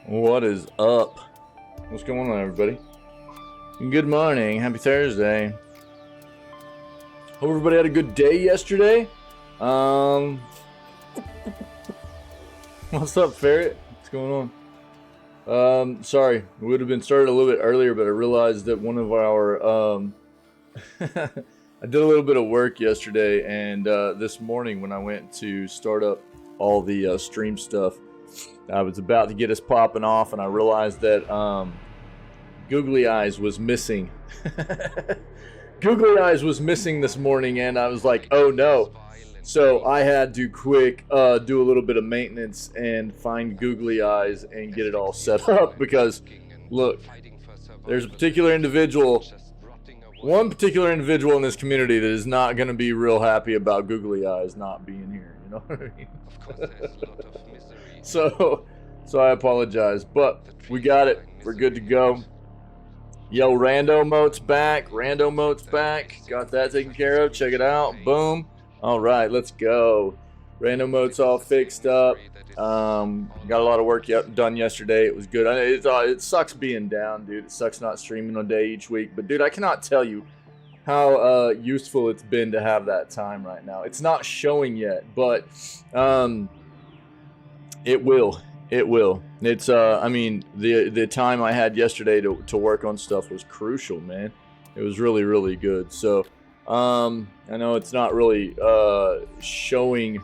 What is up? What's going on, everybody? Good morning. Happy Thursday. Hope everybody had a good day yesterday. What's up, Ferret? What's going on? Sorry, we would have been started a little bit earlier, but I realized that one of our I did a little bit of work yesterday, and this morning when I went to start up all the stream stuff, I was about to get us popping off, and I realized that Googly Eyes was missing. Googly Eyes was missing this morning, and I was like, oh no. So I had to quick do a little bit of maintenance and find Googly Eyes and get it all set up, because look, there's a particular individual, one particular individual in this community that is not going to be real happy about Googly Eyes not being here, you know what I mean? So I apologize, but we got it. We're good to go. Yo, Rando Mote's back. Rando Mote's back. Got that taken care of. Check it out. Boom. All right, let's go. Rando Mote's all fixed up. Got a lot of work done yesterday. It was good. It sucks being down, dude. It sucks not streaming a day each week. But, dude, I cannot tell you how useful it's been to have that time right now. It's not showing yet, but it will. It will. It's I mean, the time I had yesterday to work on stuff was crucial, man. It was really, really good. So I know it's not really showing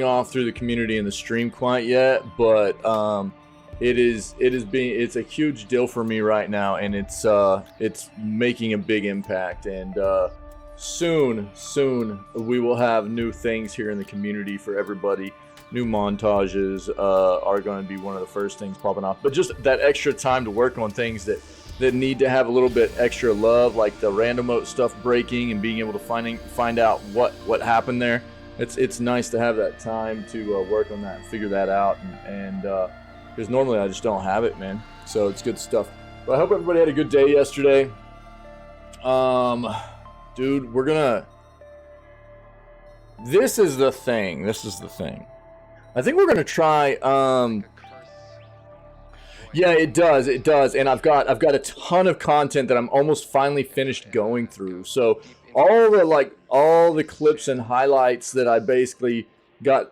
off through the community and the stream quite yet, but it's a huge deal for me right now, and it's making a big impact. And soon we will have new things here in the community for everybody. New montages are going to be one of the first things popping off. But just that extra time to work on things that need to have a little bit extra love, like the random stuff breaking and being able to find out what happened there. It's nice to have that time to work on that and figure that out. And because normally I just don't have it, man. So it's good stuff. But I hope everybody had a good day yesterday. Dude, we're gonna... This is the thing. I think we're gonna try. Yeah, it does. And I've got a ton of content that I'm almost finally finished going through. So all the clips and highlights that I basically got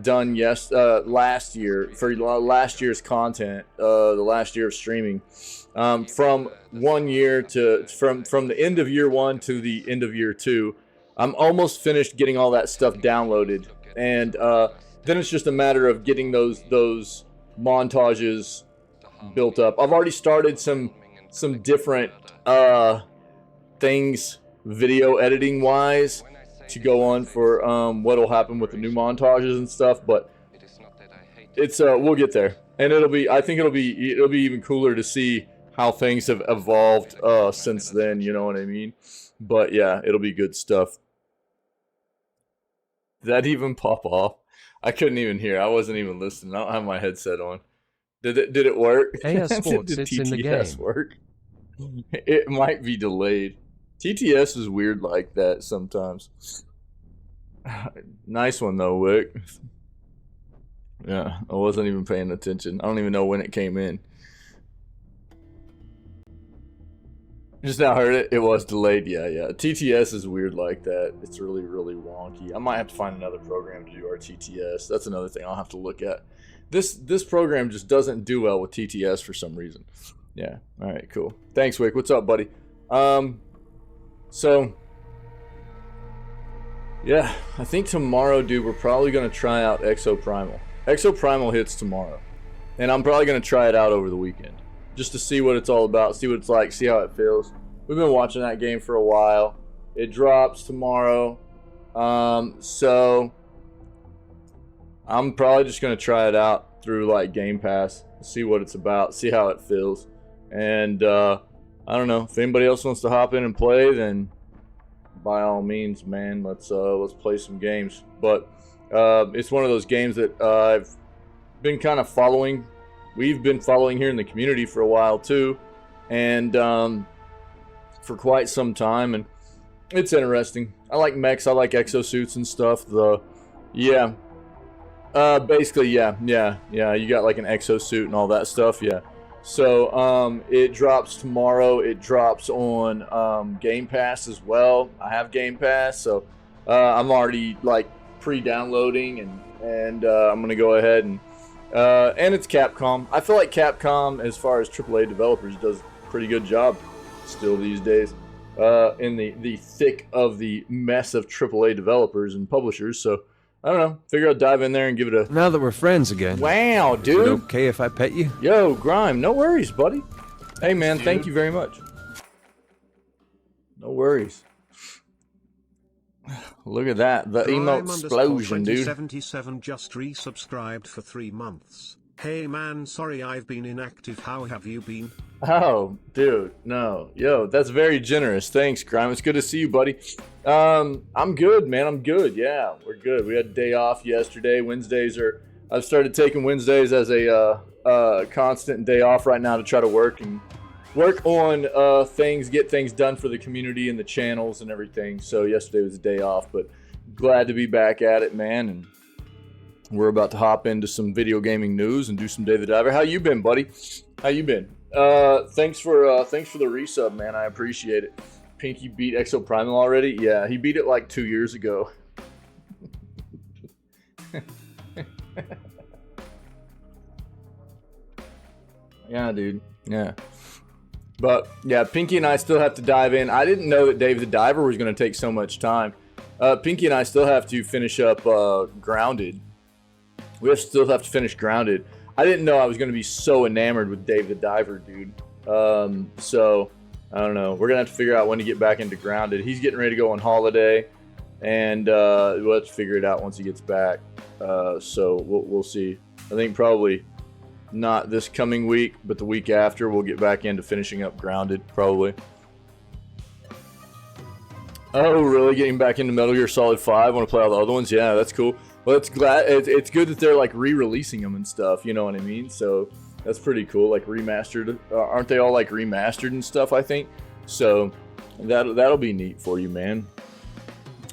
done last year for last year's content, the last year of streaming, from 1 year to from the end of year 1 to the end of year 2. I'm almost finished getting all that stuff downloaded, and then it's just a matter of getting those montages built up. I've already started some different things video editing wise to go on for what'll happen with the new montages and stuff, but it's we'll get there, and I think it'll be even cooler to see how things have evolved since then, you know what I mean? But yeah, it'll be good stuff. Did that even pop off? I couldn't even hear. I wasn't even listening. I don't have my headset on. Did it work? AS Sports, Did it's TTS in the game. work? It might be delayed. TTS is weird like that sometimes. Nice one though, Wick. Yeah, I wasn't even paying attention. I don't even know when it came in. Just now heard it. It was delayed. Yeah. TTS is weird like that. It's really, really wonky. I might have to find another program to do our TTS. That's another thing I'll have to look at. This program just doesn't do well with TTS for some reason. Yeah. All right. Cool. Thanks, Wick. What's up, buddy? So yeah, I think tomorrow, dude, we're probably gonna try out Exoprimal. Exoprimal hits tomorrow, and I'm probably gonna try it out over the weekend, just to see what it's all about, see what it's like, see how it feels. We've been watching that game for a while. It drops tomorrow. So I'm probably just going to try it out through like Game Pass, see what it's about, see how it feels. And I don't know, if anybody else wants to hop in and play, then by all means, man, let's play some games. But it's one of those games that I've been kind of following. We've been following here in the community for a while too, and for quite some time, and it's interesting. I like mechs, I like exosuits and stuff. Yeah, Basically, yeah. You got like an exosuit and all that stuff, yeah. So, it drops tomorrow. It drops on Game Pass as well. I have Game Pass, so I'm already like pre-downloading, and I'm gonna go ahead and it's Capcom. I feel like Capcom, as far as AAA developers, does a pretty good job still these days. In the thick of the mess of AAA developers and publishers, so. I don't know. Figure I'd dive in there and give it a... Now that we're friends again. Wow, dude. Is it okay if I pet you? Yo, Grime, no worries, buddy. Hey, man, thank you very much. No worries. Look at that. The emote explosion, dude. 2077 just resubscribed for 3 months. Hey, man, sorry I've been inactive. How have you been? Oh, dude, no. Yo, that's very generous. Thanks, Grime. It's good to see you, buddy. I'm good, man. I'm good. Yeah, we're good. We had a day off yesterday. I've started taking Wednesdays as a constant day off right now to try to work on things, get things done for the community and the channels and everything. So yesterday was a day off, but glad to be back at it, man. And we're about to hop into some video gaming news and do some Dave the Diver. How you been, buddy? How you been? Thanks for the resub, man. I appreciate it. Pinky beat Exo Primal already? Yeah, he beat it like 2 years ago. Yeah, dude. Yeah. But yeah, Pinky and I still have to dive in. I didn't know that Dave the Diver was going to take so much time. Pinky and I still have to finish up Grounded. We still have to finish Grounded. I didn't know I was going to be so enamored with Dave the Diver, dude. So, I don't know. We're going to have to figure out when to get back into Grounded. He's getting ready to go on holiday, and we'll have to figure it out once he gets back. So, we'll see. I think probably not this coming week, but the week after, we'll get back into finishing up Grounded, probably. Oh, really? Getting back into Metal Gear Solid 5? Want to play all the other ones? Yeah, that's cool. Well, it's good that they're like re-releasing them and stuff. You know what I mean? So that's pretty cool. Like remastered, aren't they all like remastered and stuff? I think so. That'll be neat for you, man.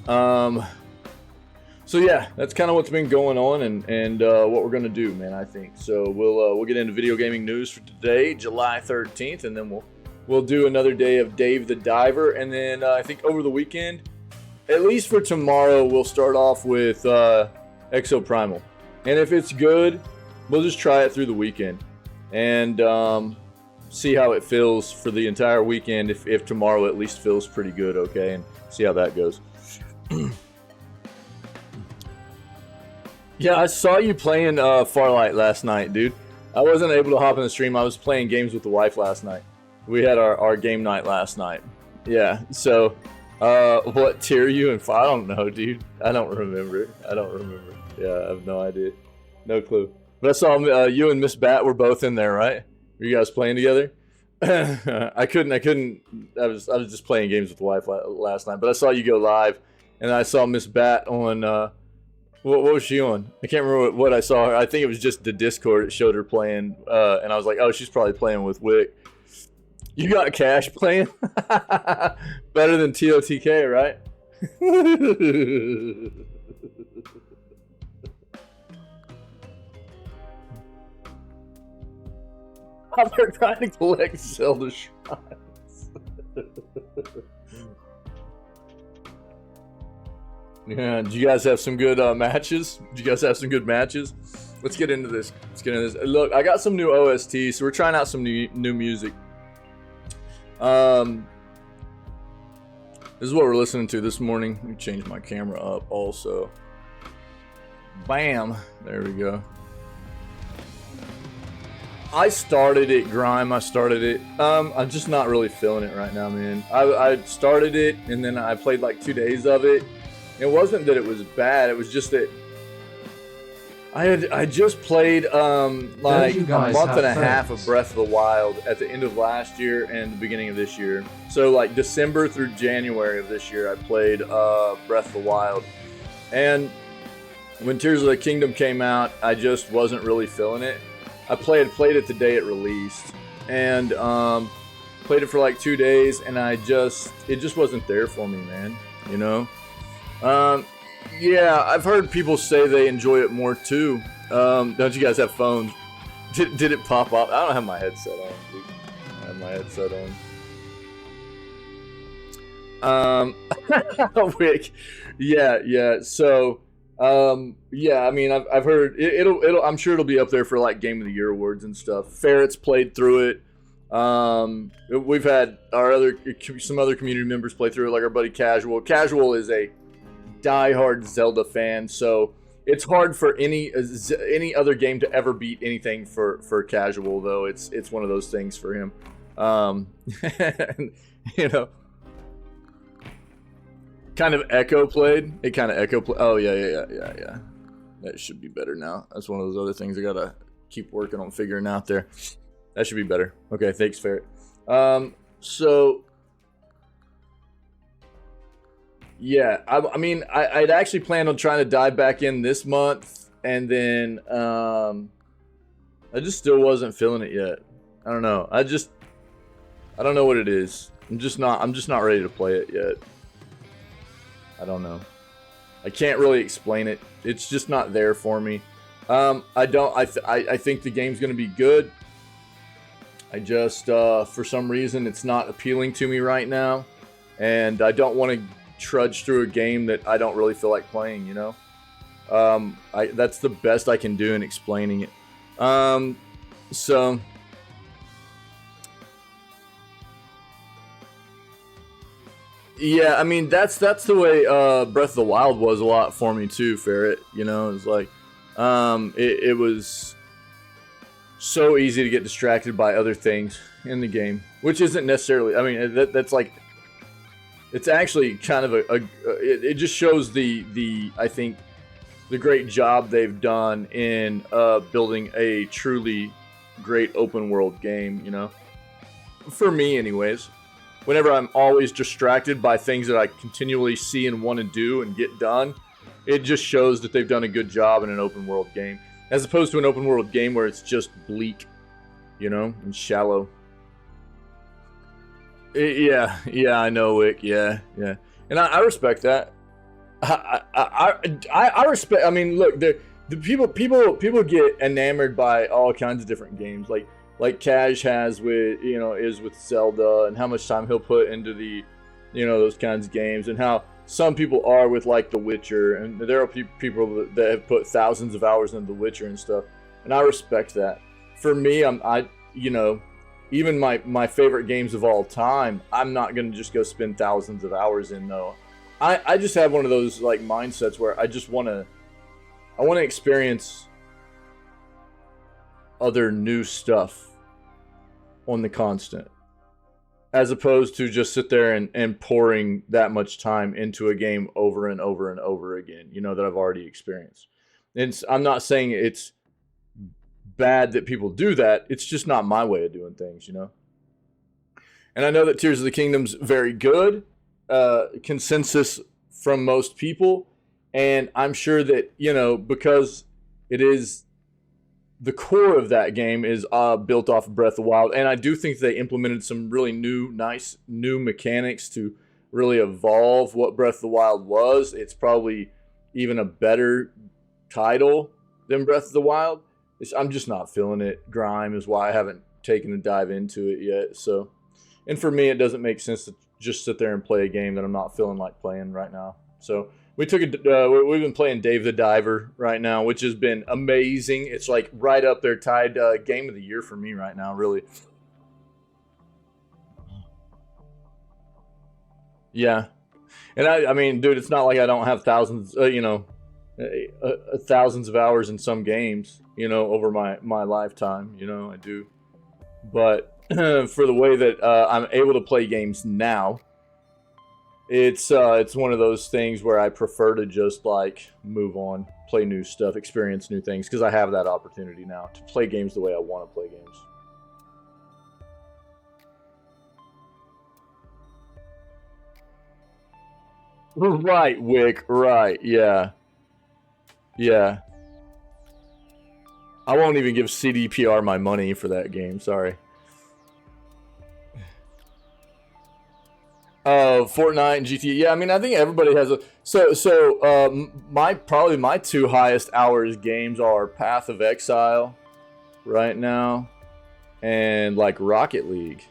So yeah, that's kind of what's been going on and what we're gonna do, man. I think so. We'll get into video gaming news for today, July 13th, and then we'll do another day of Dave the Diver, and then I think over the weekend, at least for tomorrow, we'll start off with Exo Primal. And if it's good, we'll just try it through the weekend and see how it feels for the entire weekend. If tomorrow at least feels pretty good, okay, and see how that goes. Yeah, I saw you playing Farlight last night, dude. I wasn't able to hop in the stream. I was playing games with the wife last night. We had our game night last night. Yeah, so what tier are you in? I don't know, dude. I don't remember. Yeah, I have no idea. No clue. But I saw you and Miss Bat were both in there, right? Were you guys playing together? I was just playing games with the wife last night. But I saw you go live, and I saw Miss Bat on. What was she on? I can't remember what I saw her. I think it was just the Discord. It showed her playing, and I was like, oh, she's probably playing with Wick. You got Cash playing? Better than TOTK, right? I'm trying to collect Zelda shrines. Yeah, did you guys have some good matches? Let's get into this. Look, I got some new OSTs, so we're trying out some new music. This is what we're listening to this morning. Let me change my camera up also. Bam! There we go. I started it, Grime. I'm just not really feeling it right now, man. I started it, and then I played like 2 days of it. It wasn't that it was bad. It was just that I just played like a month and a half of Breath of the Wild at the end of last year and the beginning of this year. So like December through January of this year, I played Breath of the Wild. And when Tears of the Kingdom came out, I just wasn't really feeling it. I played it the day it released, and played it for like 2 days, and it just wasn't there for me, man. You know. Yeah, I've heard people say they enjoy it more too. Don't you guys have phones? Did it pop up? I don't have my headset on. I have my headset on. Wick. Yeah. So, yeah. I mean, I've heard it'll. I'm sure it'll be up there for like Game of the Year awards and stuff. Ferret's played through it. We've had some other community members play through it, like our buddy Casual. Casual is a diehard Zelda fan, so it's hard for any other game to ever beat anything for Casual, though. It's one of those things for him. You know, kind of echo played. It kind of echo play. Oh yeah. That should be better now. That's one of those other things I gotta keep working on figuring out there. That should be better. Okay, thanks, Ferret. So yeah, I mean, I'd actually planned on trying to dive back in this month, and then I just still wasn't feeling it yet. I don't know. I don't know what it is. I'm just not ready to play it yet. I don't know. I can't really explain it. It's just not there for me. I think the game's gonna be good. I just for some reason it's not appealing to me right now, and I don't want to trudge through a game that I don't really feel like playing, you know? That's the best I can do in explaining it. So yeah, I mean, that's the way Breath of the Wild was a lot for me too, Ferret. You know, it was like it was so easy to get distracted by other things in the game, which isn't necessarily, I mean, that's like, it's actually kind of it just shows the I think the great job they've done in building a truly great open world game, you know, for me anyways. Whenever I'm always distracted by things that I continually see and want to do and get done, it just shows that they've done a good job in an open world game, as opposed to an open world game where it's just bleak, you know, and shallow. Yeah, I know, Wick. Yeah, and I respect that. I respect. I mean, look, the people get enamored by all kinds of different games, like Cash has with, you know, is with Zelda, and how much time he'll put into the, you know, those kinds of games, and how some people are with like The Witcher, and there are people that have put thousands of hours into The Witcher and stuff, and I respect that. For me, you know, even my favorite games of all time, I'm not gonna just go spend thousands of hours in, though. I just have one of those like mindsets where I wanna experience other new stuff on the constant, as opposed to just sit there and pouring that much time into a game over and over and over again, you know, that I've already experienced. And I'm not saying it's bad that people do that, it's just not my way of doing things, you know. And I know that Tears of the Kingdom's very good, consensus from most people, and I'm sure that, you know, because it is the core of that game is built off of Breath of the Wild, and I do think they implemented some really nice new mechanics to really evolve what Breath of the Wild was. It's probably even a better title than Breath of the Wild. I'm just not feeling it. Grime is why I haven't taken a dive into it yet. So, and for me, it doesn't make sense to just sit there and play a game that I'm not feeling like playing right now. So we've been playing Dave the Diver right now, which has been amazing. It's like right up there, tied game of the year for me right now, really. Yeah, and I mean, dude, it's not like I don't have thousands, you know, thousands of hours in some games, you know, over my lifetime, you know, I do. But for the way that I'm able to play games now, it's one of those things where I prefer to just like move on, play new stuff, experience new things, because I have that opportunity now to play games the way I want to play games. Right, Wick, right, yeah. I won't even give CDPR my money for that game, sorry. Fortnite and GTA. Yeah, I mean, I think everybody has a probably my two highest hours games are Path of Exile right now and like Rocket League.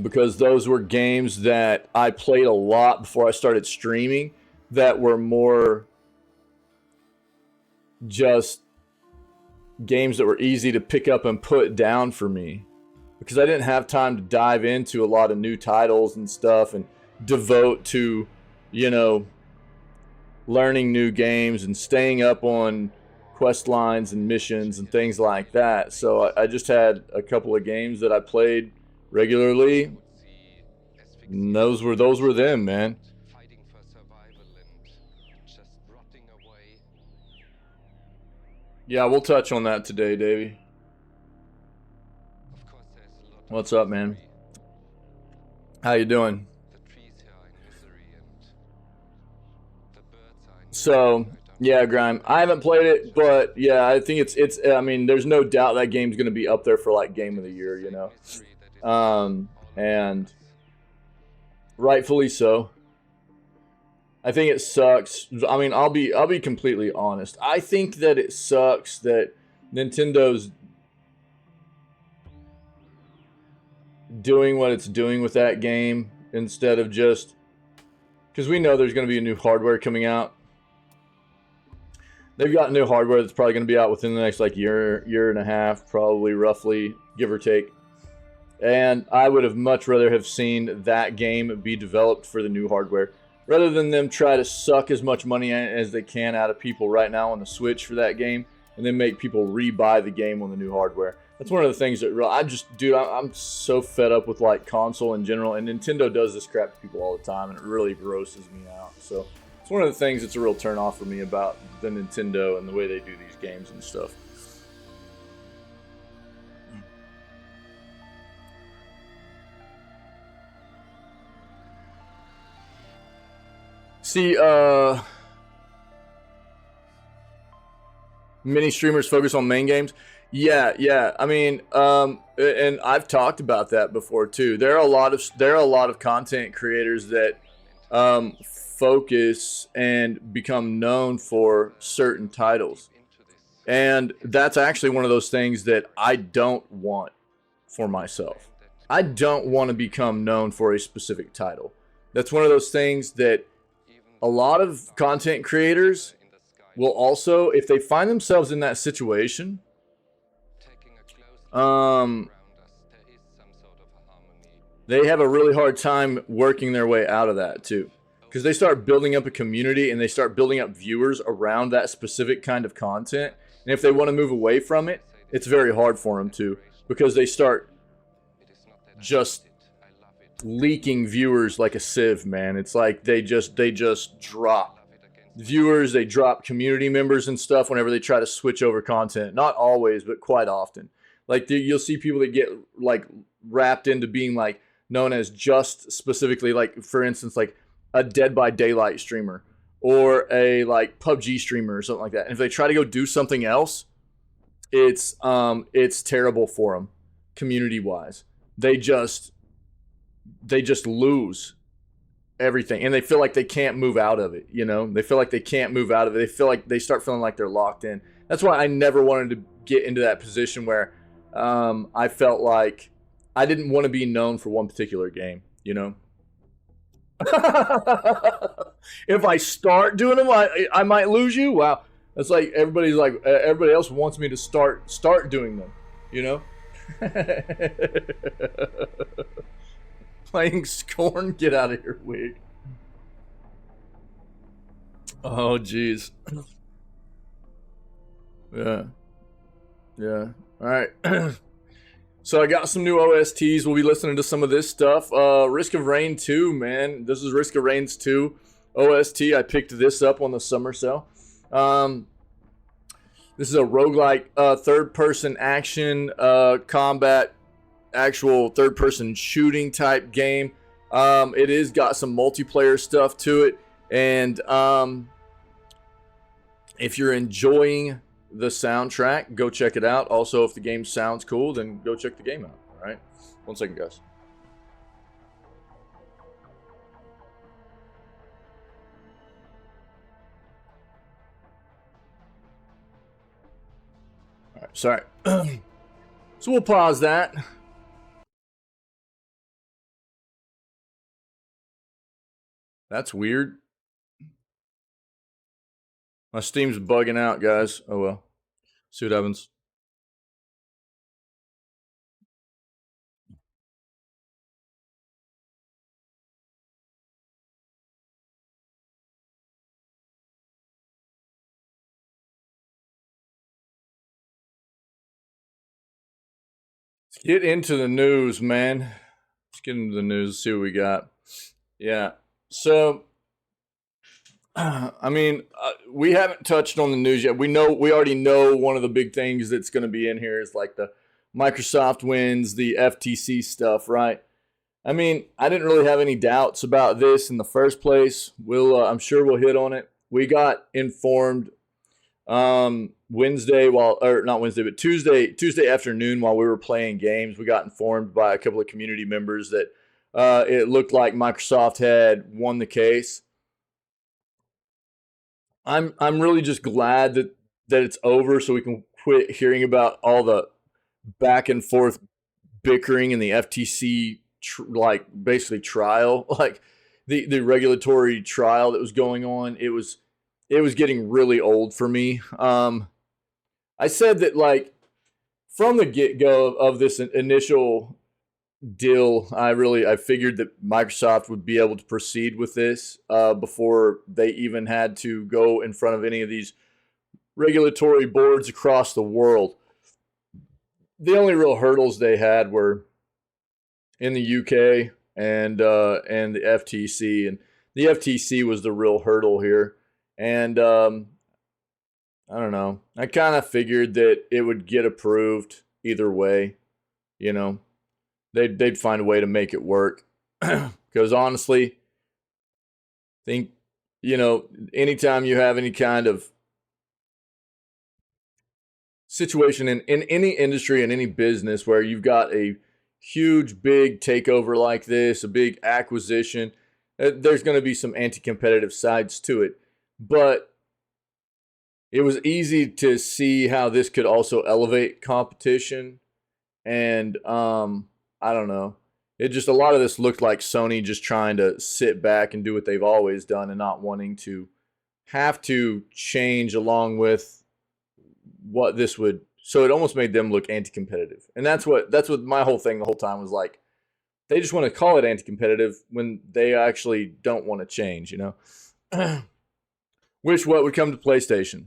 Because those were games that I played a lot before I started streaming that were more just games that were easy to pick up and put down for me. Because I didn't have time to dive into a lot of new titles and stuff and devote to, you know, learning new games and staying up on quest lines and missions and things like that. So I just had a couple of games that I played regularly. And those were them, man. Yeah, we'll touch on that today, Davey. What's up, man? How you doing? So, yeah, Grime. I haven't played it, but yeah, I think it's. I mean, there's no doubt that game's going to be up there for like game of the year, you know, and rightfully so. I think it sucks. I mean, I'll be completely honest. I think that it sucks that Nintendo's doing what it's doing with that game instead of just, because we know there's going to be a new hardware coming out. They've got new hardware that's probably going to be out within the next like year and a half, probably roughly, give or take. And I would have much rather have seen that game be developed for the new hardware rather than them try to suck as much money as they can out of people right now on the Switch for that game and then make people rebuy the game on the new hardware. That's one of the things that I'm so fed up with like console in general, and Nintendo does this crap to people all the time, and it really grosses me out. So it's one of the things that's a real turn off for me about the Nintendo and the way they do these games and stuff. See, many streamers focus on main games. Yeah. I mean, and I've talked about that before too. There are a lot of content creators that focus and become known for certain titles, and that's actually one of those things that I don't want for myself. I don't want to become known for a specific title. That's one of those things that a lot of content creators will also, if they find themselves in that situation, they have a really hard time working their way out of that too, because they start building up a community and they start building up viewers around that specific kind of content, and if they want to move away from it, it's very hard for them to, because they start just leaking viewers like a sieve, man. It's like they just drop viewers, they drop community members and stuff whenever they try to switch over content. Not always, but quite often. Like you'll see people that get like wrapped into being like known as just specifically, like for instance, like a Dead by Daylight streamer or a like PUBG streamer or something like that. And if they try to go do something else, it's terrible for them community wise. They just lose everything, and they feel like they can't move out of it. You know, they feel like they can't move out of it. They feel like they start feeling like they're locked in. That's why I never wanted to get into that position where I felt like I didn't want to be known for one particular game, you know. If I start doing them, I might lose you. Wow, that's like everybody else wants me to start doing them, you know. Playing Scorn, get out of here, wig. Oh, jeez. Yeah. All right. So I got some new OSTs. We'll be listening to some of this stuff. Risk of Rain 2, man. This is Risk of Rain's 2 OST. I picked this up on the summer sale. This is a roguelike third-person action combat, actual third-person shooting type game. It is got some multiplayer stuff to it, and if you're enjoying the soundtrack, go check it out. Also, if the game sounds cool, then go check the game out. All right, 1 second, guys. All right, sorry. So we'll pause that. That's weird. My Steam's bugging out, guys. Oh well. See what happens. Let's get into the news, man. Let's get into the news, see what we got. Yeah. So, I mean, we haven't touched on the news yet. We already know one of the big things that's going to be in here is like the Microsoft wins, the FTC stuff, right? I mean, I didn't really have any doubts about this in the first place. I'm sure we'll hit on it. We got informed Tuesday afternoon while we were playing games. We got informed by a couple of community members that it looked like Microsoft had won the case. I'm really just glad that it's over, so we can quit hearing about all the back and forth bickering in the FTC basically trial, like the regulatory trial that was going on. It was getting really old for me. I said that, like, from the get-go of this initial deal, I figured that Microsoft would be able to proceed with this before they even had to go in front of any of these regulatory boards across the world. The only real hurdles they had were in the UK and the FTC, and the FTC was the real hurdle here. And I don't know. I kind of figured that it would get approved either way. You know, they'd find a way to make it work. Because honestly, I think, anytime you have any kind of situation in any industry, in any business where you've got a huge, big takeover like this, a big acquisition, there's going to be some anti-competitive sides to it. But it was easy to see how this could also elevate competition. And I don't know. It just, a lot of this looked like Sony just trying to sit back and do what they've always done and not wanting to have to change along with what this would. So it almost made them look anti-competitive. And that's what my whole thing the whole time was like. They just want to call it anti-competitive when they actually don't want to change, Wish what would come to PlayStation.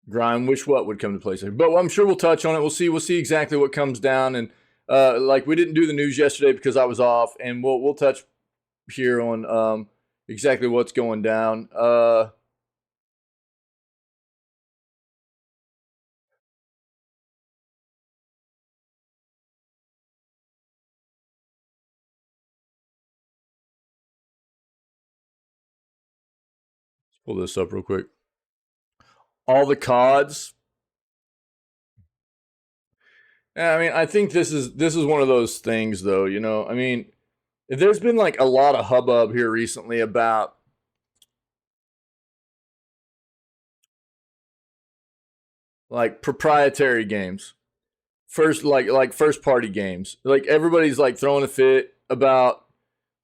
Grime, wish what would come to PlayStation. But I'm sure we'll touch on it. We'll see exactly what comes down. And like, we didn't do the news yesterday because I was off, and we'll touch here on exactly what's going down. Let's pull this up real quick. All the CODs. Yeah, I mean, I think this is one of those things, though. I mean, there's been like a lot of hubbub here recently about like proprietary games, first party games. Like, everybody's like throwing a fit about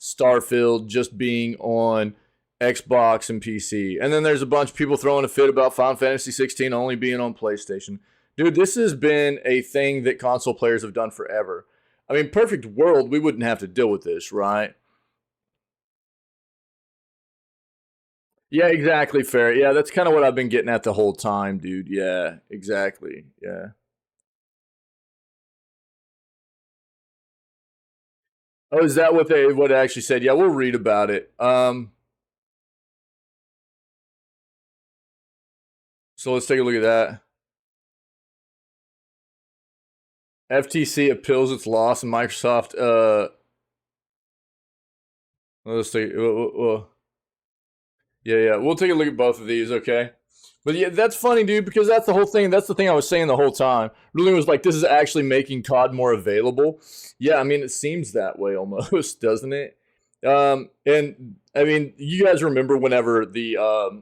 Starfield just being on Xbox and PC, and then there's a bunch of people throwing a fit about Final Fantasy 16 only being on PlayStation. Dude, this has been a thing that console players have done forever. I mean, perfect world, we wouldn't have to deal with this, right? Yeah, exactly, fair. Yeah, that's kind of what I've been getting at the whole time, dude. Yeah, exactly. Yeah. Oh, is that what they actually said? Yeah, we'll read about it. So let's take a look at that. FTC appeals its loss, and Microsoft. Let's take. Yeah. We'll take a look at both of these, okay? But yeah, that's funny, dude, because that's the whole thing. That's the thing I was saying the whole time. Really was like, this is actually making COD more available. Yeah, I mean, it seems that way almost, doesn't it? And I mean, you guys remember whenever the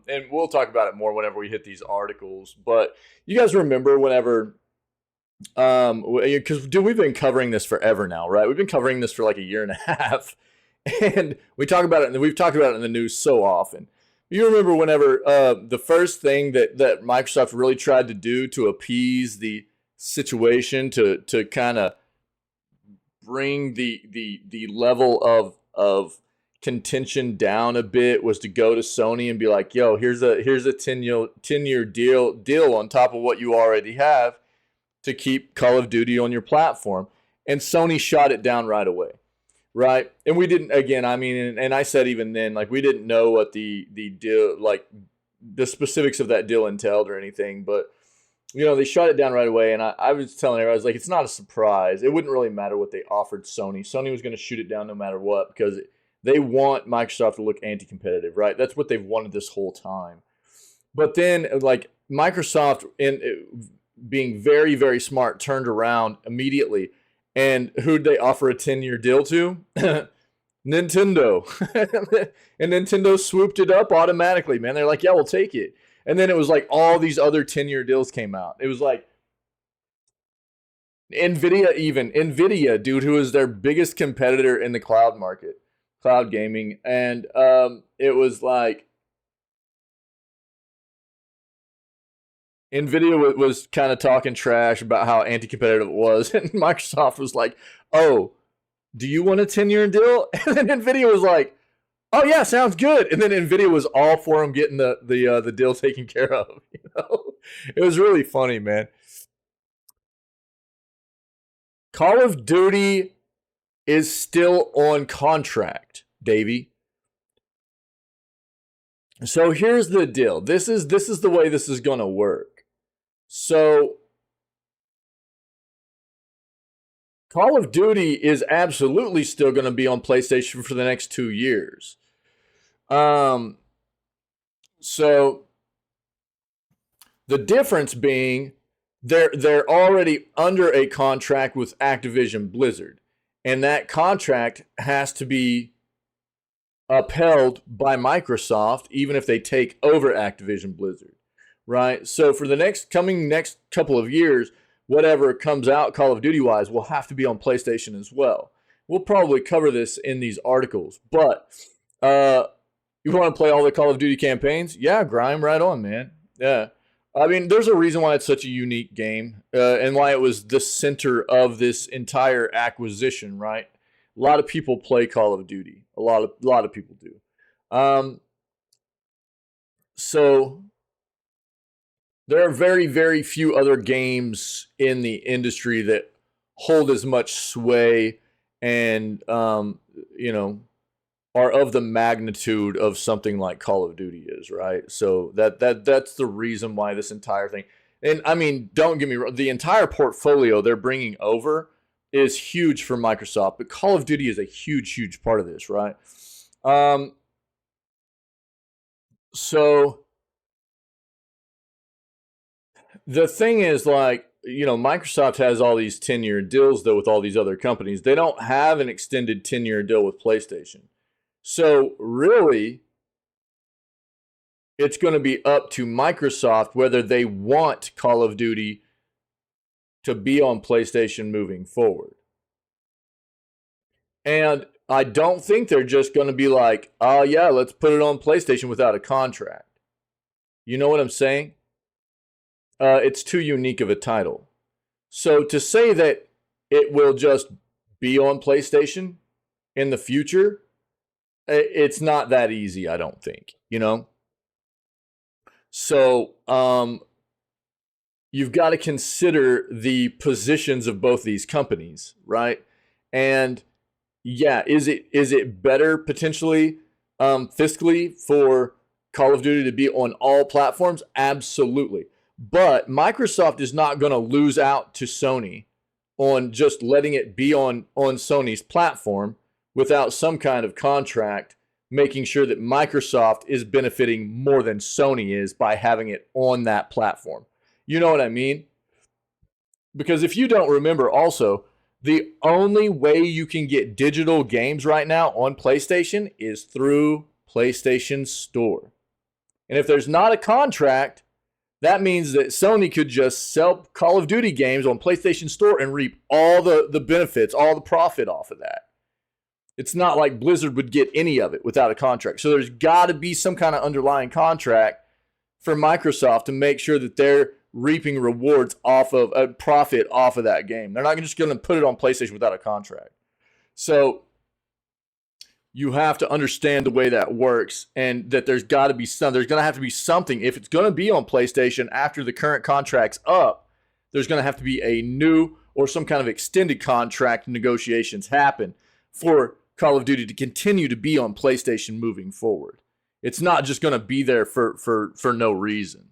and we'll talk about it more whenever we hit these articles, but you guys remember whenever because dude, we've been covering this forever now, right? We've been covering this for like a year and a half, and we talk about it, and we've talked about it in the news so often. You remember whenever the first thing that Microsoft really tried to do to appease the situation, to kind of bring the level of contention down a bit, was to go to Sony and be like, yo, here's a 10-year deal on top of what you already have to keep Call of Duty on your platform. And Sony shot it down right away, right? And we didn't, again, I mean, and I said even then, like, we didn't know what the deal, like the specifics of that deal entailed or anything, but you know, they shot it down right away. And I was telling her, I was like, it's not a surprise. It wouldn't really matter what they offered Sony. Sony was going to shoot it down no matter what, because they want Microsoft to look anti-competitive, right? That's what they've wanted this whole time. But then, like, Microsoft, being very, very smart, turned around immediately. And who'd they offer a 10-year deal to? Nintendo. And Nintendo swooped it up automatically, man. They're like, yeah, we'll take it. And then it was like all these other 10-year deals came out. It was like NVIDIA, dude, who is their biggest competitor in the cloud market, cloud gaming. And it was like NVIDIA was kind of talking trash about how anti-competitive it was. And Microsoft was like, oh, do you want a 10-year deal? And then NVIDIA was like, oh yeah, sounds good. And then NVIDIA was all for them getting the deal taken care of. You know, it was really funny, man. Call of Duty is still on contract, Davey. So here's the deal. This is the way this is going to work. So Call of Duty is absolutely still going to be on PlayStation for the next 2 years. So the difference being they're already under a contract with Activision Blizzard, and that contract has to be upheld by Microsoft even if they take over Activision Blizzard, right? So for the next couple of years, whatever comes out Call of Duty wise will have to be on PlayStation as well. We'll probably cover this in these articles, but you want to play all the Call of Duty campaigns? Yeah, Grime, right on, man. Yeah. I mean, there's a reason why it's such a unique game and why it was the center of this entire acquisition, right? A lot of people play Call of Duty. A lot of people do. So there are very, very few other games in the industry that hold as much sway and, you know, are of the magnitude of something like Call of Duty is, right? So that's the reason why this entire thing. And I mean, don't get me wrong, the entire portfolio they're bringing over is huge for Microsoft, but Call of Duty is a huge, huge part of this, right? So the thing is, like, you know, Microsoft has all these 10-year deals, though, with all these other companies. They don't have an extended 10-year deal with PlayStation. So really, it's going to be up to Microsoft whether they want Call of Duty to be on PlayStation moving forward. And I don't think they're just going to be like, oh yeah, let's put it on PlayStation without a contract. You know what I'm saying? It's too unique of a title. So to say that it will just be on PlayStation in the future, it's not that easy, I don't think, you know? So you've got to consider the positions of both these companies, right? And yeah, is it better potentially fiscally for Call of Duty to be on all platforms? Absolutely. But Microsoft is not going to lose out to Sony on just letting it be on Sony's platform without some kind of contract, making sure that Microsoft is benefiting more than Sony is by having it on that platform. You know what I mean? Because if you don't remember also, the only way you can get digital games right now on PlayStation is through PlayStation Store. And if there's not a contract, that means that Sony could just sell Call of Duty games on PlayStation Store and reap all the benefits, all the profit off of that. It's not like Blizzard would get any of it without a contract. So there's got to be some kind of underlying contract for Microsoft to make sure that they're reaping rewards off of a profit off of that game. They're not just going to put it on PlayStation without a contract. So you have to understand the way that works, and that there's got to be there's going to have to be something. If it's going to be on PlayStation after the current contract's up, there's going to have to be a new or some kind of extended contract negotiations happen for Call of Duty to continue to be on PlayStation moving forward. It's not just going to be there for no reason.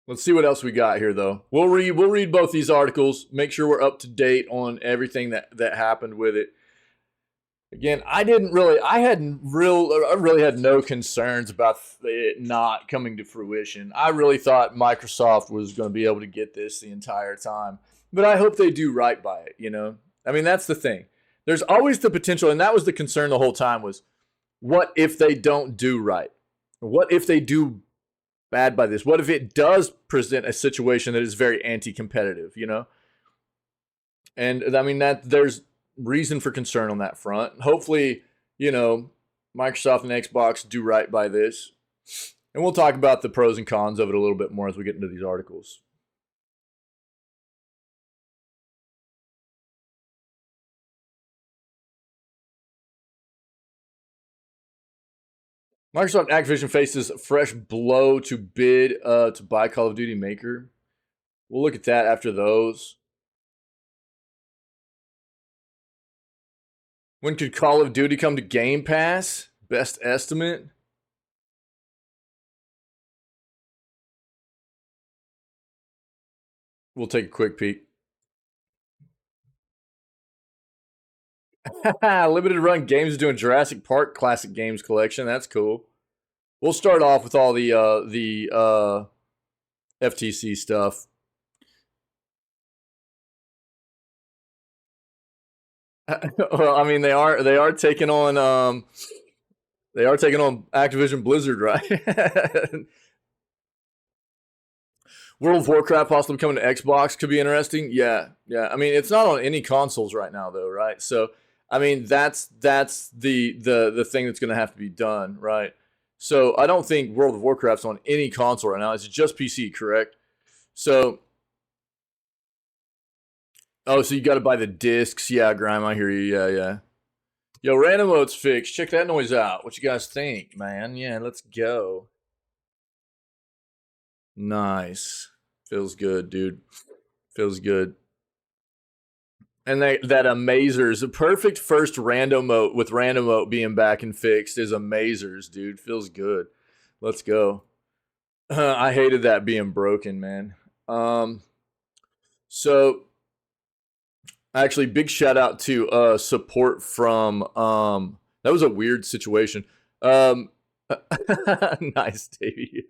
Let's see what else we got here, though. We'll read both these articles, make sure we're up to date on everything that happened with it. Again, I really had no concerns about it not coming to fruition. I really thought Microsoft was going to be able to get this the entire time, but I hope they do right by it. You know, I mean, that's the thing. There's always the potential, and that was the concern the whole time, was what if they don't do right? What if they do bad by this? What if it does present a situation that is very anti-competitive, you know? And I mean, that there's reason for concern on that front. Hopefully, you know, Microsoft and Xbox do right by this. And we'll talk about the pros and cons of it a little bit more as we get into these articles. Microsoft Activision faces fresh blow to bid to buy Call of Duty Maker. We'll look at that after those. When could Call of Duty come to Game Pass? Best estimate? We'll take a quick peek. Limited Run Games is doing Jurassic Park Classic Games Collection. That's cool. We'll start off with all the FTC stuff. Well, I mean, they are taking on Activision Blizzard, right? World of Warcraft possibly coming to Xbox could be interesting. Yeah. I mean, it's not on any consoles right now, though, right? So, I mean, that's the thing that's going to have to be done, right? So, I don't think World of Warcraft's on any console right now. It's just PC, correct? So, oh, so you got to buy the discs. Yeah, Grime, I hear you. Yeah. Yo, random mode's fixed. Check that noise out. What you guys think, man? Yeah, let's go. Nice. Feels good, dude. Feels good. And that Amazers, the perfect first random mode with random mode being back and fixed is Amazers, dude. Feels good. Let's go. I hated that being broken, man. So actually, big shout out to support from that was a weird situation. Nice, Davey.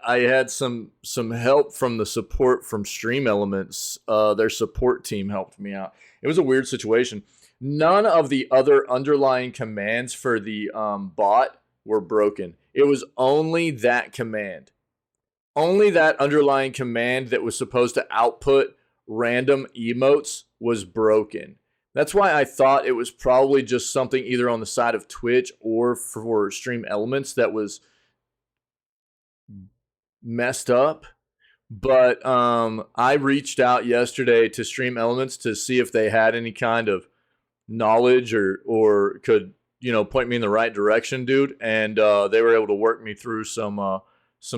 I had some help from the support from Stream Elements. Their support team helped me out. It was a weird situation. None of the other underlying commands for the bot were broken. It was only that command. Only that underlying command that was supposed to output random emotes was broken. That's why I thought it was probably just something either on the side of Twitch or for Stream Elements that was messed up. But I reached out yesterday to Stream Elements to see if they had any kind of knowledge or could, you know, point me in the right direction, dude. And they were able to work me through some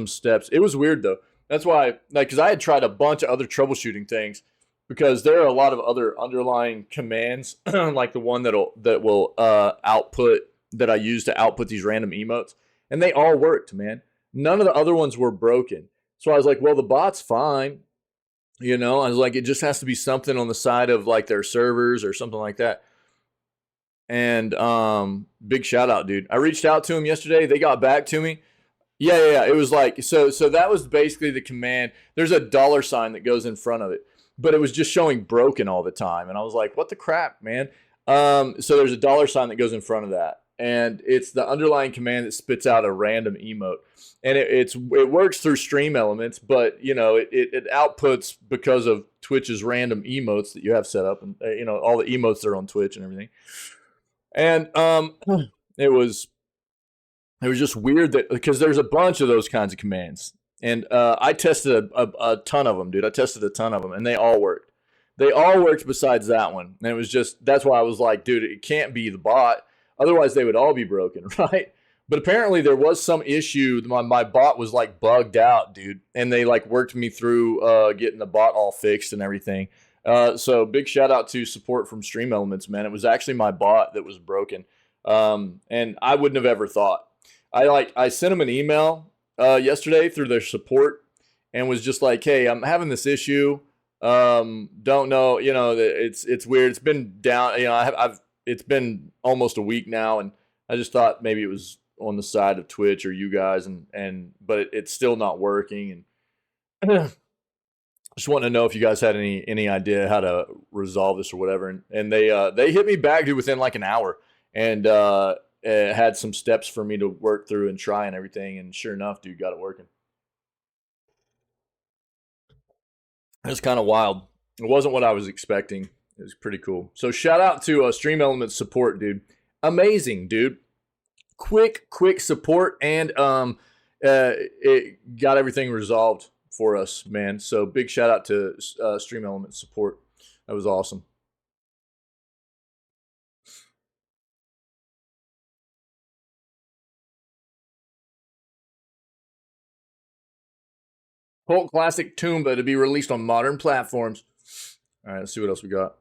steps. It was weird though. That's why, like, because I had tried a bunch of other troubleshooting things, because there are a lot of other underlying commands, like the one that will output, that I use to output these random emotes, and they all worked, man. None of the other ones were broken. So I was like, well, the bot's fine. You know, I was like, it just has to be something on the side of like their servers or something like that. And big shout out, dude. I reached out to them yesterday. They got back to me. Yeah. It was like so that was basically the command. There's a dollar sign that goes in front of it, but it was just showing broken all the time, and I was like, what the crap, man? So there's a dollar sign that goes in front of that, and it's the underlying command that spits out a random emote, and it works through Stream Elements, but you know it outputs because of Twitch's random emotes that you have set up, and you know all the emotes that are on Twitch and everything, and it was it was just weird that because there's a bunch of those kinds of commands, and I tested a ton of them, dude. I tested a ton of them, and they all worked. They all worked besides that one, and it was just that's why I was like, dude, it can't be the bot. Otherwise, they would all be broken, right? But apparently, there was some issue. My bot was like bugged out, dude, and they like worked me through getting the bot all fixed and everything. So big shout out to support from Stream Elements, man. It was actually my bot that was broken, and I wouldn't have ever thought. I sent them an email yesterday through their support and was just like, hey, I'm having this issue. Don't know, you know, it's weird. It's been down, you know, I've it's been almost a week now, and I just thought maybe it was on the side of Twitch or you guys, but it's still not working, and just wanting to know if you guys had any idea how to resolve this or whatever, and they hit me back, dude, within like an hour, and had some steps for me to work through and try and everything, and sure enough, dude, got it working. It's kind of wild. It wasn't what I was expecting. It was pretty cool. So shout out to Stream Elements support, dude. Amazing, dude. Quick support, and it got everything resolved for us, man. So big shout out to Stream Elements support. That was awesome. Cult classic Toomba to be released on modern platforms. All right, let's see what else we got.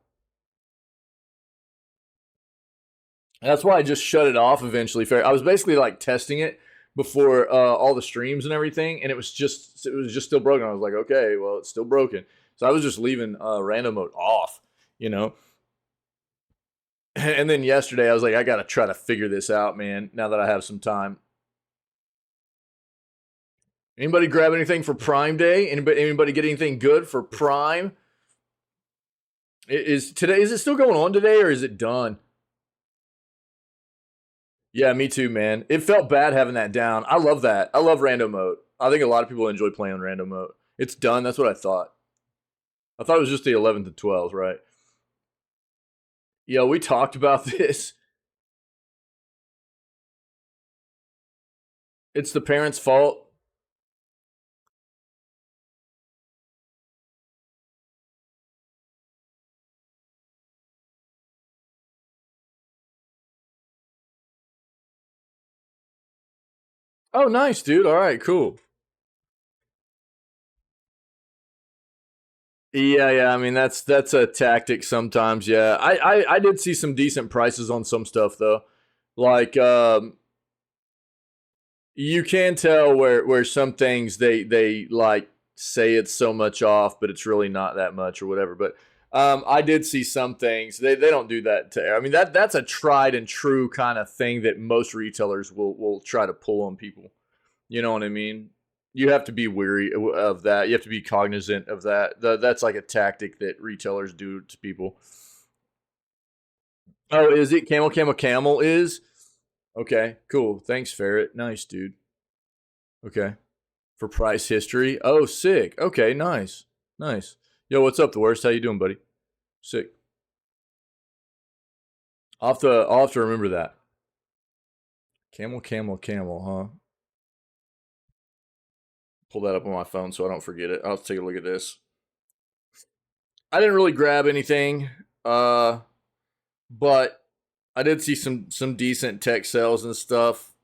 That's why I just shut it off eventually. I was basically like testing it before all the streams and everything, and it was just still broken. I was like, okay, well, it's still broken. So I was just leaving random mode off, you know. And then yesterday I was like, I gotta try to figure this out, man. Now that I have some time. Anybody grab anything for Prime Day? Anybody get anything good for Prime? Is it still going on today, or is it done? Yeah, me too, man. It felt bad having that down. I love that. I love random mode. I think a lot of people enjoy playing random mode. It's done. That's what I thought. I thought it was just the 11th and 12th, right? Yeah, we talked about this. It's the parents' fault. Oh, nice, dude. All right, cool. Yeah. I mean, that's a tactic sometimes. Yeah, I did see some decent prices on some stuff though. Like, you can tell where some things they like say it's so much off, but it's really not that much or whatever. But I did see some things they don't do that to. I mean that's a tried and true kind of thing that most retailers will try to pull on people. You know what I mean? You have to be wary of that. You have to be cognizant of that. That's like a tactic that retailers do to people. Oh, is it camel is? Okay, cool. Thanks, Ferret. Nice, dude. Okay. For price history. Oh, sick. Okay, nice. Yo, what's up, the worst? How you doing, buddy? Sick. I'll have to remember that. Camel, huh? Pull that up on my phone so I don't forget it. I'll take a look at this. I didn't really grab anything, but I did see some decent tech sales and stuff.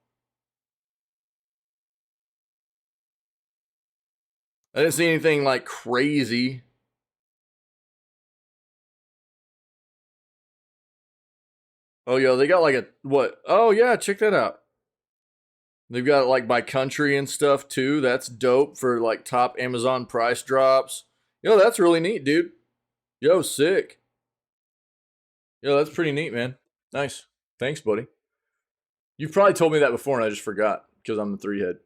I didn't see anything like crazy. Oh, yo, they got like a what? Oh yeah, check that out. They've got like by country and stuff too. That's dope for like top Amazon price drops. Yo, that's really neat, dude. Yo, sick. Yo, that's pretty neat, man. Nice. Thanks, buddy. You've probably told me that before and I just forgot because I'm the three head.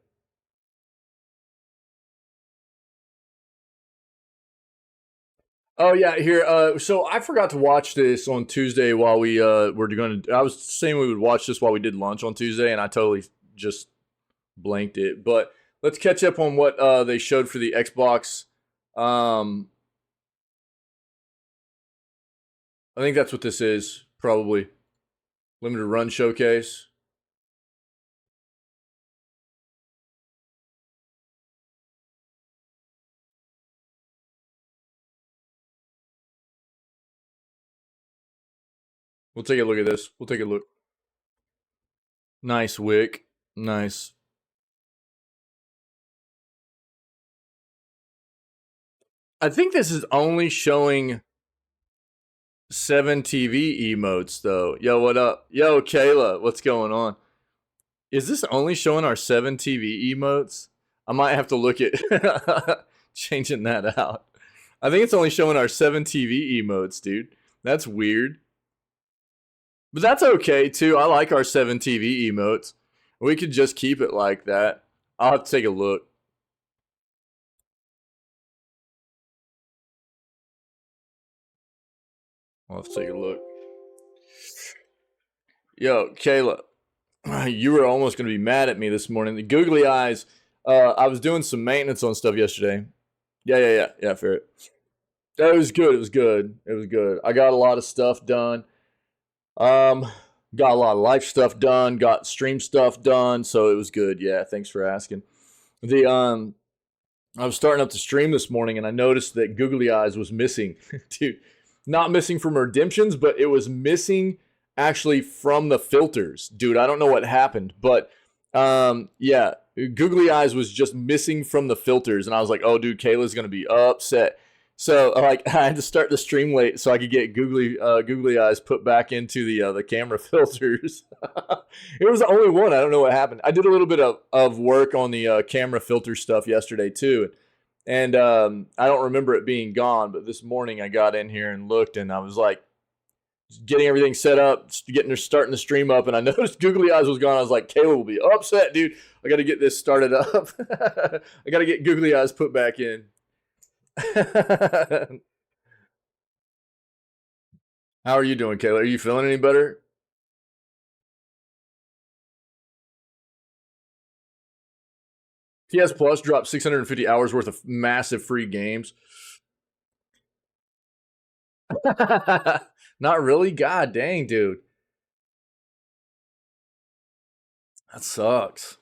Oh yeah, here. So I forgot to watch this on Tuesday while we were going to. I was saying we would watch this while we did lunch on Tuesday, and I totally just blanked it. But let's catch up on what they showed for the Xbox. I think that's what this is, probably. Limited run showcase. We'll take a look at this. We'll take a look. Nice wick. Nice. I think this is only showing 7 TV emotes, though. Yo, what up? Yo, Kayla, what's going on? Is this only showing our 7 TV emotes? I might have to look at changing that out. I think it's only showing our 7 TV emotes, dude. That's weird. But that's okay, too. I like our 7 TV emotes. We could just keep it like that. I'll have to take a look. I'll have to take a look. Yo, Kayla, you were almost going to be mad at me this morning. The googly eyes, I was doing some maintenance on stuff yesterday. Yeah, fair. It was good. It was good. I got a lot of stuff done. Got a lot of life stuff done. Got stream stuff done. So it was good. Yeah, thanks for asking. I was starting up the stream this morning and I noticed that Googly Eyes was missing. Dude, not missing from redemptions, but it was missing actually from the filters. Dude, I don't know what happened, but yeah, Googly Eyes was just missing from the filters and I was like, "Oh dude, Kayla's going to be upset." So like I had to start the stream late so I could get Googly Eyes put back into the camera filters. It was the only one. I don't know what happened. I did a little bit of work on the camera filter stuff yesterday too, and I don't remember it being gone. But this morning I got in here and looked, and I was like getting everything set up, starting the stream up, and I noticed Googly Eyes was gone. I was like, Kayla will be upset, dude. I got to get this started up. I got to get Googly Eyes put back in. How are you doing, Kayla? Are you feeling any better? PS Plus dropped 650 hours worth of massive free games. Not really? God dang, dude. That sucks.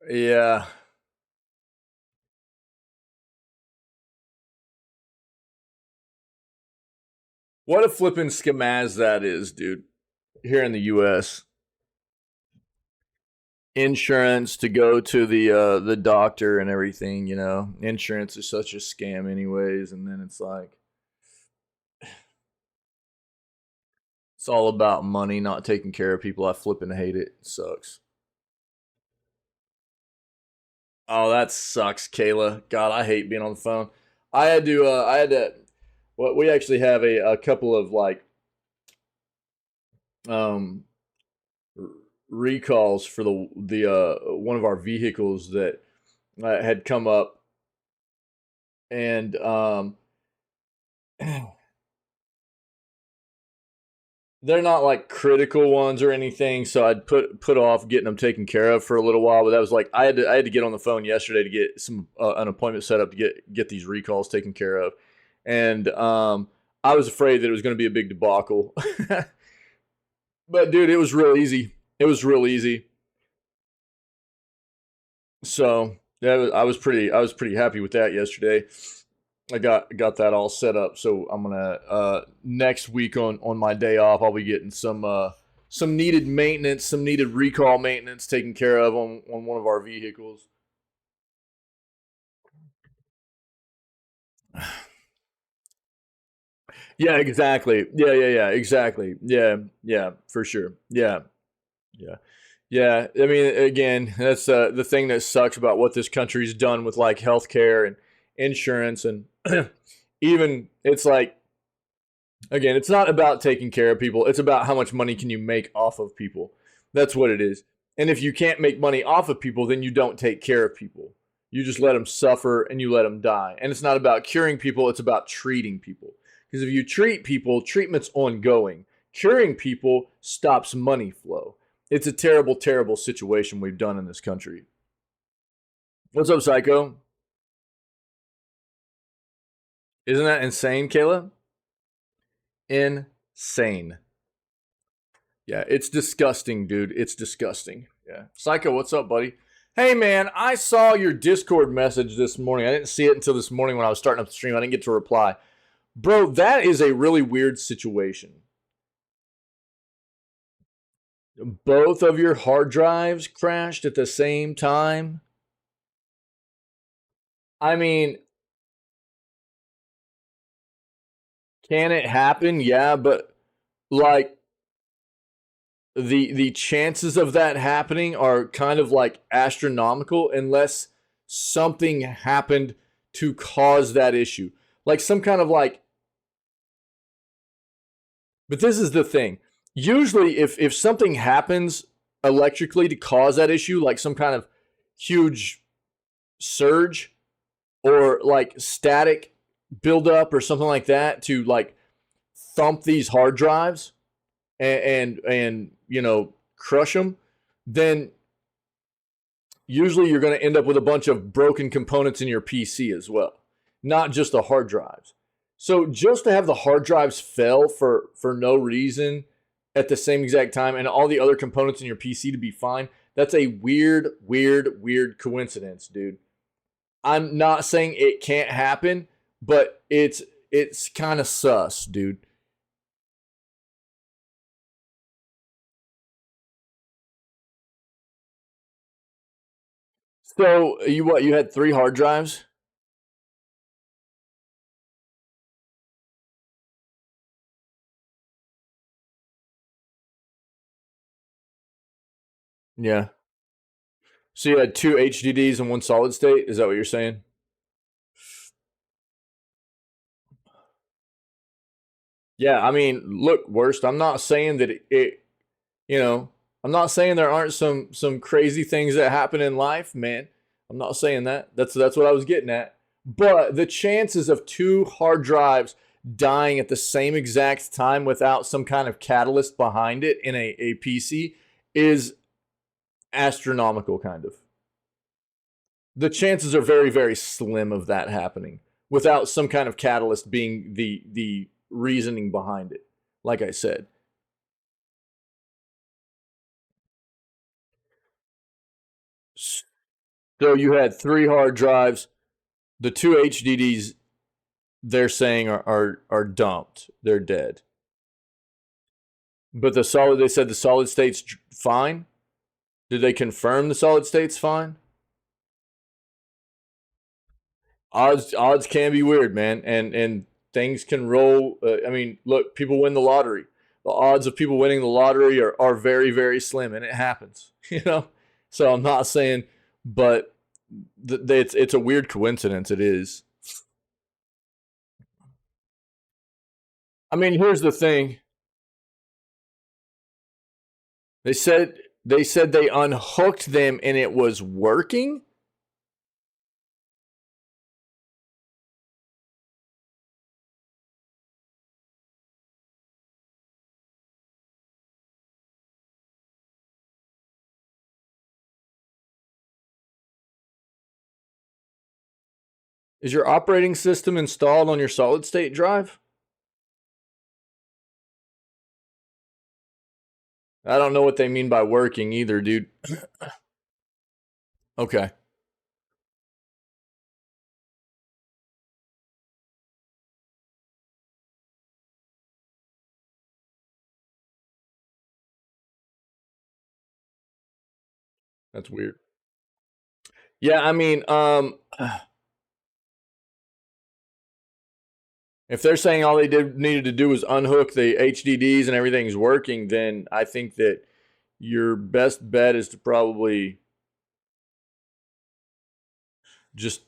Yeah. What a flippin' scamaz that is, dude. Here in the US. Insurance to go to the doctor and everything, you know. Insurance is such a scam anyways, and then it's like it's all about money, not taking care of people. I flippin' hate it. It sucks. Oh, that sucks, Kayla. God, I hate being on the phone. Well, we actually have a couple of like um recalls for the one of our vehicles that had come up, and they're not like critical ones or anything, so I'd put off getting them taken care of for a little while. But that was like I had to get on the phone yesterday to get some an appointment set up to get these recalls taken care of, and I was afraid that it was going to be a big debacle. But dude, it was real easy. It was real easy. So yeah, I was pretty happy with that yesterday. I got that all set up. So I'm gonna next week on my day off, I'll be getting some needed maintenance, some needed recall maintenance taken care of on one of our vehicles. Yeah, exactly. Yeah, exactly. Yeah, for sure. Yeah. Yeah, I mean, again, that's the thing that sucks about what this country's done with like healthcare insurance, and even it's like, again, it's not about taking care of people. It's about how much money can you make off of people. That's what it is. And if you can't make money off of people, then you don't take care of people. You just let them suffer and you let them die. And it's not about curing people. It's about treating people. Because if you treat people, treatment's ongoing. Curing people stops money flow. It's a terrible, terrible situation we've done in this country. What's up, Psycho? Isn't that insane, Kayla? Insane. Yeah, it's disgusting, dude. It's disgusting. Yeah. Psycho, what's up, buddy? Hey, man, I saw your Discord message this morning. I didn't see it until this morning when I was starting up the stream. I didn't get to reply. Bro, that is a really weird situation. Both of your hard drives crashed at the same time? I mean, can it happen? Yeah, but like the chances of that happening are kind of like astronomical unless something happened to cause that issue. Like some kind of like, but this is the thing. Usually if something happens electrically to cause that issue, like some kind of huge surge or like static buildup or something like that to like thump these hard drives and you know, crush them, then usually you're going to end up with a bunch of broken components in your PC as well, not just the hard drives. So just to have the hard drives fail for no reason at the same exact time and all the other components in your PC to be fine, that's a weird, weird, weird coincidence, dude. I'm not saying it can't happen, but it's kind of sus, dude. So you had 3 hard drives? Yeah. So you had 2 HDDs and 1 solid state? Is that what you're saying? Yeah, I mean, look, worst. I'm not saying that you know, I'm not saying there aren't some crazy things that happen in life, man. I'm not saying that. That's what I was getting at. But the chances of 2 hard drives dying at the same exact time without some kind of catalyst behind it in a PC is astronomical, kind of. The chances are very, very slim of that happening without some kind of catalyst being the reasoning behind it. Like I said. So you had 3 hard drives. The 2 HDDs they're saying are dumped. They're dead. But they said the solid state's fine. Did they confirm the solid state's fine? Odds can be weird, man, and things can roll. I mean, look, people win the lottery. The odds of people winning the lottery are very, very slim, and it happens. You know, so I'm not saying, but it's a weird coincidence. It is. I mean, here's the thing. They said they unhooked them and it was working. Is your operating system installed on your solid state drive? I don't know what they mean by working either, dude. Okay. That's weird. Yeah, I mean, if they're saying all they needed to do was unhook the HDDs and everything's working, then I think that your best bet is to probably just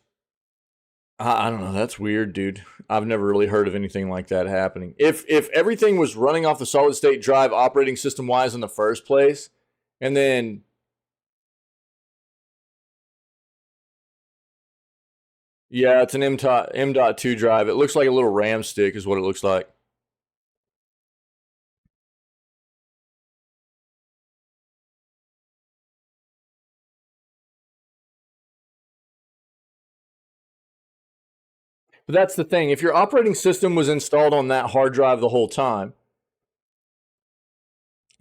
I don't know. That's weird, dude. I've never really heard of anything like that happening. If everything was running off the solid state drive operating system wise in the first place, and then yeah, it's an M.2 drive. It looks like a little RAM stick, is what it looks like. But that's the thing. If your operating system was installed on that hard drive the whole time,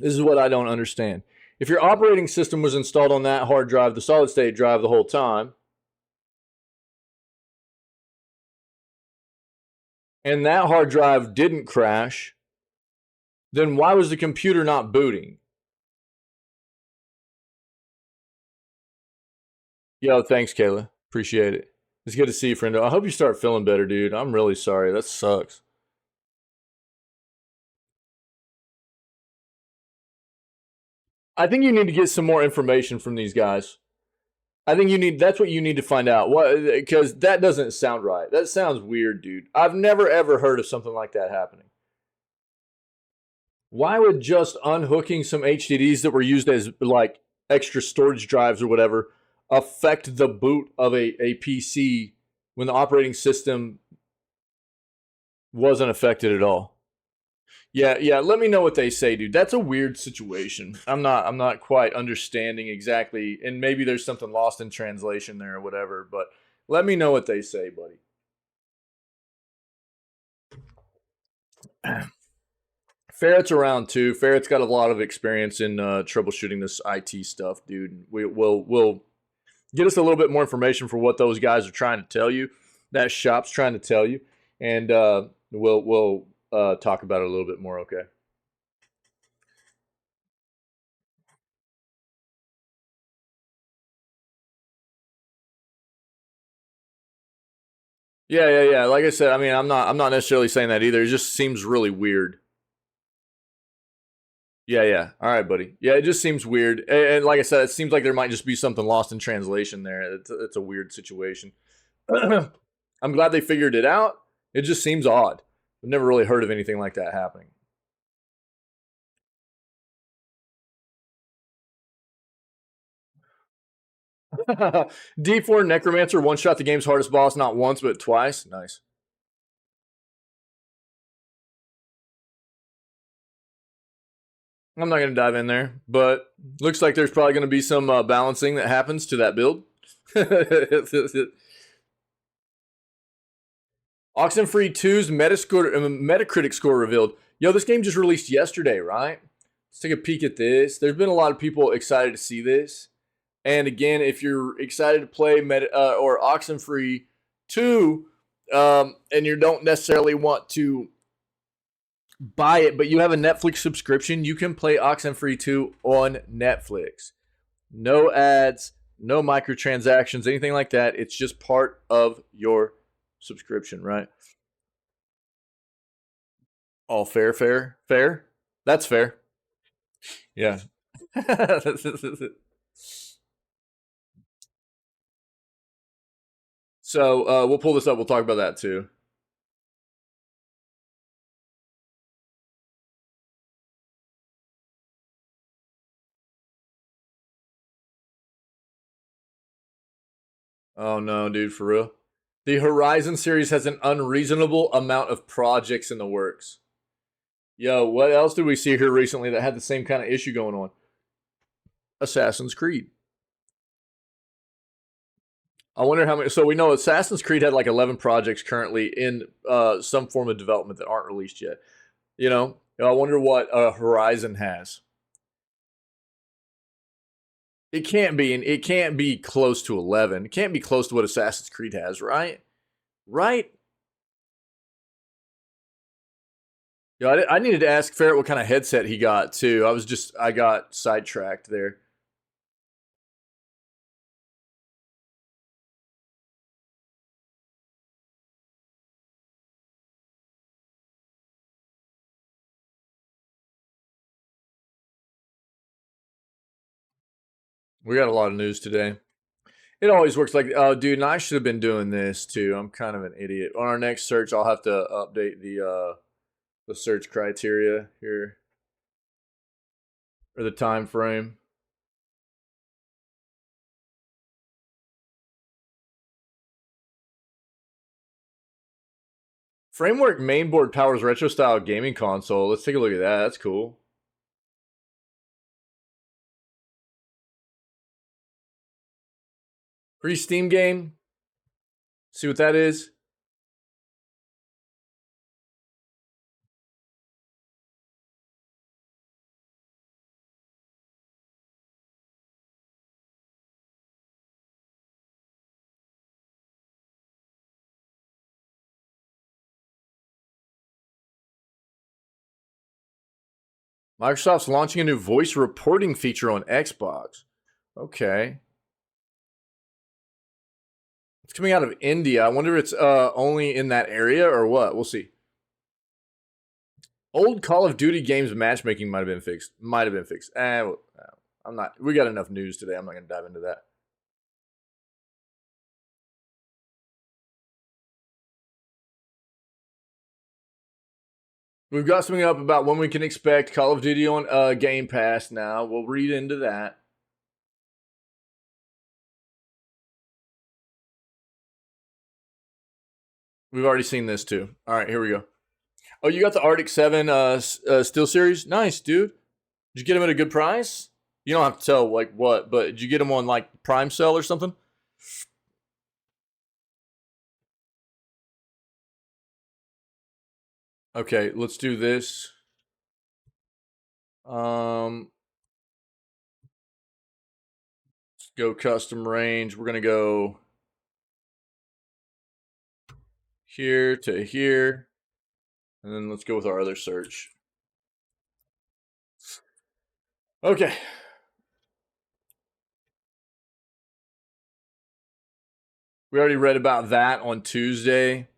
this is what I don't understand. If your operating system was installed on that hard drive, the solid state drive, the whole time, and that hard drive didn't crash, then why was the computer not booting? Yo, thanks, Kayla. Appreciate it. It's good to see you, friendo. I hope you start feeling better, dude. I'm really sorry. That sucks. I think you need to get some more information from these guys. I think that's what you need to find out. What, because that doesn't sound right. That sounds weird, dude. I've never ever heard of something like that happening. Why would just unhooking some HDDs that were used as like extra storage drives or whatever affect the boot of a PC when the operating system wasn't affected at all? Yeah. Let me know what they say, dude. That's a weird situation. I'm not quite understanding exactly, and maybe there's something lost in translation there or whatever. But let me know what they say, buddy. Ferret's around too. Ferret's got a lot of experience in troubleshooting this IT stuff, dude. We'll get us a little bit more information for what those guys are trying to tell you. That shop's trying to tell you, and we'll talk about it a little bit more. Okay. Yeah. Like I said, I mean, I'm not necessarily saying that either. It just seems really weird. Yeah. All right, buddy. Yeah, it just seems weird. And like I said, it seems like there might just be something lost in translation there. It's a weird situation. I'm glad they figured it out. It just seems odd. I've never really heard of anything like that happening. D4 Necromancer one shot the game's hardest boss not once but twice. Nice. I'm not going to dive in there, but looks like there's probably going to be some balancing that happens to that build. Oxenfree 2's Metacritic score revealed. Yo, this game just released yesterday, right? Let's take a peek at this. There's been a lot of people excited to see this. And again, if you're excited to play or Oxenfree 2, and you don't necessarily want to buy it, but you have a Netflix subscription, you can play Oxenfree 2 on Netflix. No ads, no microtransactions, anything like that. It's just part of your subscription, right? All fair. That's fair. Yeah. So we'll pull this up. We'll talk about that too. Oh no, dude, for real. The Horizon series has an unreasonable amount of projects in the works. Yo, what else did we see here recently that had the same kind of issue going on? Assassin's Creed. I wonder how many. So we know Assassin's Creed had like 11 projects currently in some form of development that aren't released yet. I wonder what Horizon has. It can't be close to 11. It can't be close to what Assassin's Creed has, right? Right? Yeah, I needed to ask Ferret what kind of headset he got too. I got sidetracked there. We got a lot of news today. It always works like, oh, dude, and I should have been doing this too. I'm kind of an idiot. On our next search, I'll have to update the search criteria here, or the time frame. Framework mainboard powers retro style gaming console. Let's take a look at that. That's cool. Free Steam game. See what that is. Microsoft's launching a new voice reporting feature on Xbox. Okay. It's coming out of India. I wonder if it's only in that area or what. We'll see. Old Call of Duty games matchmaking might have been fixed. I'm not. We got enough news today. I'm not going to dive into that. We've got something up about when we can expect Call of Duty on Game Pass now. We'll read into that. We've already seen this too. All right, here we go. Oh, you got the Arctic 7 Steel Series? Nice, dude. Did you get them at a good price? You don't have to tell like what, but did you get them on like Prime Sale or something? Okay, let's do this. Let's go custom range. We're gonna go here to here, and then let's go with our other search. Okay. We already read about that on Tuesday.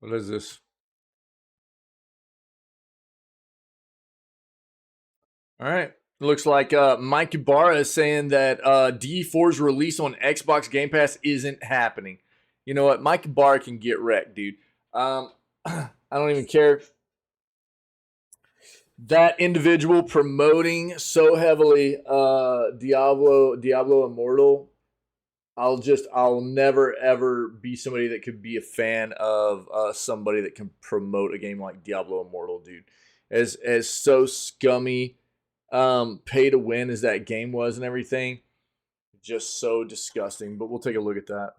What is this? All right. Looks like Mike Ibarra is saying that D4's release on Xbox Game Pass isn't happening. You know what? Mike Ibarra can get wrecked, dude. I don't even care. That individual promoting so heavily Diablo Immortal, I'll never ever be somebody that could be a fan of somebody that can promote a game like Diablo Immortal, dude. As so scummy, pay to win as that game was and everything, just so disgusting. But we'll take a look at that.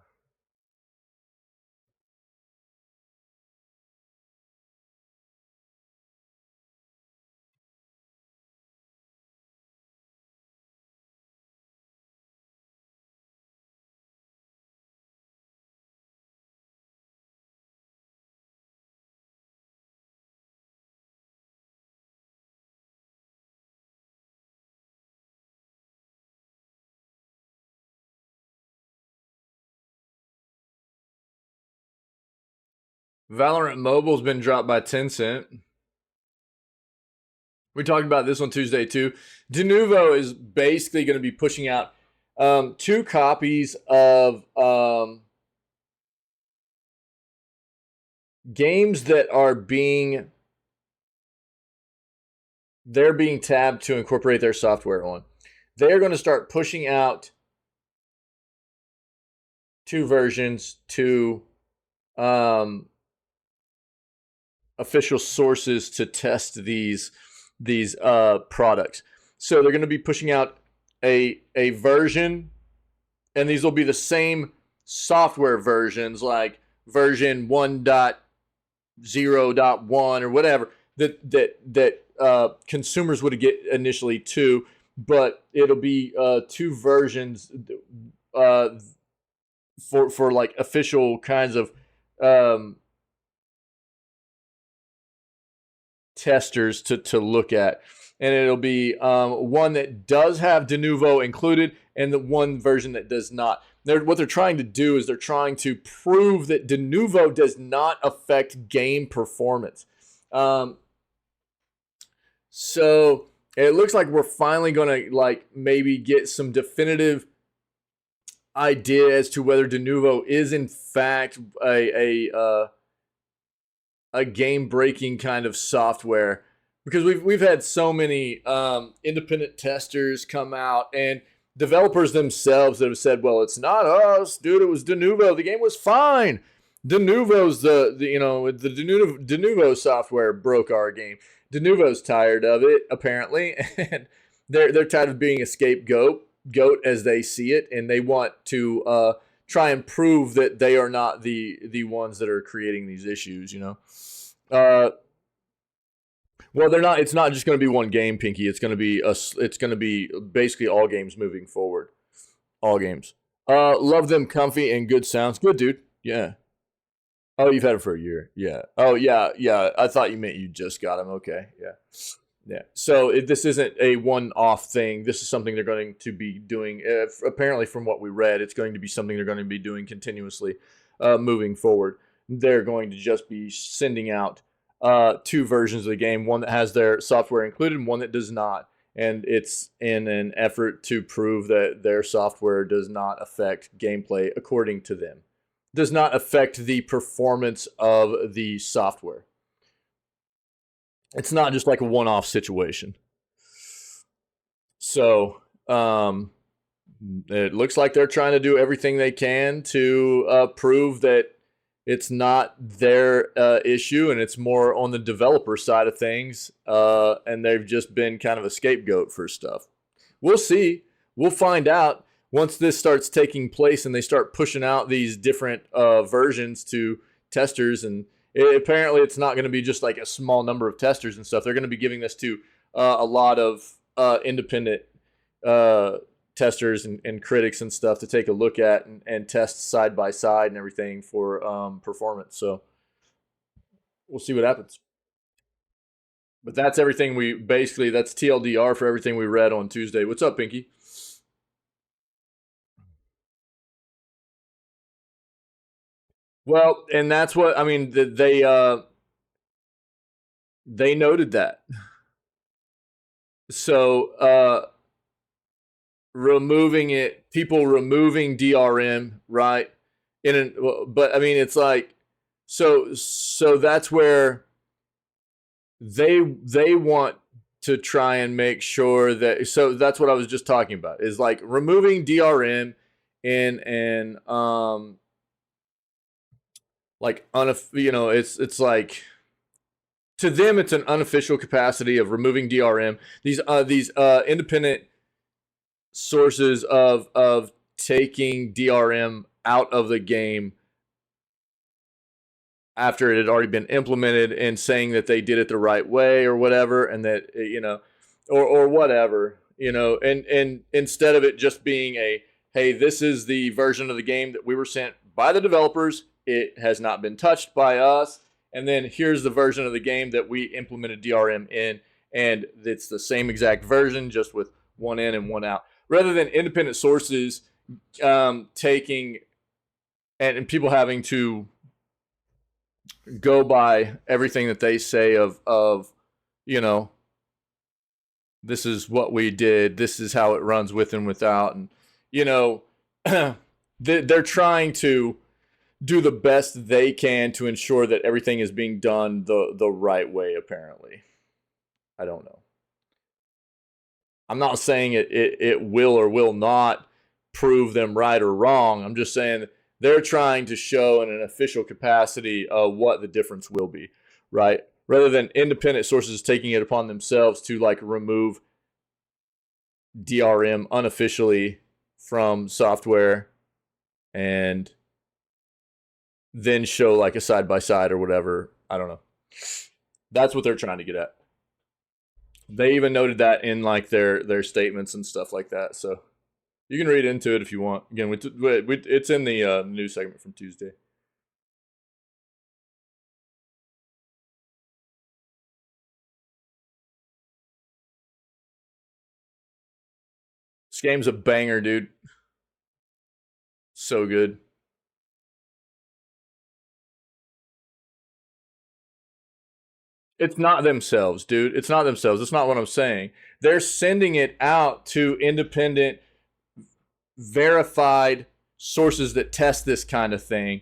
Valorant Mobile's been dropped by Tencent. We talked about this on Tuesday too. Denuvo is basically going to be pushing out 2 copies of games that are being tabbed to incorporate their software on. They're going to start pushing out 2 versions to official sources to test these products. So they're going to be pushing out a version, and these will be the same software versions, like version 1.0.1 or whatever that consumers would get initially too. but it'll be 2 versions for like official kinds of testers to look at, and it'll be one that does have de novo included and the one version that does not. What they're trying to do is they're trying to prove that de novo does not affect game performance. So it looks like we're finally going to like maybe get some definitive idea as to whether de novo is in fact a game breaking kind of software, because we've had so many independent testers come out and developers themselves that have said, well, it's not us, dude, it was de novo, the game was fine. De novo's the de novo software broke our game. De novo's tired of it apparently, and they're tired of being a scapegoat as they see it, and they want to try and prove that they are not the ones that are creating these issues, well, they're not. It's not just going to be one game, Pinky. It's going to be basically all games moving forward. All games. Love them, comfy and good sounds. Good, dude. Yeah. Oh, you've had it for a year. Yeah. Oh, yeah. I thought you meant you just got them. Okay. Yeah. Yeah. So this isn't a one-off thing. This is something they're going to be doing. Apparently, from what we read, it's going to be something they're going to be doing continuously moving forward. They're going to just be sending out 2 versions of the game, one that has their software included and one that does not. And it's in an effort to prove that their software does not affect gameplay according to them. Does not affect the performance of the software. It's not just like a one-off situation. So it looks like they're trying to do everything they can to prove that it's not their issue, and it's more on the developer side of things, and they've just been kind of a scapegoat for stuff. We'll see. We'll find out once this starts taking place and they start pushing out these different versions to testers. And apparently it's not going to be just like a small number of testers and stuff. They're going to be giving this to a lot of independent testers and critics and stuff to take a look at and test side by side and everything for performance. So we'll see what happens. But that's everything that's TLDR for everything we read on Tuesday. What's up, Pinky? Well, and that's what I mean. They noted that. So people removing DRM, right? But I mean, it's like so that's where they want to try and make sure that. So that's what I was just talking about, is like removing DRM and like it's like, to them it's an unofficial capacity of removing DRM. These independent sources of taking DRM out of the game after it had already been implemented and saying that they did it the right way or whatever, and that or whatever, and instead of it just being a, hey, this is the version of the game that we were sent by the developers, it has not been touched by us, and then here's the version of the game that we implemented DRM in, and it's the same exact version, just with one in and one out, rather than independent sources taking and people having to go by everything that they say of this is what we did, this is how it runs with and without, and they're trying to do the best they can to ensure that everything is being done the right way, apparently. I don't know. I'm not saying it will or will not prove them right or wrong. I'm just saying they're trying to show in an official capacity what the difference will be, right? Rather than independent sources taking it upon themselves to like remove DRM unofficially from software and then show like a side by side or whatever. I don't know. That's what they're trying to get at. They even noted that in like their statements and stuff like that. So you can read into it if you want. Again, it's in the news segment from Tuesday. This game's a banger, dude. So good. It's not themselves, dude. It's not themselves. That's not what I'm saying. They're sending it out to independent, verified sources that test this kind of thing.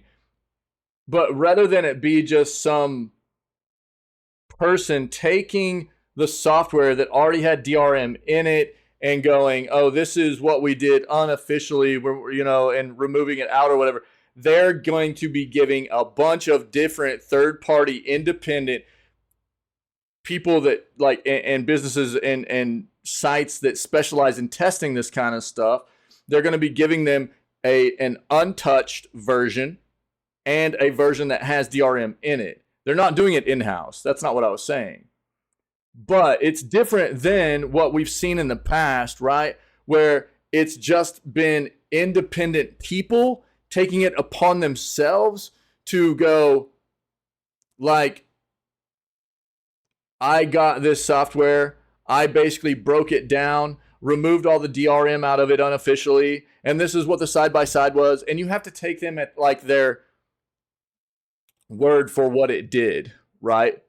But rather than it be just some person taking the software that already had DRM in it and going, oh, this is what we did unofficially, and removing it out or whatever, they're going to be giving a bunch of different third-party independent people that like and businesses and sites that specialize in testing this kind of stuff. They're going to be giving them an untouched version and a version that has DRM in it. They're not doing it in-house. That's not what I was saying. But it's different than what we've seen in the past, right? Where it's just been independent people taking it upon themselves to go, like, I got this software, I basically broke it down, removed all the DRM out of it unofficially, and this is what the side-by-side was. And you have to take them at like their word for what it did, right?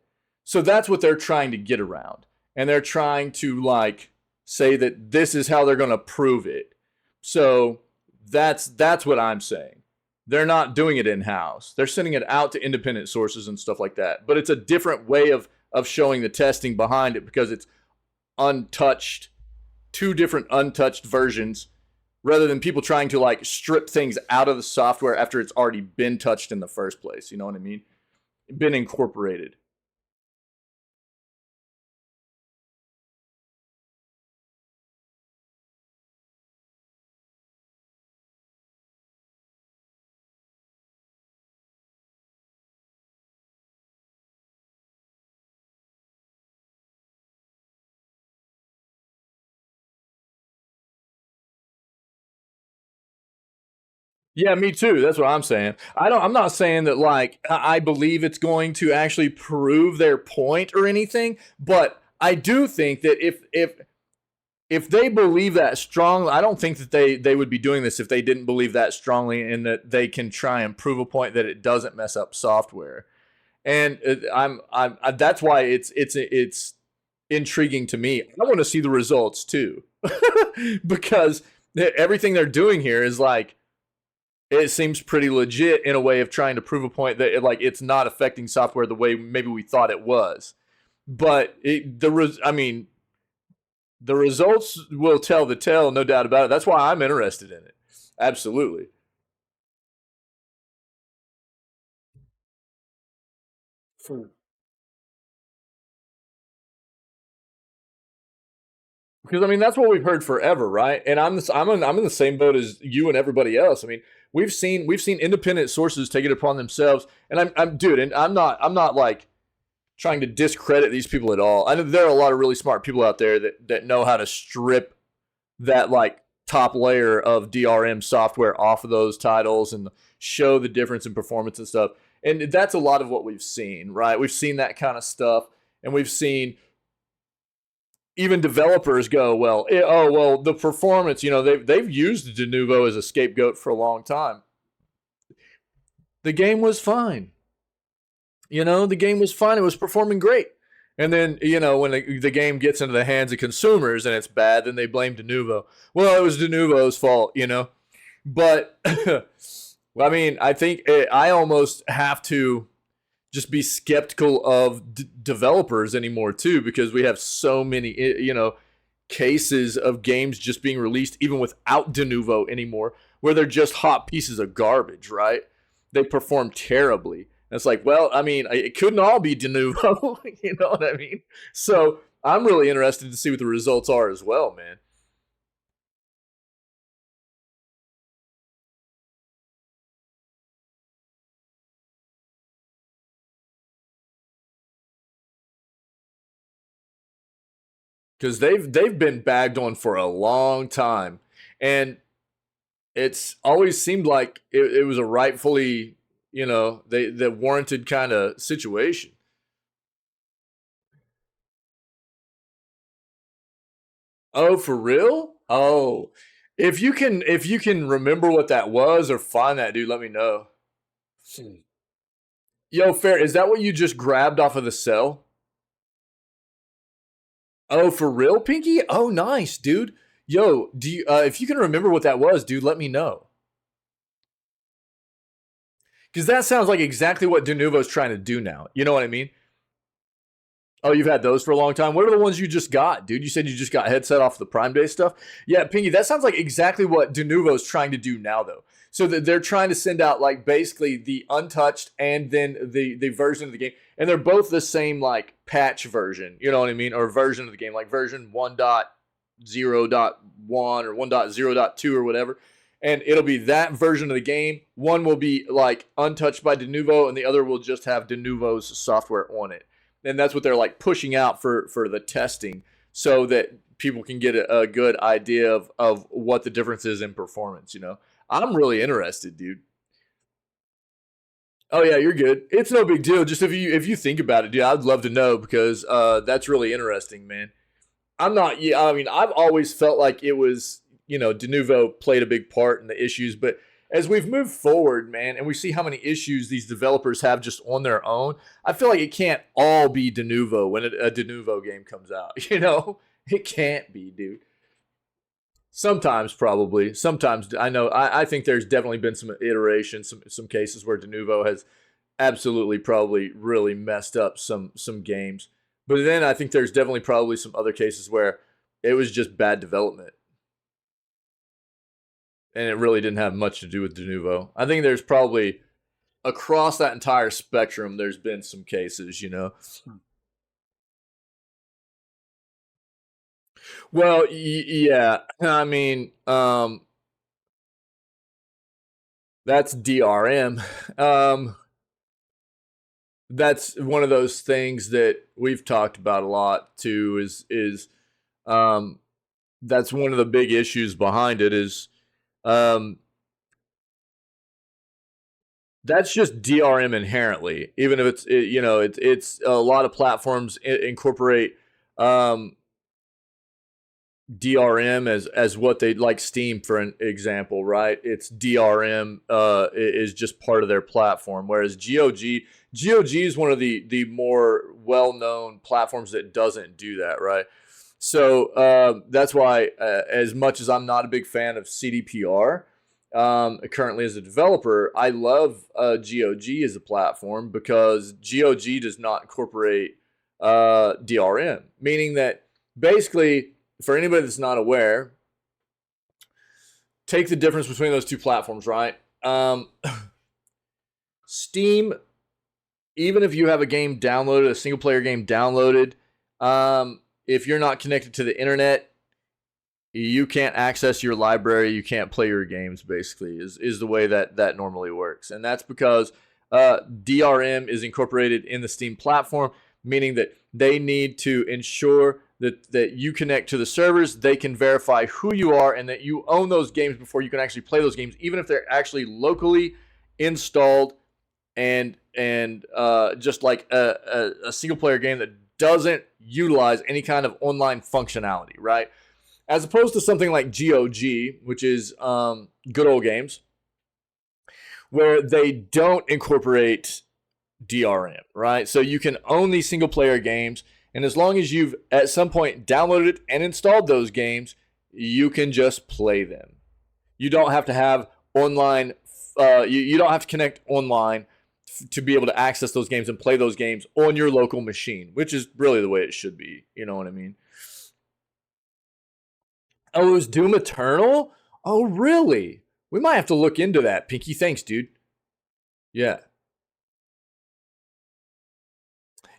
So that's what they're trying to get around. And they're trying to like say that this is how they're going to prove it. So that's what I'm saying. They're not doing it in-house. They're sending it out to independent sources and stuff like that. But it's a different way of showing the testing behind it because it's untouched, two different untouched versions, rather than people trying to like strip things out of the software after it's already been touched in the first place. You know what I mean? Been incorporated. Yeah, me too. That's what I'm saying. I'm not saying that like I believe it's going to actually prove their point or anything, but I do think that if they believe that strongly, I don't think that they would be doing this if they didn't believe that strongly and that they can try and prove a point that it doesn't mess up software. And I'm that's why it's intriguing to me. I want to see the results too, because everything they're doing here is like it seems pretty legit in a way of trying to prove a point that it's not affecting software the way maybe we thought it was. But I mean, the results will tell the tale, no doubt about it. That's why I'm interested in it. Absolutely. Because I mean that's what we've heard forever, right? And I'm in the same boat as you and everybody else. I mean, we've seen independent sources take it upon themselves, and I'm dude, and I'm not like trying to discredit these people at all. I know there are a lot of really smart people out there that know how to strip that like top layer of DRM software off of those titles and show the difference in performance and stuff. And that's a lot of what we've seen, right? We've seen that kind of stuff, and we've seen even developers go, well, oh well, the performance, they've used Denuvo as a scapegoat for a long time. The game was fine. The game was fine. It was performing great. And then, when the game gets into the hands of consumers and it's bad, then they blame Denuvo. Well, it was Denuvo's fault, But, I mean, I think I almost have to just be skeptical of developers anymore, too, because we have so many, cases of games just being released even without Denuvo anymore, where they're just hot pieces of garbage, right? They perform terribly. And it's like, well, I mean, it couldn't all be Denuvo, you know what I mean? So I'm really interested to see what the results are as well, man. because they've been bagged on for a long time, and it's always seemed like it was a rightfully, the warranted kind of situation. Oh, for real? Oh, if you can remember what that was or find that, dude, let me know. Yo, fair. Is that what you just grabbed off of the cell? Oh, for real, Pinky? Oh, nice, dude. Yo, do you if you can remember what that was, dude, let me know. Because that sounds like exactly what Denuvo's trying to do now. You know what I mean? Oh, you've had those for a long time. What are the ones you just got, dude? You said you just got headset off the Prime Day stuff. Yeah, Pinky, that sounds like exactly what Denuvo's trying to do now, though. So that they're trying to send out like basically the untouched and then the version of the game, and they're both the same like patch version. You know what I mean? Or version of the game, like version 1.0.1 or 1.0.2 or whatever. And it'll be that version of the game. One will be like untouched by Denuvo, and the other will just have Denuvo's software on it. And that's what they're like pushing out for the testing, so that people can get a good idea of what the difference is in performance. I'm really interested, dude. Oh yeah, you're good. It's no big deal. Just if you think about it, dude, I'd love to know, because that's really interesting, man. I'm not. Yeah, I mean, I've always felt like it was, Denuvo played a big part in the issues, but as we've moved forward, man, and we see how many issues these developers have just on their own, I feel like it can't all be Denuvo when a Denuvo game comes out. It can't be, dude. Sometimes, probably. Sometimes, I know. I think there's definitely been some iterations, some cases where Denuvo has absolutely probably really messed up some games. But then I think there's definitely probably some other cases where it was just bad development, and it really didn't have much to do with Denuvo. I think there's probably across that entire spectrum, there's been some cases. Well, yeah, I mean, that's DRM. That's one of those things that we've talked about a lot too. Is that's one of the big issues behind it. Is um, that's just DRM inherently. Even if it's a lot of platforms incorporate um, DRM as what they like. Steam, for an example, right? It's DRM is just part of their platform, whereas GOG is one of the more well known platforms that doesn't do that, right? So that's why, as much as I'm not a big fan of CDPR, currently as a developer, I love GOG as a platform, because GOG does not incorporate DRM, meaning that basically, for anybody that's not aware, take the difference between those two platforms, right? Steam, even if you have a game downloaded, a single player game downloaded, if you're not connected to the internet, you can't access your library. You can't play your games, basically, is the way that normally works. And that's because DRM is incorporated in the Steam platform, meaning that they need to ensure that you connect to the servers, they can verify who you are, and that you own those games before you can actually play those games, even if they're actually locally installed and just like a single player game that doesn't utilize any kind of online functionality, right? As opposed to something like GOG, which is Good Old Games, where they don't incorporate DRM, right? So you can own these single player games, and as long as you've at some point downloaded and installed those games, you can just play them. You don't have to have online, you don't have to connect online to be able to access those games and play those games on your local machine, which is really the way it should be. You know what I mean? Oh, it was Doom Eternal? Oh, really? We might have to look into that. Pinky, thanks, dude. Yeah.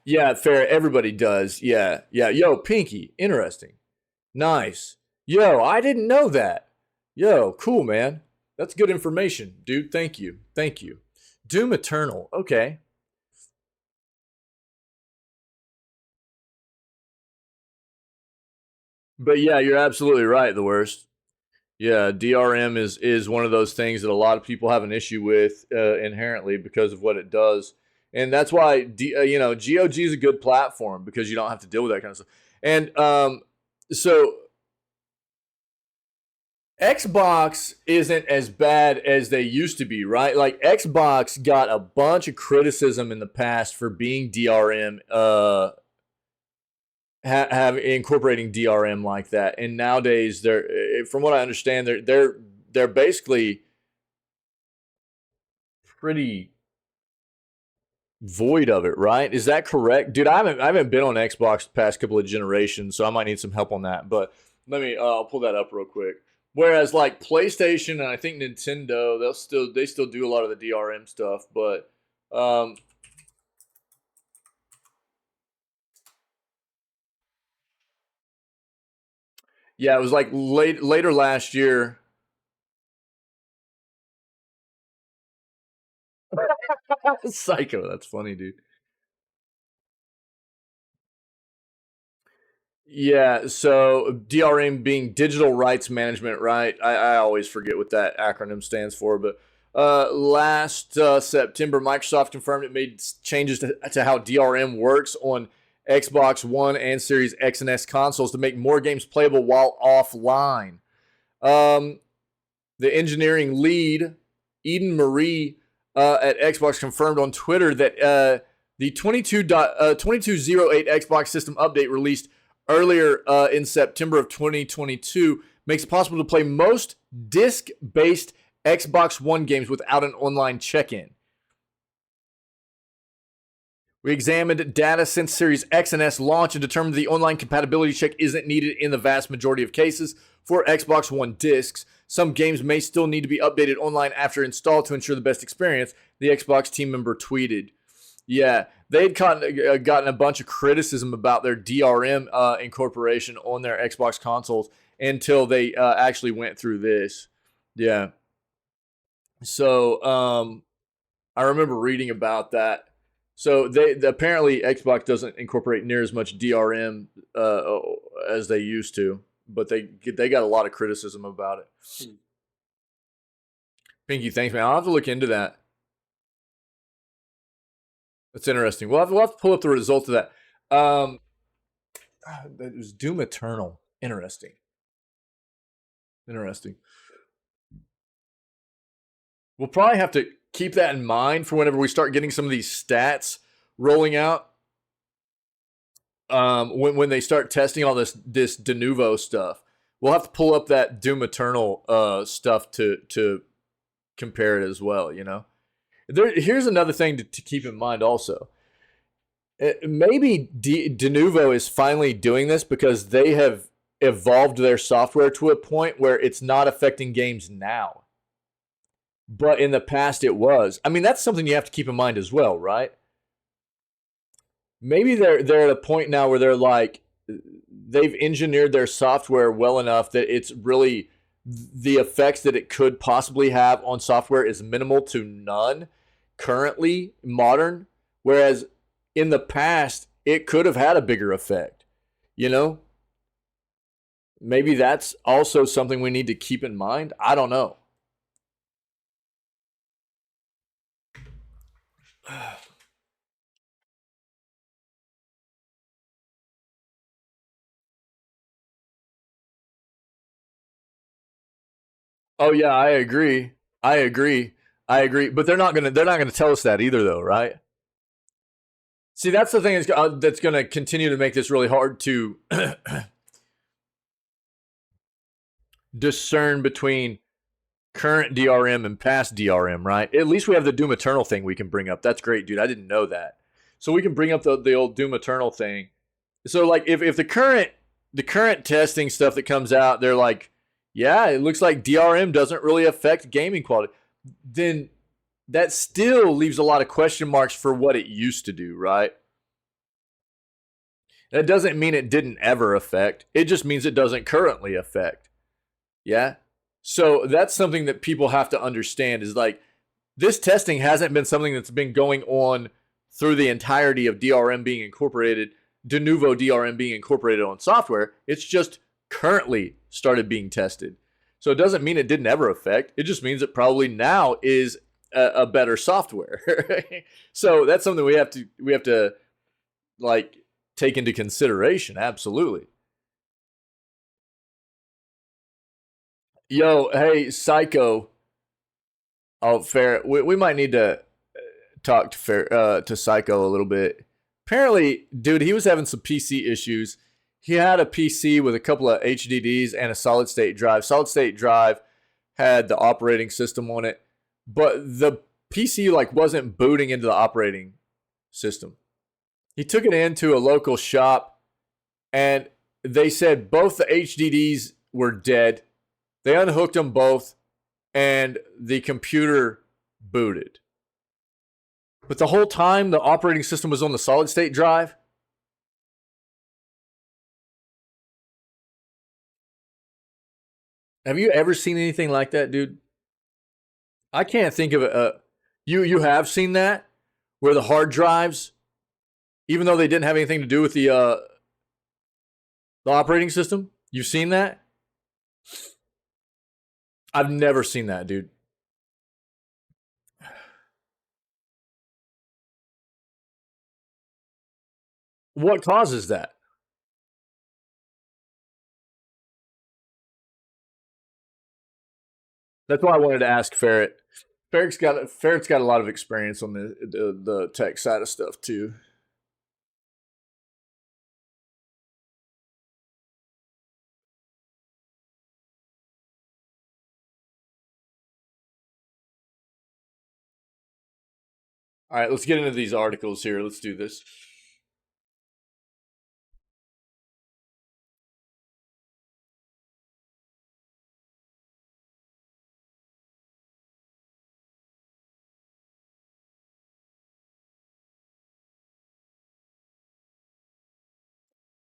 Yeah, fair. Everybody does. Yeah. Yeah. Yo, Pinky, interesting. Nice. Yo, I didn't know that. Yo, cool, man. That's good information, dude. Thank you. Thank you. Doom Eternal. Okay. But yeah, you're absolutely right. The worst. Yeah, DRM is one of those things that a lot of people have an issue with inherently because of what it does, and that's why GOG is a good platform because you don't have to deal with that kind of stuff. And so Xbox isn't as bad as they used to be, right? Like Xbox got a bunch of criticism in the past for being DRM, have incorporating DRM like that, and nowadays they're, from what I understand, they're basically pretty void of it, right? Is that correct, dude? I haven't been on Xbox the past couple of generations, so I might need some help on that. But let me, I'll pull that up real quick. Whereas like PlayStation and I think Nintendo, they still do a lot of the DRM stuff, but yeah, it was like later last year. Psycho, that's funny, dude. Yeah, so DRM being digital rights management, right? I always forget what that acronym stands for, but last September, Microsoft confirmed it made changes to how DRM works on Xbox One and Series X and S consoles to make more games playable while offline. Um, the engineering lead, Eden Marie, at Xbox confirmed on Twitter that the 22.08 Xbox system update released earlier in September of 2022 makes it possible to play most disc-based Xbox One games without an online check-in. We examined data since Series X and S launch and determined the online compatibility check isn't needed in the vast majority of cases for Xbox One discs. Some games may still need to be updated online after install to ensure the best experience, the Xbox team member tweeted. Yeah, they'd gotten a bunch of criticism about their DRM incorporation on their Xbox consoles until they actually went through this. Yeah. So I remember reading about that. So they apparently Xbox doesn't incorporate near as much DRM as they used to, but they got a lot of criticism about it. Pinky, thanks, man. I'll have to look into that. That's interesting. We'll have to pull up the results of that. That was Doom Eternal. Interesting. We'll probably have to keep that in mind for whenever we start getting some of these stats rolling out. When they start testing all this de novo stuff, we'll have to pull up that Doom Eternal stuff to compare it as well. You know, here's another thing to keep in mind also. Maybe de novo is finally doing this because they have evolved their software to a point where it's not affecting games now. But in the past it was. I mean, that's something you have to keep in mind as well, right? Maybe they're at a point now where they're like, they've engineered their software well enough that it's really, the effects that it could possibly have on software is minimal to none currently modern, whereas in the past it could have had a bigger effect, you know? Maybe that's also something we need to keep in mind. I don't know. Oh yeah, I agree. I agree. I agree. But they're not gonna tell us that either, though, right? See, that's the thing that's gonna continue to make this really hard to discern between current DRM and past DRM, right? At least we have the Doom Eternal thing we can bring up. That's great, dude. I didn't know that. So we can bring up the old Doom Eternal thing. So like if the current testing stuff that comes out, they're like, yeah, it looks like DRM doesn't really affect gaming quality. Then that still leaves a lot of question marks for what it used to do, right? That doesn't mean it didn't ever affect. It just means it doesn't currently affect. Yeah? So that's something that people have to understand is like this testing hasn't been something that's been going on through the entirety of DRM being incorporated, de novo DRM being incorporated on software. It's just currently started being tested. So it doesn't mean it didn't ever affect. It just means it probably now is a better software. So that's something we have to like take into consideration. Absolutely. Yo, hey, Psycho. Oh, fair. We might need to talk to Psycho a little bit. Apparently, dude, he was having some PC issues. He had a PC with a couple of HDDs and a solid state drive. Solid state drive had the operating system on it, but the PC like wasn't booting into the operating system. He took it into a local shop and they said both the HDDs were dead. They unhooked them both and the computer booted. But the whole time the operating system was on the solid state drive. Have you ever seen anything like that, dude? I can't think of it. You have seen that where the hard drives, even though they didn't have anything to do with the operating system, you've seen that? I've never seen that, dude. What causes that? That's why I wanted to ask Ferret. Ferret's got a lot of experience on the tech side of stuff too. All right, let's get into these articles here. Let's do this.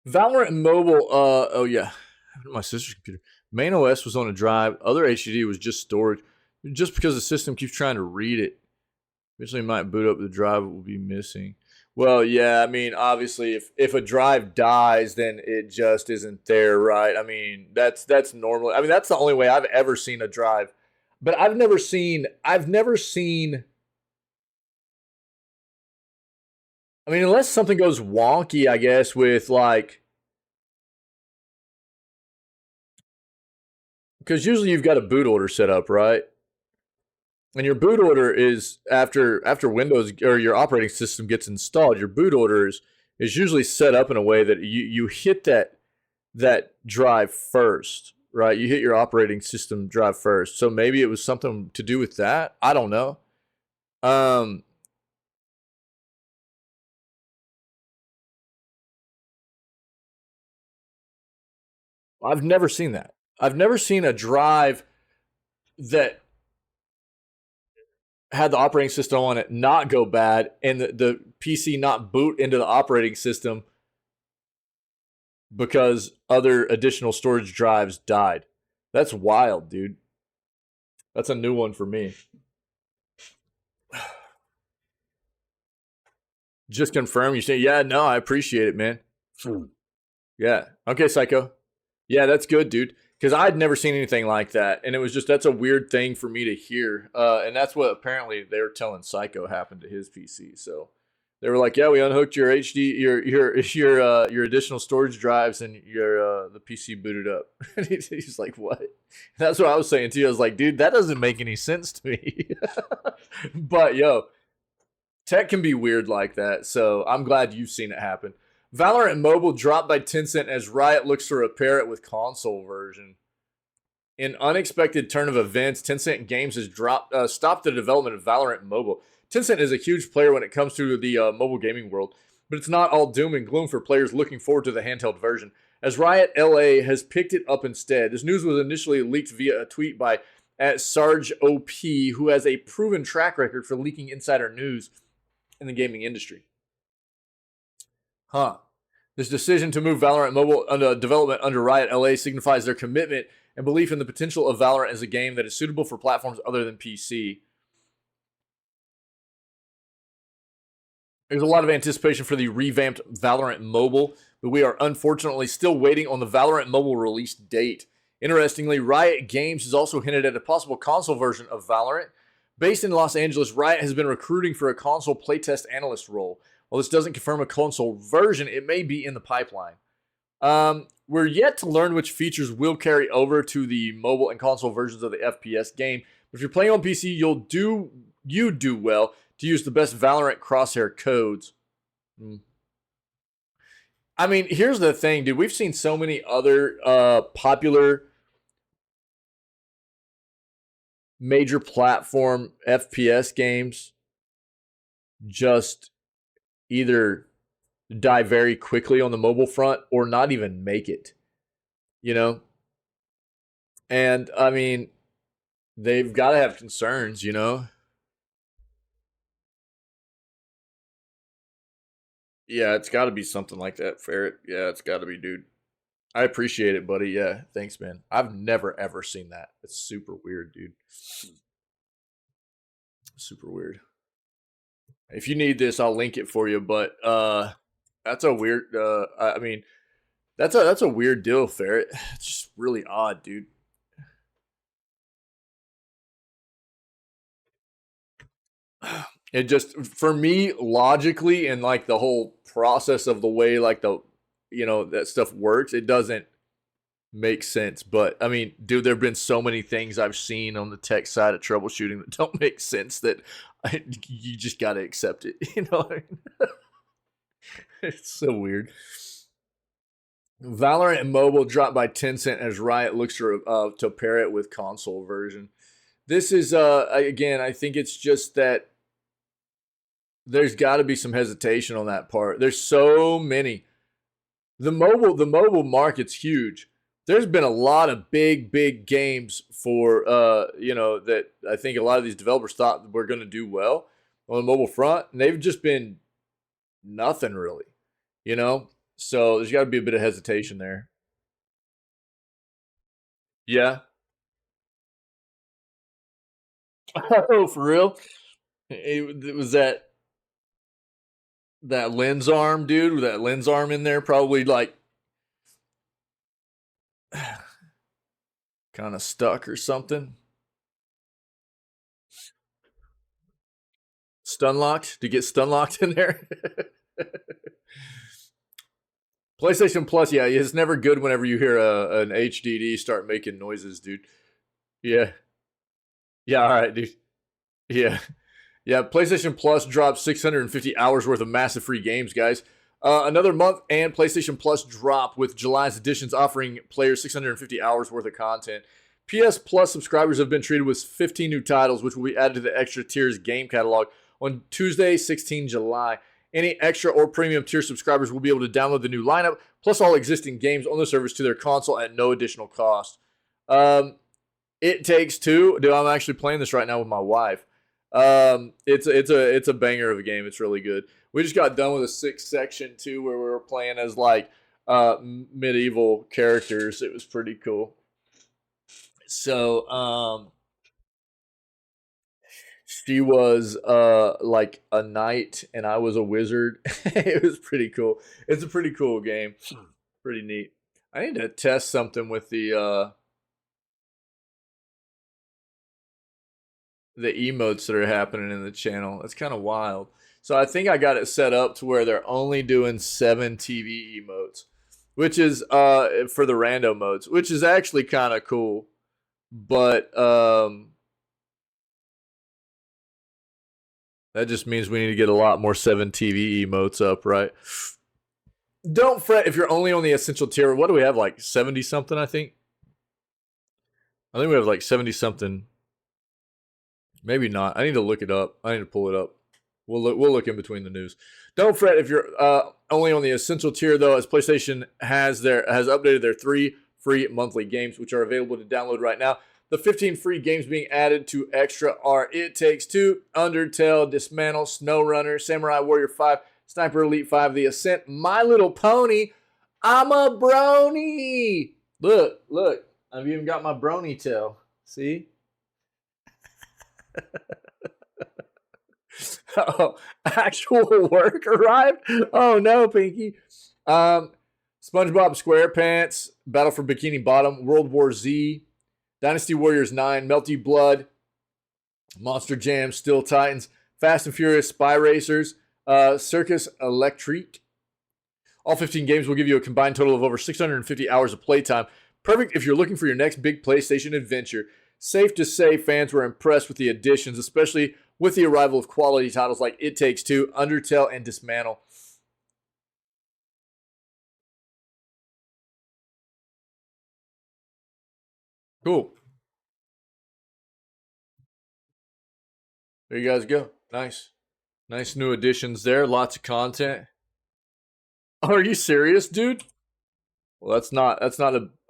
Valorant Mobile, oh yeah, my sister's computer. Main OS was on a drive. Other HDD was just storage. Just because the system keeps trying to read it, eventually it might boot up the drive. It will be missing. Well, yeah, I mean, obviously, if a drive dies, then it just isn't there, right? I mean, that's normal. I mean, that's the only way I've ever seen a drive. But I've never seen. I mean, unless something goes wonky, I guess, with like, because usually you've got a boot order set up, right? And your boot order is after Windows or your operating system gets installed, your boot order is usually set up in a way that you hit that drive first, right? You hit your operating system drive first. So maybe it was something to do with that. I don't know. I've never seen that. I've never seen a drive that had the operating system on it not go bad and the PC not boot into the operating system because other additional storage drives died. That's wild, dude. That's a new one for me. Just confirm you say, yeah, no, I appreciate it, man. Yeah. Okay, Psycho. Yeah, that's good, dude. Because I'd never seen anything like that, and it was that's a weird thing for me to hear, and that's what apparently they were telling Psycho happened to his PC. So they were like, "Yeah, we unhooked your HD, your additional storage drives, and your the PC booted up." And he's like, "What?" That's what I was saying too. I was like, "Dude, that doesn't make any sense to me." But yo, tech can be weird like that. So I'm glad you've seen it happen. Valorant Mobile dropped by Tencent as Riot looks to repair it with console version. In unexpected turn of events, Tencent Games has stopped the development of Valorant Mobile. Tencent is a huge player when it comes to the mobile gaming world, but it's not all doom and gloom for players looking forward to the handheld version, as Riot LA has picked it up instead. This news was initially leaked via a tweet by @SargeOP, who has a proven track record for leaking insider news in the gaming industry. This decision to move Valorant Mobile under development under Riot LA signifies their commitment and belief in the potential of Valorant as a game that is suitable for platforms other than PC. There's a lot of anticipation for the revamped Valorant Mobile, but we are unfortunately still waiting on the Valorant mobile release date. Interestingly, Riot Games has also hinted at a possible console version of Valorant. Based in Los Angeles, Riot has been recruiting for a console playtest analyst role. While this doesn't confirm a console version, it may be in the pipeline. We're yet to learn which features will carry over to the mobile and console versions of the FPS game. But if you're playing on PC, you do well to use the best Valorant crosshair codes. I mean, here's the thing, dude. We've seen so many other popular major platform FPS games just either die very quickly on the mobile front or not even make it, you know? And I mean, they've got to have concerns, you know? Yeah, it's got to be something like that, Ferret. Yeah, it's got to be, dude. I appreciate it, buddy. Yeah, thanks, man. I've never, ever seen that. It's super weird, dude. Super weird. If you need this, I'll link it for you, but that's a weird I mean, that's a weird deal, Ferret. It's just really odd, dude. It just, for me, logically, and like the whole process of the way like that stuff works, it doesn't make sense. But I mean, dude, there have been so many things I've seen on the tech side of troubleshooting that don't make sense that you just got to accept it. You know what I mean? It's so weird. Valorant and mobile dropped by Tencent as Riot looks to pair it with console version. This is again, I think it's just that there's got to be some hesitation on that part. There's so many. The mobile market's huge. There's been a lot of big games for that I think a lot of these developers thought were going to do well on the mobile front, and they've just been nothing really, you know? So there's got to be a bit of hesitation there. Yeah. Oh, for real? It was that lens arm, dude, with that lens arm in there, probably like kind of stuck or something. Stun locked? To get stun locked in there? PlayStation Plus, yeah, it's never good whenever you hear an HDD start making noises, dude. Yeah. Yeah, all right, dude. Yeah. Yeah, PlayStation Plus dropped 650 hours worth of massive free games, guys. Another month and PlayStation Plus drop with July's editions offering players 650 hours worth of content. PS Plus subscribers have been treated with 15 new titles, which will be added to the extra tiers game catalog on Tuesday, 16 July. Any extra or premium tier subscribers will be able to download the new lineup, plus all existing games on the service to their console at no additional cost. It Takes Two. Dude, I'm actually playing this right now with my wife. It's a banger of a game. It's really good. We just got done with a 6th section too, where we were playing as like medieval characters. It was pretty cool. So she was like a knight and I was a wizard. It was pretty cool. It's a pretty cool game. Pretty neat. I need to test something with the emotes that are happening in the channel. It's kind of wild. So I think I got it set up to where they're only doing 7 TV emotes, which is for the rando modes, which is actually kind of cool. But that just means we need to get a lot more 7 TV emotes up, right? Don't fret if you're only on the essential tier. What do we have, like 70 something, I think? I think we have like 70 something. Maybe not. I need to look it up. I need to pull it up. We'll look in between the news. Don't fret if you're only on the essential tier, though, as PlayStation has updated their 3 free monthly games, which are available to download right now. The 15 free games being added to Extra are It Takes Two, Undertale, Dismantle, SnowRunner, Samurai Warrior 5, Sniper Elite 5, The Ascent, My Little Pony. I'm a brony. Look. I've even got my brony tail. See? Oh, actual work arrived? Oh no, Pinky. SpongeBob SquarePants, Battle for Bikini Bottom, World War Z, Dynasty Warriors 9, Melty Blood, Monster Jam, Steel Titans, Fast and Furious, Spy Racers, Circus Electrique. All 15 games will give you a combined total of over 650 hours of playtime. Perfect if you're looking for your next big PlayStation adventure. Safe to say fans were impressed with the additions, especially with the arrival of quality titles like It Takes Two, Undertale, and Dismantle. Cool. There you guys go. Nice. Nice new additions there. Lots of content. Are you serious, dude? Well, that's not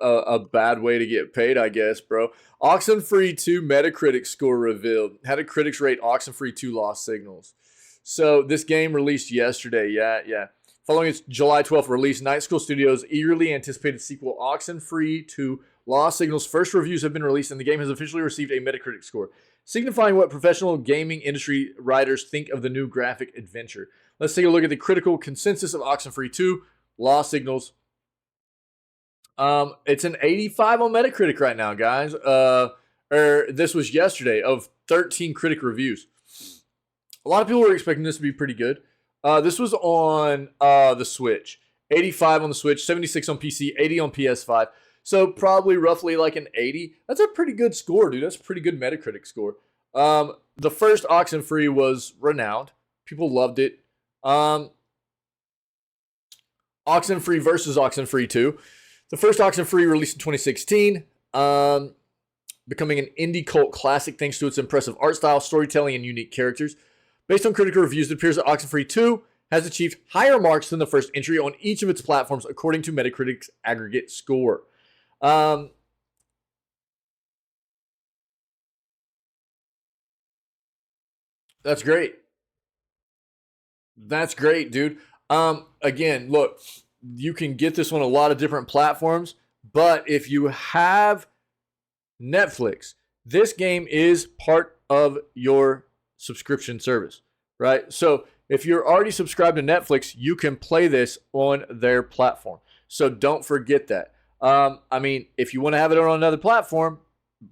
a bad way to get paid, I guess, bro. Oxenfree 2 Metacritic score revealed. How did critics rate Oxenfree 2 Lost Signals? So this game released yesterday. Yeah. Following its July 12th release, Night School Studios' eagerly anticipated sequel Oxenfree 2 Lost Signals first reviews have been released, and the game has officially received a Metacritic score, signifying what professional gaming industry writers think of the new graphic adventure. Let's take a look at the critical consensus of Oxenfree 2 Lost Signals. It's an 85 on Metacritic right now, guys. This was yesterday of 13 critic reviews. A lot of people were expecting this to be pretty good. This was on the Switch. 85 on the Switch, 76 on PC, 80 on PS5. So probably roughly like an 80. That's a pretty good score, dude. That's a pretty good Metacritic score. The first Oxenfree was renowned. People loved it. Oxenfree versus Oxenfree 2. The first Oxenfree released in 2016, becoming an indie cult classic thanks to its impressive art style, storytelling, and unique characters. Based on critical reviews, it appears that Oxenfree 2 has achieved higher marks than the first entry on each of its platforms, according to Metacritic's aggregate score. That's great. That's great, dude. Again, look, you can get this on a lot of different platforms, but if you have Netflix, this game is part of your subscription service, right? So if you're already subscribed to Netflix, you can play this on their platform. So don't forget that. I mean, if you want to have it on another platform,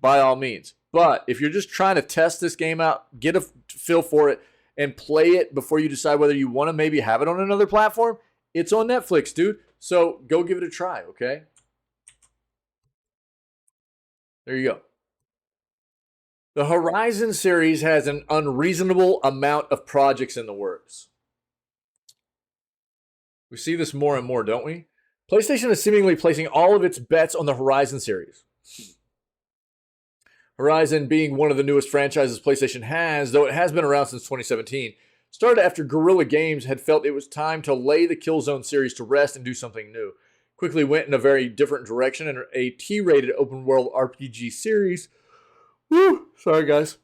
by all means. But if you're just trying to test this game out, get a feel for it, and play it before you decide whether you want to maybe have it on another platform, it's on Netflix, dude. So go give it a try, okay? There you go. The Horizon series has an unreasonable amount of projects in the works. We see this more and more, don't we? PlayStation is seemingly placing all of its bets on the Horizon series. Horizon being one of the newest franchises PlayStation has, though it has been around since 2017, started after Guerrilla Games had felt it was time to lay the Killzone series to rest and do something new. Quickly went in a very different direction and a T-rated open-world RPG series. Woo! Sorry, guys.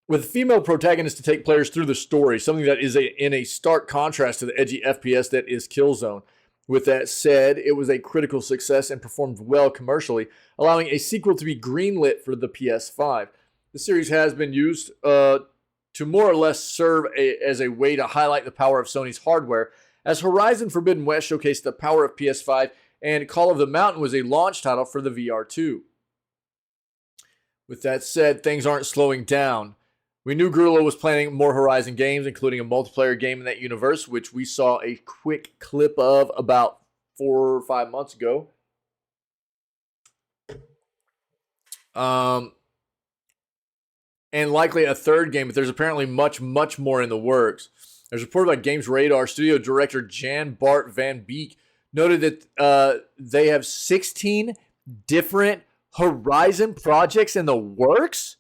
With a female protagonist to take players through the story, something that is in a stark contrast to the edgy FPS that is Killzone. With that said, it was a critical success and performed well commercially, allowing a sequel to be greenlit for the PS5. The series has been used to more or less serve as a way to highlight the power of Sony's hardware, as Horizon Forbidden West showcased the power of PS5, and Call of the Mountain was a launch title for the VR2. With that said, things aren't slowing down. We knew Guerrilla was planning more Horizon games, including a multiplayer game in that universe, which we saw a quick clip of about 4 or 5 months ago. And likely a third game, but there's apparently much more in the works. There's a report by Games Radar. Studio director Jan Bart Van Beek noted that they have 16 different Horizon projects in the works.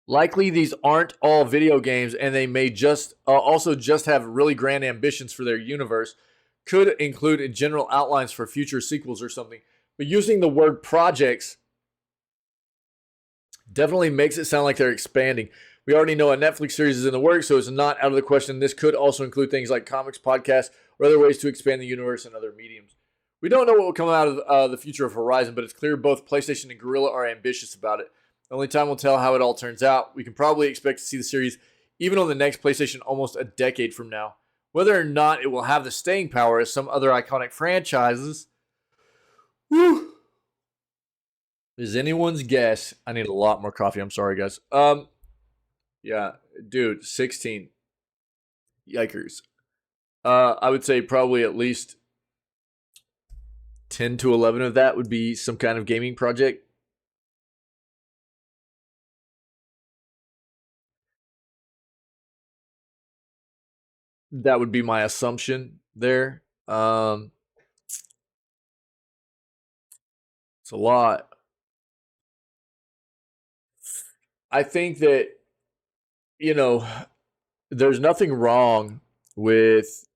Likely these aren't all video games, and they may just also just have really grand ambitions for their universe. Could include general outlines for future sequels or something. But using the word projects definitely makes it sound like they're expanding. We already know a Netflix series is in the works, so it's not out of the question. This could also include things like comics, podcasts, or other ways to expand the universe and other mediums. We don't know what will come out of the future of Horizon, but it's clear both PlayStation and Guerrilla are ambitious about it. Only time will tell how it all turns out. We can probably expect to see the series even on the next PlayStation almost a decade from now. Whether or not it will have the staying power as some other iconic franchises, whew, is anyone's guess. I need a lot more coffee. I'm sorry, guys. Yeah, dude, 16. Yikers. I would say probably at least 10 to 11 of that would be some kind of gaming project. That would be my assumption there. It's a lot. I think that, you know, there's nothing wrong with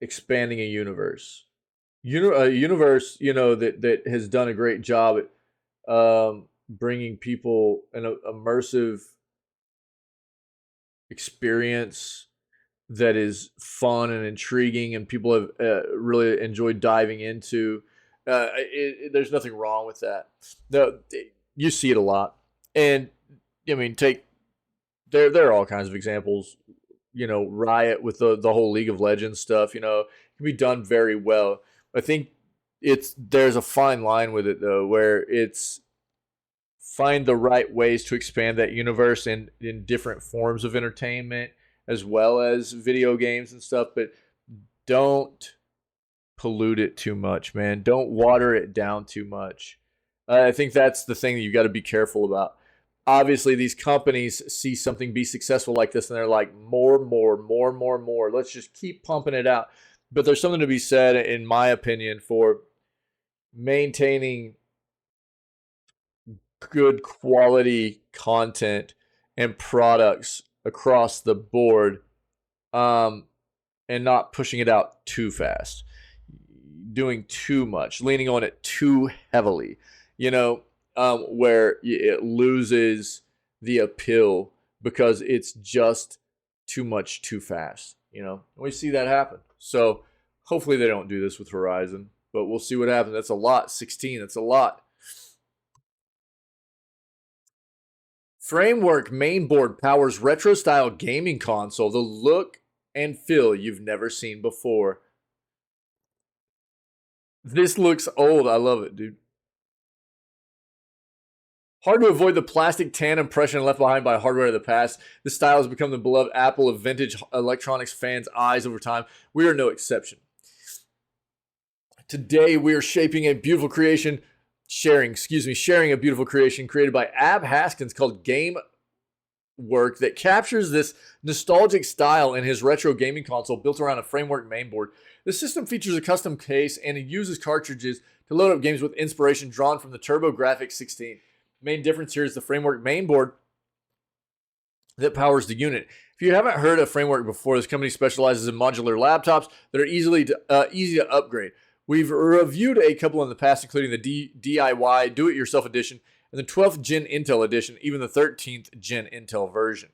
expanding a universe. A universe, that has done a great job at bringing people an immersive experience that is fun and intriguing, and people have really enjoyed diving into. There's nothing wrong with that. You see it a lot, and I mean, there are all kinds of examples. Riot with the whole League of Legends stuff. Can be done very well. I think there's a fine line with it though, where it's find the right ways to expand that universe in different forms of entertainment as well as video games and stuff, but don't pollute it too much, man. Don't water it down too much. I think that's the thing that you got to be careful about. Obviously, these companies see something be successful like this, and they're like, more. Let's just keep pumping it out. But there's something to be said, in my opinion, for maintaining good quality content and products across the board, and not pushing it out too fast, doing too much, leaning on it too heavily, where it loses the appeal because it's just too much too fast. We see that happen. So hopefully they don't do this with Horizon, but we'll see what happens. That's a lot. 16, that's a lot. Framework mainboard powers retro-style gaming console. The look and feel you've never seen before. This looks old. I love it, dude. Hard to avoid the plastic tan impression left behind by hardware of the past. This style has become the beloved apple of vintage electronics fans' eyes over time. We are no exception. Today, we are sharing a beautiful creation created by Ab Haskins called Game Work that captures this nostalgic style in his retro gaming console built around a Framework mainboard. The system features a custom case and it uses cartridges to load up games with inspiration drawn from the TurboGrafx 16. Main difference here is the Framework mainboard that powers the unit. If you haven't heard of Framework before, this company specializes in modular laptops that are easy to upgrade. We've reviewed a couple in the past, including the DIY Do-It-Yourself Edition and the 12th Gen Intel Edition, even the 13th Gen Intel version.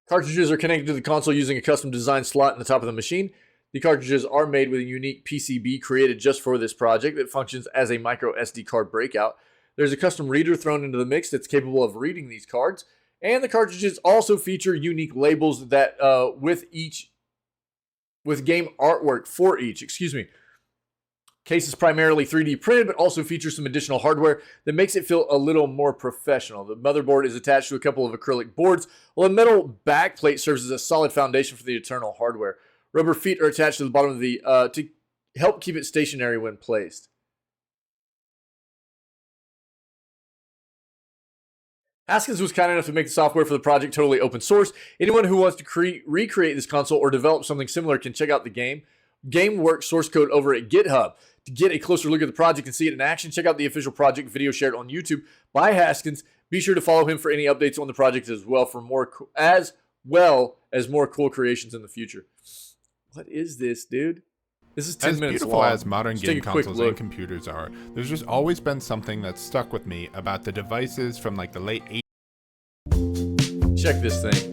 Cartridges are connected to the console using a custom design slot in the top of the machine. The cartridges are made with a unique PCB created just for this project that functions as a micro SD card breakout. There's a custom reader thrown into the mix that's capable of reading these cards, and the cartridges also feature unique labels that with game artwork for each. Case is primarily 3D printed, but also features some additional hardware that makes it feel a little more professional. The motherboard is attached to a couple of acrylic boards, while a metal backplate serves as a solid foundation for the internal hardware. Rubber feet are attached to the bottom of the to help keep it stationary when placed. Haskins was kind enough to make the software for the project totally open source. Anyone who wants to recreate this console or develop something similar can check out the GameWorks source code over at GitHub. To get a closer look at the project and see it in action, check out the official project video shared on YouTube by Haskins. Be sure to follow him for any updates on the project as well as more cool creations in the future. What is this, dude? This is 10 minutes long. As beautiful as modern game consoles and computers are, there's just always been something that's stuck with me about the devices from like the late 80s. Check this thing.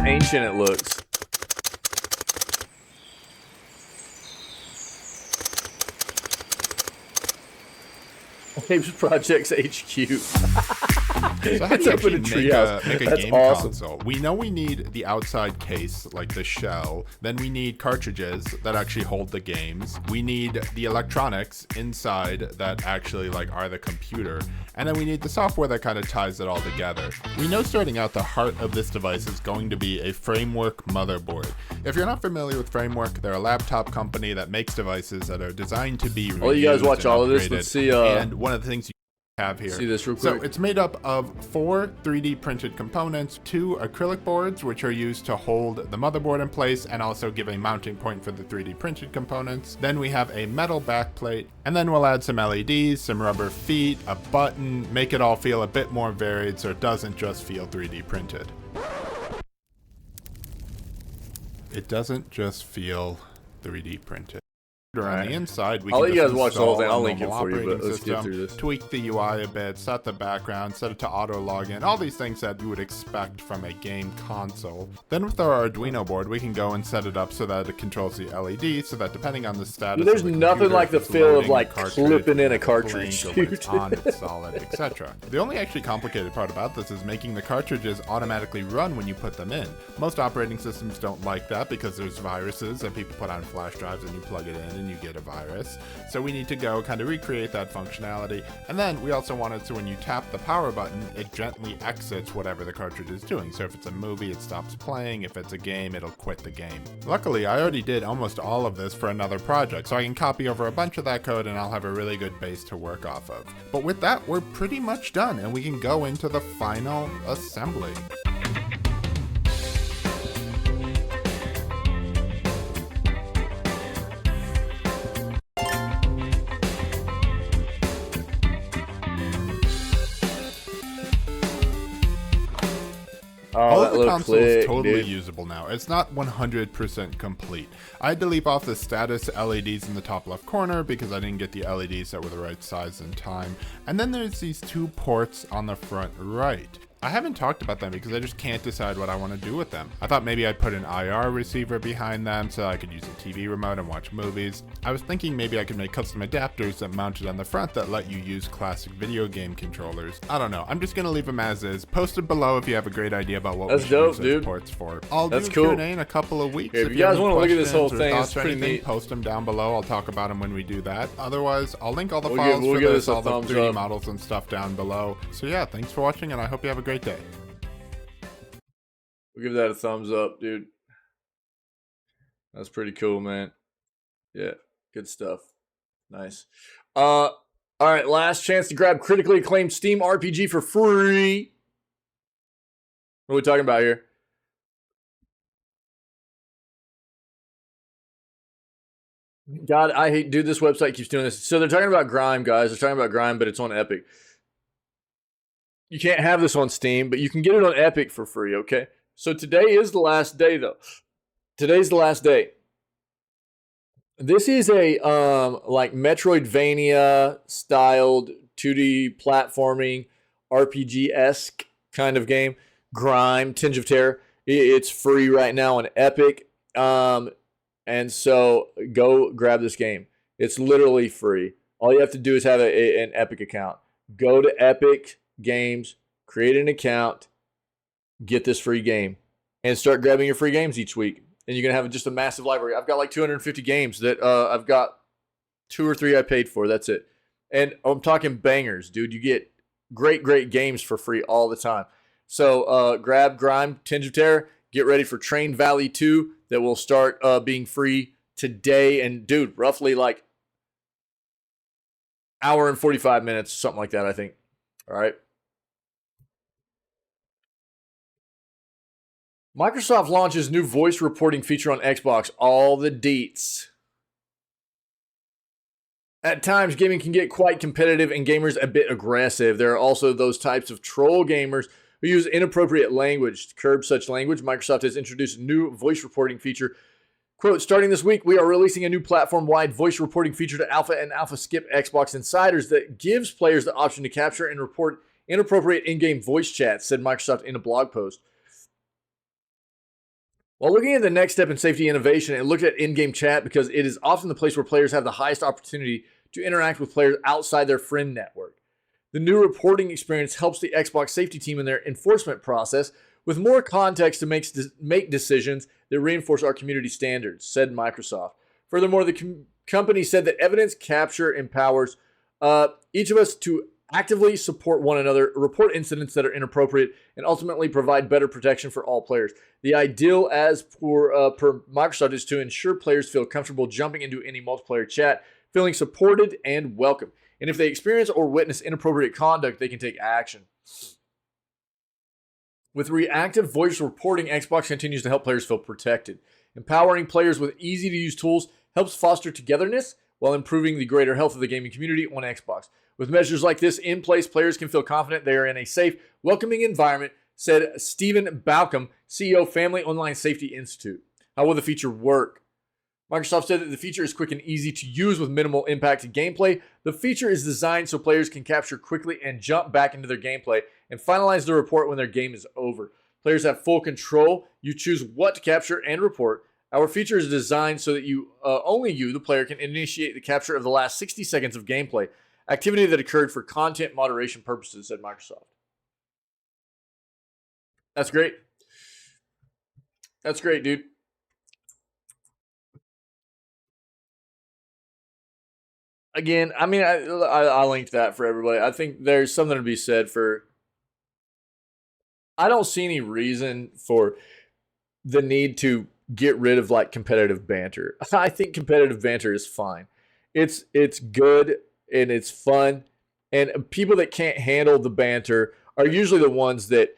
how ancient it looks. Apes Projects HQ. So how do It's you up in actually a make treehouse. a That's game awesome. console? We know we need the outside case, like the shell. Then we need cartridges that actually hold the games. We need the electronics inside that actually like are the computer. And then we need the software that kind of ties it all together. We know starting out the heart of this device is going to be a Framework motherboard. If you're not familiar with Framework, they're a laptop company that makes devices that are designed to be I'll let you guys reused watch and all of this. upgraded. Let's see. And one of the things you have here. See this real So quick. it's made up of 4 3D printed components, 2 acrylic boards, which are used to hold the motherboard in place and also give a mounting point for the 3D printed components. Then we have a metal backplate, and then we'll add some LEDs, some rubber feet, a button, make it all feel a bit more varied so it doesn't just feel 3D printed. It doesn't just feel 3D printed. On the inside, we I'll can let you just guys watch the whole install thing. I'll a link it normal for you, but operating let's get system, through this. tweak the UI a bit, set the background, set it to auto login, all these things that you would expect from a game console. Then with our Arduino board, we can go and set it up so that it controls the LED, so that depending on the status There's of the nothing computer, like if the it's feel of, loading a like, cartridge, clipping in a when it's cartridge, blank, or when it's dude. on, it's solid, etc. The only actually complicated part about this is making the cartridges automatically run when you put them in. Most operating systems don't like that because there's viruses that people put on flash drives and you plug it in and you get a virus. So we need to go kind of recreate that functionality. And then we also wanted so when you tap the power button, it gently exits whatever the cartridge is doing. So if it's a movie, it stops playing. If it's a game, it'll quit the game. Luckily, I already did almost all of this for another project, so I can copy over a bunch of that code and I'll have a really good base to work off of. But with that, we're pretty much done and we can go into the final assembly. All of the console is totally usable now. It's not 100% complete. I had to leave off the status LEDs in the top left corner because I didn't get the LEDs that were the right size in time. And then there's these 2 ports on the front right. I haven't talked about them because I just can't decide what I want to do with them. I thought maybe I'd put an IR receiver behind them so I could use a TV remote and watch movies. I was thinking maybe I could make custom adapters that mounted on the front that let you use classic video game controllers. I don't know. I'm just going to leave them as is. Post it below if you have a great idea about what we should use those ports for. I'll do cool. Q&A in a couple of weeks. If you guys want to look at this whole thing, thoughts it's or pretty anything, neat. post them down below. I'll talk about them when we do that. Otherwise, I'll link all the We'll files give for this this, a all the thumbs 3D up. models and stuff down below. So yeah, thanks for watching and I hope you have a great day. We'll give that a thumbs up, dude. That's pretty cool, man. Yeah, good stuff. Nice. All right, last chance to grab critically acclaimed Steam RPG for free. What are we talking about here? God, I hate, dude, this website keeps doing this. So they're talking about Grime, guys. They're talking about Grime, but it's on Epic. You can't have this on Steam, but you can get it on Epic for free, okay? So today is the last day, though. Today's the last day. This is a like Metroidvania styled 2D platforming RPG-esque kind of game. Grime, Tinge of Terror. It's free right now on Epic. And so go grab this game. It's literally free. All you have to do is have an Epic account. Go to Epic Games, create an account, get this free game, and start grabbing your free games each week. And you're going to have just a massive library. I've got like 250 games that I've got 2 or 3 I paid for. That's it. And I'm talking bangers, dude. You get great, great games for free all the time. So grab Grime, Tinge of Terror. Get ready for Train Valley 2 that will start being free today. And, dude, roughly like hour and 45 minutes, something like that, I think. All right. Microsoft launches new voice reporting feature on Xbox. All the deets. At times, gaming can get quite competitive and gamers a bit aggressive. There are also those types of troll gamers who use inappropriate language. To curb such language, Microsoft has introduced a new voice reporting feature. Quote, starting this week, we are releasing a new platform-wide voice reporting feature to Alpha and Alpha Skip Xbox Insiders that gives players the option to capture and report inappropriate in-game voice chats, said Microsoft in a blog post. While looking at the next step in safety innovation, it looked at in-game chat because it is often the place where players have the highest opportunity to interact with players outside their friend network. The new reporting experience helps the Xbox safety team in their enforcement process with more context to make decisions that reinforce our community standards, said Microsoft. Furthermore, the company said that evidence capture empowers each of us to actively support one another, report incidents that are inappropriate, and ultimately provide better protection for all players. The ideal, as per Microsoft, is to ensure players feel comfortable jumping into any multiplayer chat, feeling supported and welcome. And if they experience or witness inappropriate conduct, they can take action. With reactive voice reporting, Xbox continues to help players feel protected. Empowering players with easy-to-use tools helps foster togetherness while improving the greater health of the gaming community on Xbox. With measures like this in place, players can feel confident they are in a safe, welcoming environment, said Stephen Balcom, CEO, Family Online Safety Institute. How will the feature work? Microsoft said that the feature is quick and easy to use with minimal impact to gameplay. The feature is designed so players can capture quickly and jump back into their gameplay and finalize the report when their game is over. Players have full control. You choose what to capture and report. Our feature is designed so that only you, the player, can initiate the capture of the last 60 seconds of gameplay, activity that occurred for content moderation purposes, said Microsoft. That's great. That's great, dude. Again, I mean, I linked that for everybody. I think there's something to be said for... I don't see any reason for the need to get rid of like competitive banter. I think competitive banter is fine. It's good and it's fun. And people that can't handle the banter are usually the ones that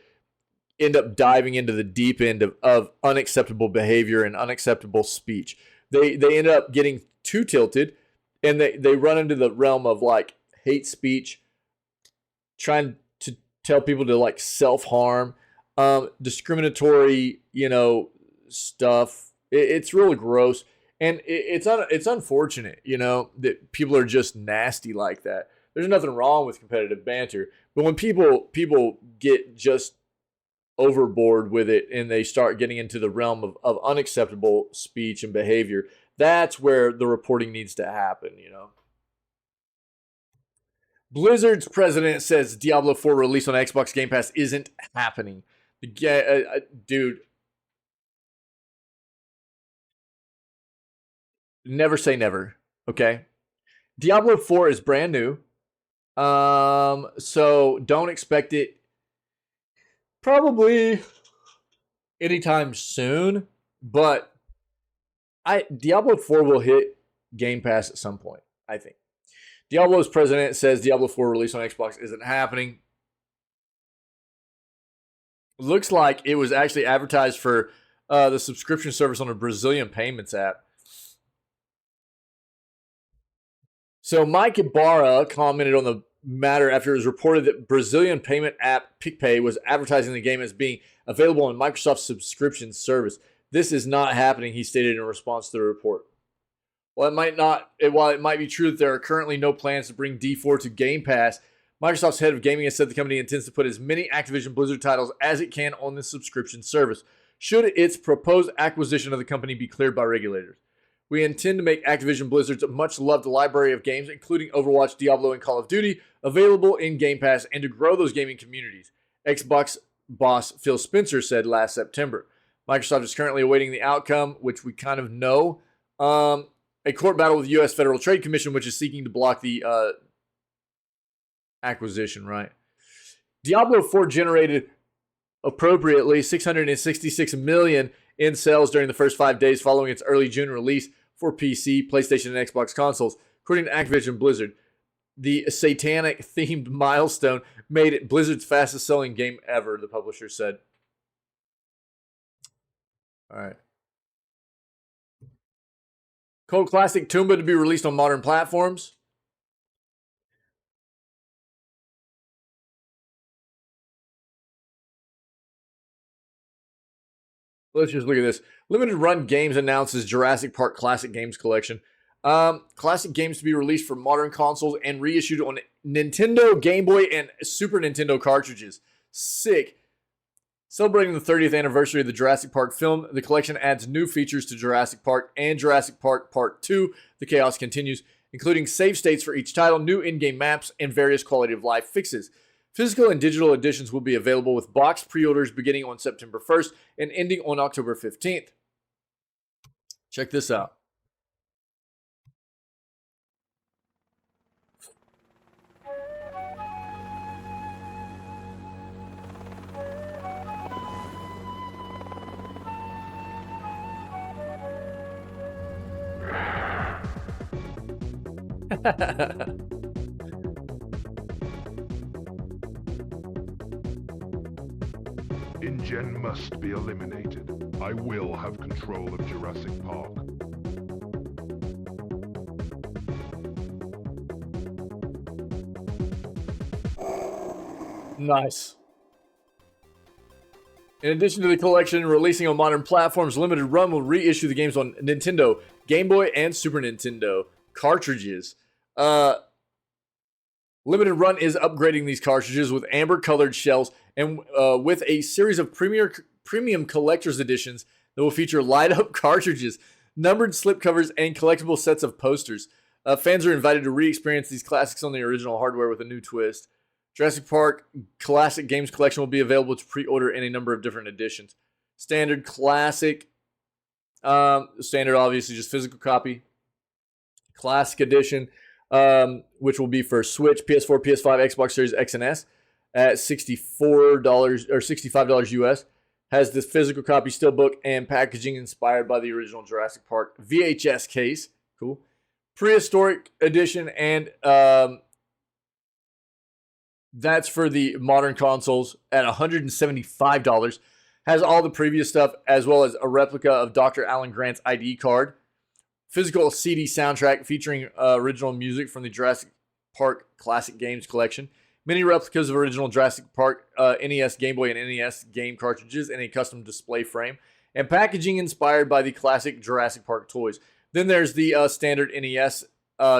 end up diving into the deep end of unacceptable behavior and unacceptable speech. They end up getting too tilted, and they run into the realm of like hate speech, trying to tell people to like self-harm, discriminatory, stuff. It's really gross. And it's unfortunate, that people are just nasty like that. There's nothing wrong with competitive banter. But when people get just overboard with it and they start getting into the realm of unacceptable speech and behavior, that's where the reporting needs to happen, Blizzard's president says Diablo 4 release on Xbox Game Pass isn't happening. Dude. Never say never, okay? Diablo 4 is brand new. So don't expect it probably anytime soon, but Diablo 4 will hit Game Pass at some point, I think. Diablo's president says Diablo 4 release on Xbox isn't happening. Looks like it was actually advertised for the subscription service on a Brazilian payments app. So Mike Ibarra commented on the matter after it was reported that Brazilian payment app PicPay was advertising the game as being available on Microsoft's subscription service. This is not happening, he stated in response to the report. While it might be true that there are currently no plans to bring D4 to Game Pass, Microsoft's head of gaming has said the company intends to put as many Activision Blizzard titles as it can on the subscription service, should its proposed acquisition of the company be cleared by regulators. We intend to make Activision Blizzard's much-loved library of games, including Overwatch, Diablo, and Call of Duty, available in Game Pass and to grow those gaming communities, Xbox boss Phil Spencer said last September. Microsoft is currently awaiting the outcome, which we kind of know. A court battle with the U.S. Federal Trade Commission, which is seeking to block the acquisition, right? Diablo 4 generated appropriately $666 million in sales during the first 5 days following its early June release for PC, PlayStation, and Xbox consoles. According to Activision Blizzard, the satanic-themed milestone made it Blizzard's fastest-selling game ever, the publisher said. All right. Cult classic Tomba to be released on modern platforms. Let's just look at this. Limited Run Games announces Jurassic Park Classic Games Collection. Classic games to be released for modern consoles and reissued on Nintendo, Game Boy, and Super Nintendo cartridges. Sick. Celebrating the 30th anniversary of the Jurassic Park film, the collection adds new features to Jurassic Park and Jurassic Park Part 2, The Chaos Continues, including save states for each title, new in-game maps, and various quality of life fixes. Physical and digital editions will be available with box pre-orders beginning on September 1st and ending on October 15th. Check this out. InGen must be eliminated. I will have control of Jurassic Park. Nice. In addition to the collection releasing on modern platforms, Limited Run will reissue the games on Nintendo, Game Boy, and Super Nintendo cartridges. Limited Run is upgrading these cartridges with amber-colored shells and with a series of premium collector's editions that will feature light-up cartridges, numbered slipcovers, and collectible sets of posters. Fans are invited to re-experience these classics on the original hardware with a new twist. Jurassic Park Classic Games Collection will be available to pre-order in a number of different editions. Standard, Classic, Standard obviously just physical copy. Classic Edition, which will be for Switch, PS4, PS5, Xbox Series X and S at $64 or $65 US. Has this physical copy, steelbook, and packaging inspired by the original Jurassic Park VHS case. Cool. Prehistoric Edition, and that's for the modern consoles at $175. Has all the previous stuff, as well as a replica of Dr. Alan Grant's ID card. Physical CD soundtrack featuring original music from the Jurassic Park Classic Games Collection. Many replicas of original Jurassic Park NES, Game Boy, and NES game cartridges in a custom display frame. And packaging inspired by the classic Jurassic Park toys. Then there's the standard NES,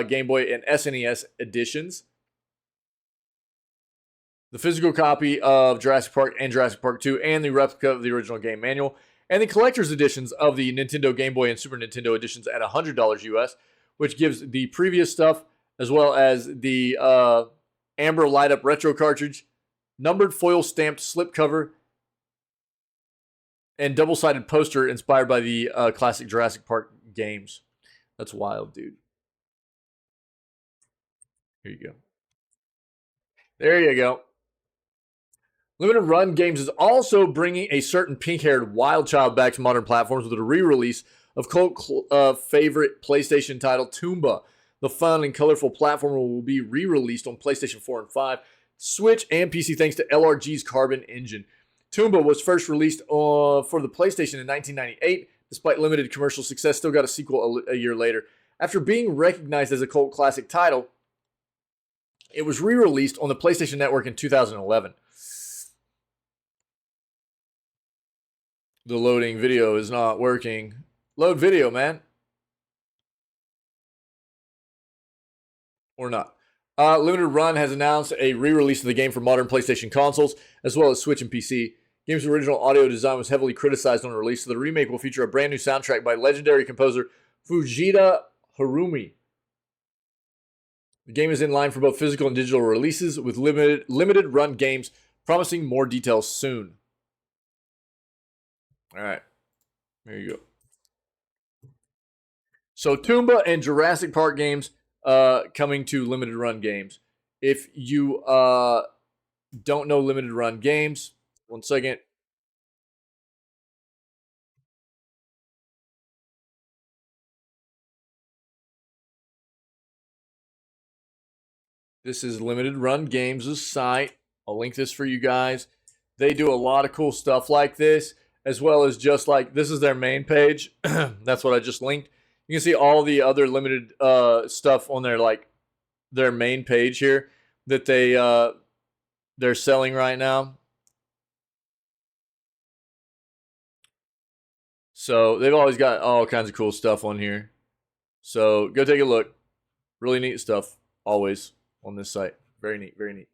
Game Boy, and SNES editions. The physical copy of Jurassic Park and Jurassic Park 2, and the replica of the original game manual. And the collector's editions of the Nintendo Game Boy and Super Nintendo editions at $100 US, which gives the previous stuff, as well as the amber light-up retro cartridge, numbered foil stamped slipcover, and double-sided poster inspired by the classic Jurassic Park games. That's wild, dude. Here you go. There you go. Limited Run Games is also bringing a certain pink-haired wild child back to modern platforms with a re-release of cult favorite PlayStation title Toomba. The fun and colorful platformer will be re-released on PlayStation 4 and 5, Switch, and PC thanks to LRG's Carbon engine. Toomba was first released for the PlayStation in 1998. Despite limited commercial success, still got a sequel a year later. After being recognized as a cult classic title, it was re-released on the PlayStation Network in 2011. The loading video is not working. Load video, man. Or not. Limited Run has announced a re-release of the game for modern PlayStation consoles, as well as Switch and PC. The game's original audio design was heavily criticized on release, so the remake will feature a brand new soundtrack by legendary composer Fujita Harumi. The game is in line for both physical and digital releases, with limited Run Games promising more details soon. All right, there you go. So Toomba and Jurassic Park games coming to Limited Run Games. If you don't know Limited Run Games, one second. This is Limited Run Games' site. I'll link this for you guys. They do a lot of cool stuff like this, as well as just like, this is their main page. That's what I just linked. You can see all the other limited stuff on their, like, their main page here that they're selling right now. So they've always got all kinds of cool stuff on here. So go take a look. Really neat stuff always on this site. Very neat, very neat.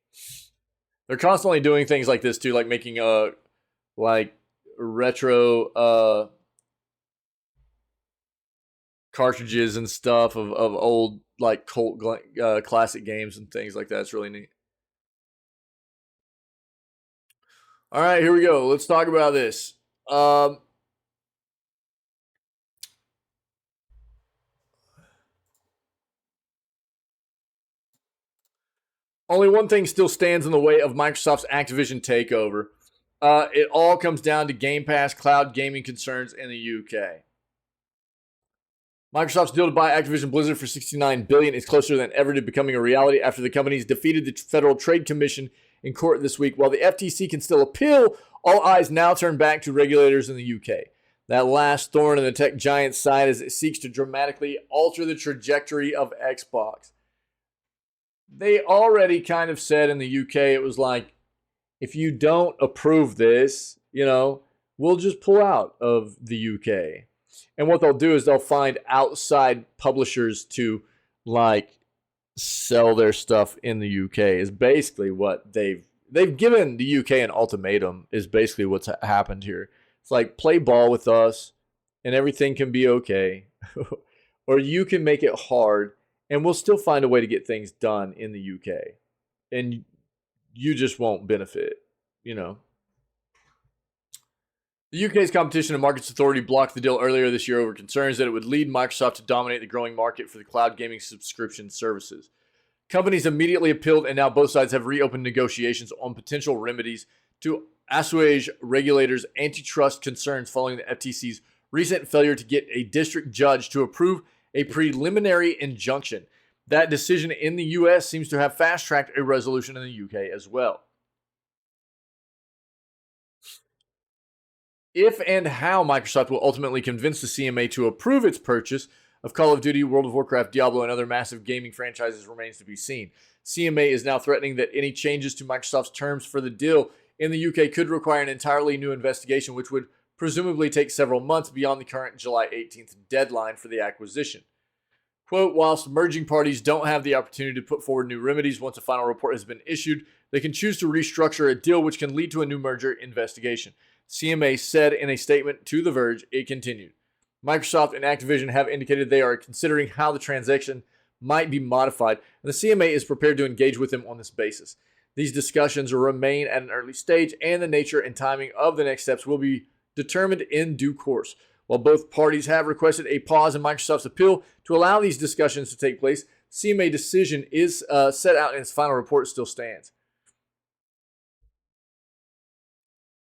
They're constantly doing things like this too, like making like retro cartridges and stuff of old like cult classic games and things like that. It's really neat. All right, here we go. Let's talk about this. Only one thing still stands in the way of Microsoft's Activision takeover. It all comes down to Game Pass cloud gaming concerns in the UK. Microsoft's deal to buy Activision Blizzard for $69 billion is closer than ever to becoming a reality after the companies defeated the Federal Trade Commission in court this week. While the FTC can still appeal, all eyes now turn back to regulators in the UK. That last thorn in the tech giant's side as it seeks to dramatically alter the trajectory of Xbox. They already kind of said in the UK, it was like, if you don't approve this, we'll just pull out of the UK. And what they'll do is they'll find outside publishers to sell their stuff in the UK is basically what they've given the UK an ultimatum is basically what's happened here. It's like, play ball with us and everything can be okay. Or you can make it hard and we'll still find a way to get things done in the UK. And you just won't benefit, The UK's Competition and Markets Authority blocked the deal earlier this year over concerns that it would lead Microsoft to dominate the growing market for the cloud gaming subscription services. Companies immediately appealed, and now both sides have reopened negotiations on potential remedies to assuage regulators' antitrust concerns following the FTC's recent failure to get a district judge to approve a preliminary injunction. That decision in the US seems to have fast-tracked a resolution in the UK as well. If and how Microsoft will ultimately convince the CMA to approve its purchase of Call of Duty, World of Warcraft, Diablo, and other massive gaming franchises remains to be seen. CMA is now threatening that any changes to Microsoft's terms for the deal in the UK could require an entirely new investigation, which would presumably take several months beyond the current July 18th deadline for the acquisition. Quote, whilst merging parties don't have the opportunity to put forward new remedies once a final report has been issued, they can choose to restructure a deal which can lead to a new merger investigation. CMA said in a statement to The Verge. It continued. Microsoft and Activision have indicated they are considering how the transaction might be modified, and the CMA is prepared to engage with them on this basis. These discussions remain at an early stage, and the nature and timing of the next steps will be determined in due course. While both parties have requested a pause in Microsoft's appeal to allow these discussions to take place, CMA decision is set out in its final report still stands.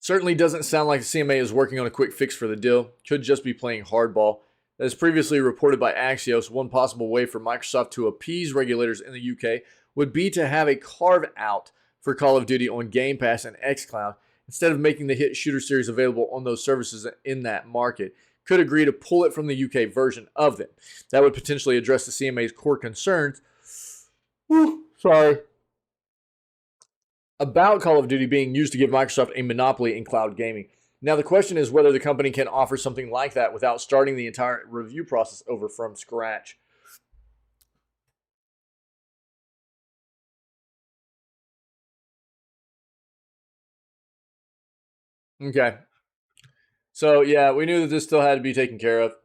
Certainly doesn't sound like the CMA is working on a quick fix for the deal. Could just be playing hardball. As previously reported by Axios, one possible way for Microsoft to appease regulators in the UK would be to have a carve-out for Call of Duty on Game Pass and xCloud, instead of making the hit shooter series available on those services in that market. Could agree to pull it from the UK version of them. That would potentially address the CMA's core concerns. About Call of Duty being used to give Microsoft a monopoly in cloud gaming. Now, the question is whether the company can offer something like that without starting the entire review process over from scratch. Okay. So, yeah, we knew that this still had to be taken care of.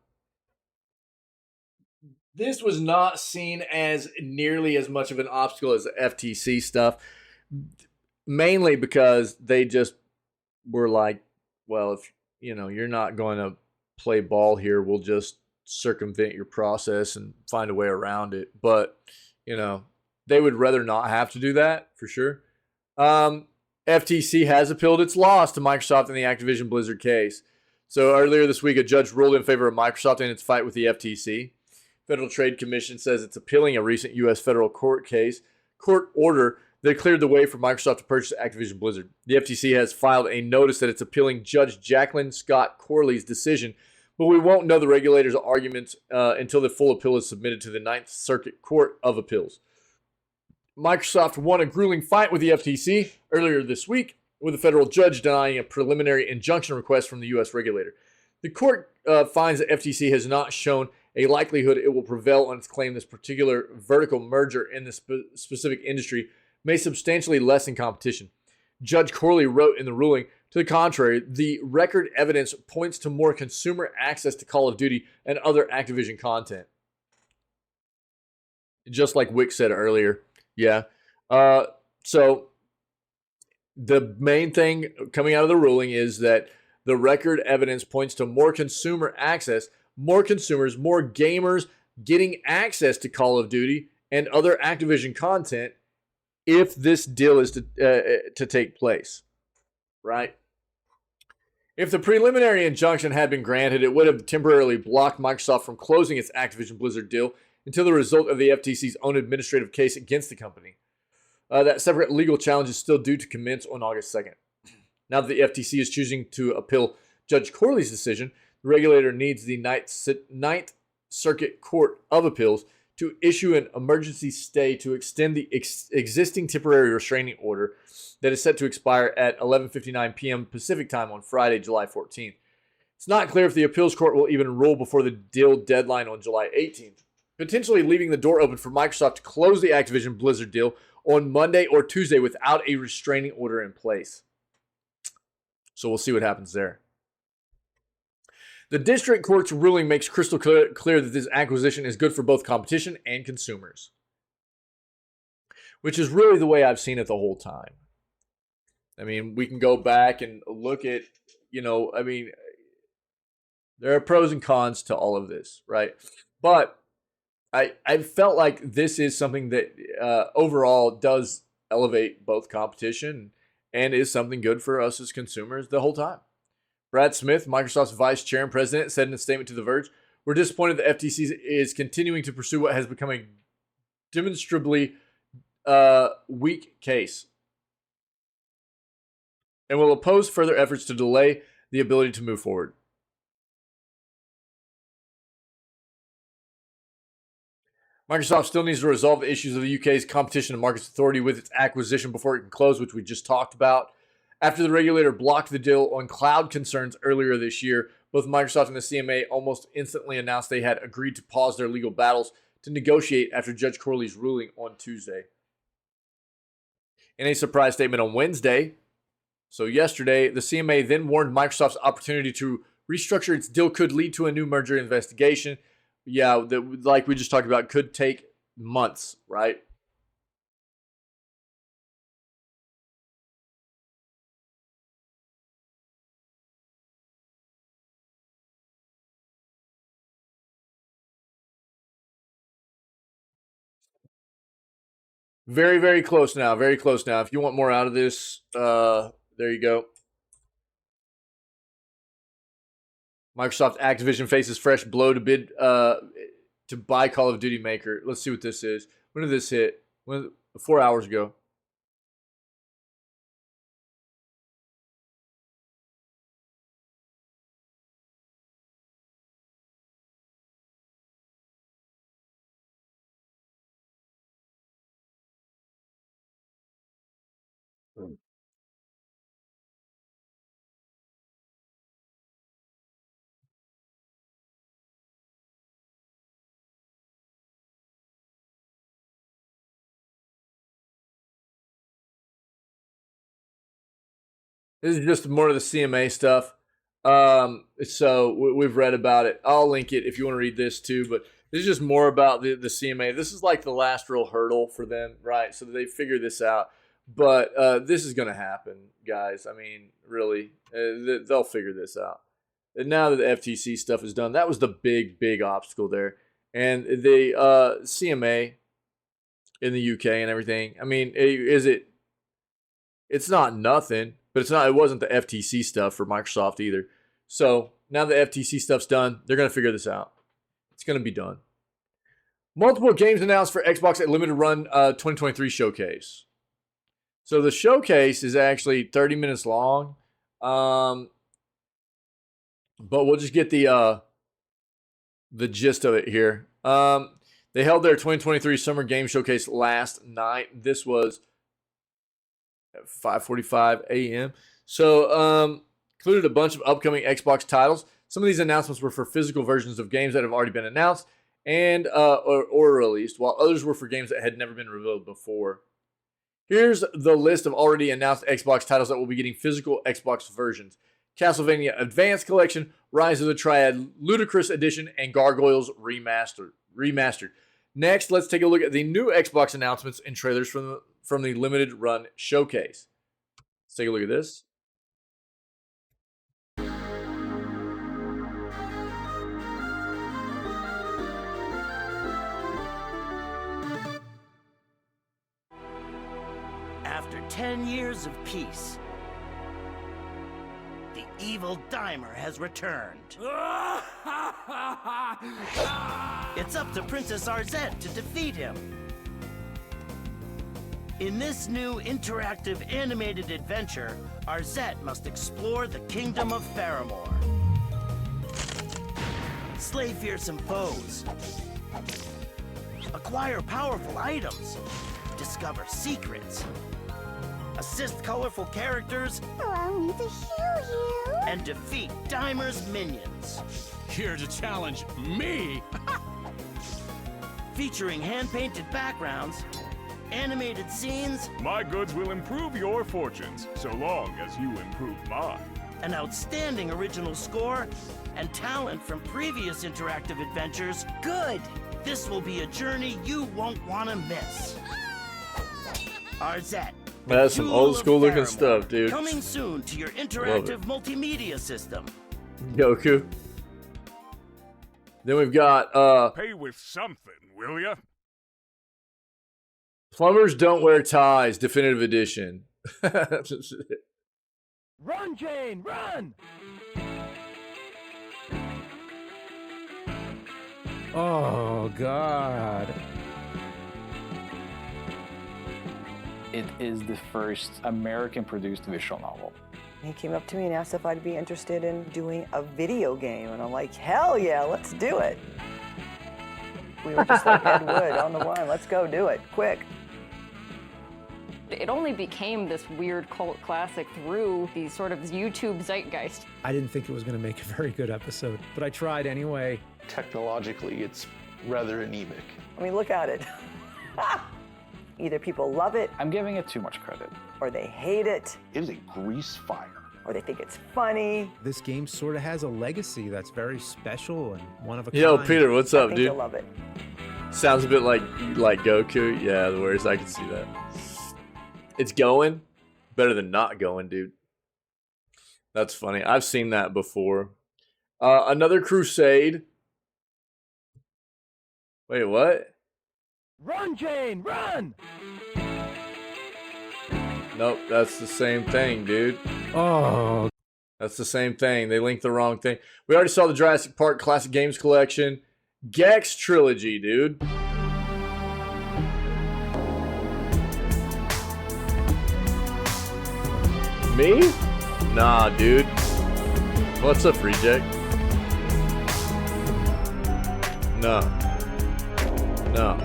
This was not seen as nearly as much of an obstacle as the FTC stuff. Mainly because they just were like, well, if you're not going to play ball here, we'll just circumvent your process and find a way around it. But, they would rather not have to do that for sure. FTC has appealed its loss to Microsoft in the Activision Blizzard case. So earlier this week, a judge ruled in favor of Microsoft in its fight with the FTC. Federal Trade Commission says it's appealing a recent U.S. federal court order that cleared the way for Microsoft to purchase Activision Blizzard. The FTC has filed a notice that it's appealing Judge Jacqueline Scott Corley's decision, but we won't know the regulator's arguments until the full appeal is submitted to the Ninth Circuit Court of Appeals. Microsoft won a grueling fight with the FTC earlier this week, with a federal judge denying a preliminary injunction request from the U.S. regulator. The court finds that FTC has not shown a likelihood it will prevail on its claim this particular vertical merger in this specific industry may substantially lessen competition. Judge Corley wrote in the ruling, To the contrary, the record evidence points to more consumer access to Call of Duty and other Activision content. Just like Wick said earlier. Yeah. So the main thing coming out of the ruling is that the record evidence points to more consumer access, more consumers, more gamers getting access to Call of Duty and other Activision content if this deal is to take place, right? If the preliminary injunction had been granted, it would have temporarily blocked Microsoft from closing its Activision Blizzard deal until the result of the FTC's own administrative case against the company. That separate legal challenge is still due to commence on August 2nd. Now that the FTC is choosing to appeal Judge Corley's decision, the regulator needs the Ninth Circuit Court of Appeals to issue an emergency stay to extend the existing temporary restraining order that is set to expire at 11:59 p.m. Pacific time on Friday, July 14th. It's not clear if the appeals court will even rule before the deal deadline on July 18th, potentially leaving the door open for Microsoft to close the Activision Blizzard deal on Monday or Tuesday without a restraining order in place. So we'll see what happens there. The district court's ruling makes crystal clear that this acquisition is good for both competition and consumers, which is really the way I've seen it the whole time. I mean, we can go back and look at, there are pros and cons to all of this, right? But I felt like this is something that overall does elevate both competition and is something good for us as consumers the whole time. Brad Smith, Microsoft's vice chair and president, said in a statement to The Verge, "We're disappointed the FTC is continuing to pursue what has become a demonstrably weak case and will oppose further efforts to delay the ability to move forward." Microsoft still needs to resolve the issues of the UK's Competition and Markets Authority with its acquisition before it can close, which we just talked about. After the regulator blocked the deal on cloud concerns earlier this year, both Microsoft and the CMA almost instantly announced they had agreed to pause their legal battles to negotiate after Judge Corley's ruling on Tuesday. In a surprise statement on Wednesday, so yesterday, the CMA then warned Microsoft's opportunity to restructure its deal could lead to a new merger investigation. Yeah, that, like we just talked about, could take months, right? Very, very close now. Very close now. If you want more out of this, there you go. Microsoft Activision faces fresh blow to bid to buy Call of Duty Maker. Let's see what this is. When did this hit? 4 hours ago. This is just more of the CMA stuff. So we've read about it. I'll link it if you want to read this too. But this is just more about the CMA. This is like the last real hurdle for them, right? So they figure this out. But this is going to happen, guys. I mean, really, they'll figure this out. And now that the FTC stuff is done, that was the big obstacle there. And the CMA in the UK and everything. I mean, it's not nothing. But it wasn't the FTC stuff for Microsoft either. So now the FTC stuff's done. They're going to figure this out. It's going to be done. Multiple games announced for Xbox at Limited Run 2023 showcase. So the showcase is actually 30 minutes long. But we'll just get the gist of it here. They held their 2023 Summer Game Showcase last night. This was at 5:45 a.m. So, included a bunch of upcoming Xbox titles. Some of these announcements were for physical versions of games that have already been announced and or released, while others were for games that had never been revealed before. Here's the list of already announced Xbox titles that will be getting physical Xbox versions. Castlevania Advanced Collection, Rise of the Triad Ludicrous Edition, and Gargoyles Remastered. Next, let's take a look at the new Xbox announcements and trailers from the limited run showcase. Let's take a look at this. After 10 years of peace, the evil Dimer has returned. It's up to Princess Arzette to defeat him. In this new interactive animated adventure, Arzette must explore the kingdom of Faramore, slay fearsome foes, acquire powerful items, discover secrets, assist colorful characters, Allow me to heal you. and defeat Dimer's minions. Here to challenge me? Featuring hand-painted backgrounds, animated scenes, My goods will improve your fortunes, so long as you improve mine. an outstanding original score, and talent from previous interactive adventures. Good! This will be a journey you won't want to miss. Arzette. the That's some Jewel old of school looking Faramore, stuff, dude. Coming soon to your interactive multimedia system. Goku. Then we've got Pay with something, will ya? Plumbers Don't Wear Ties Definitive Edition. Run, Jane, run! Oh, God. It is the first American-produced visual novel. He came up to me and asked if I'd be interested in doing a video game, and I'm like, hell yeah, let's do it. We were just like Ed Wood on the one, let's go do it, quick. It only became this weird cult classic through the sort of YouTube zeitgeist. I didn't think it was going to make a very good episode, but I tried anyway. Technologically, it's rather anemic. I mean, look at it. Either people love it, I'm giving it too much credit. or they hate it, It is a grease fire. or they think it's funny. This game sort of has a legacy that's very special and one of a Yo, kind. Peter, what's I up, think dude? you'll love it. Sounds a bit like Goku. Yeah, the words, I can see that. It's going. Better than not going, dude. That's funny. I've seen that before. Another Crusade. Wait, what? Run, Jane, run! Nope, that's the same thing, dude. Oh, That's the same thing. They linked the wrong thing. We already saw the Jurassic Park Classic Games Collection. Gex Trilogy, dude. Me? Nah, dude. What's up, Reject? No. No.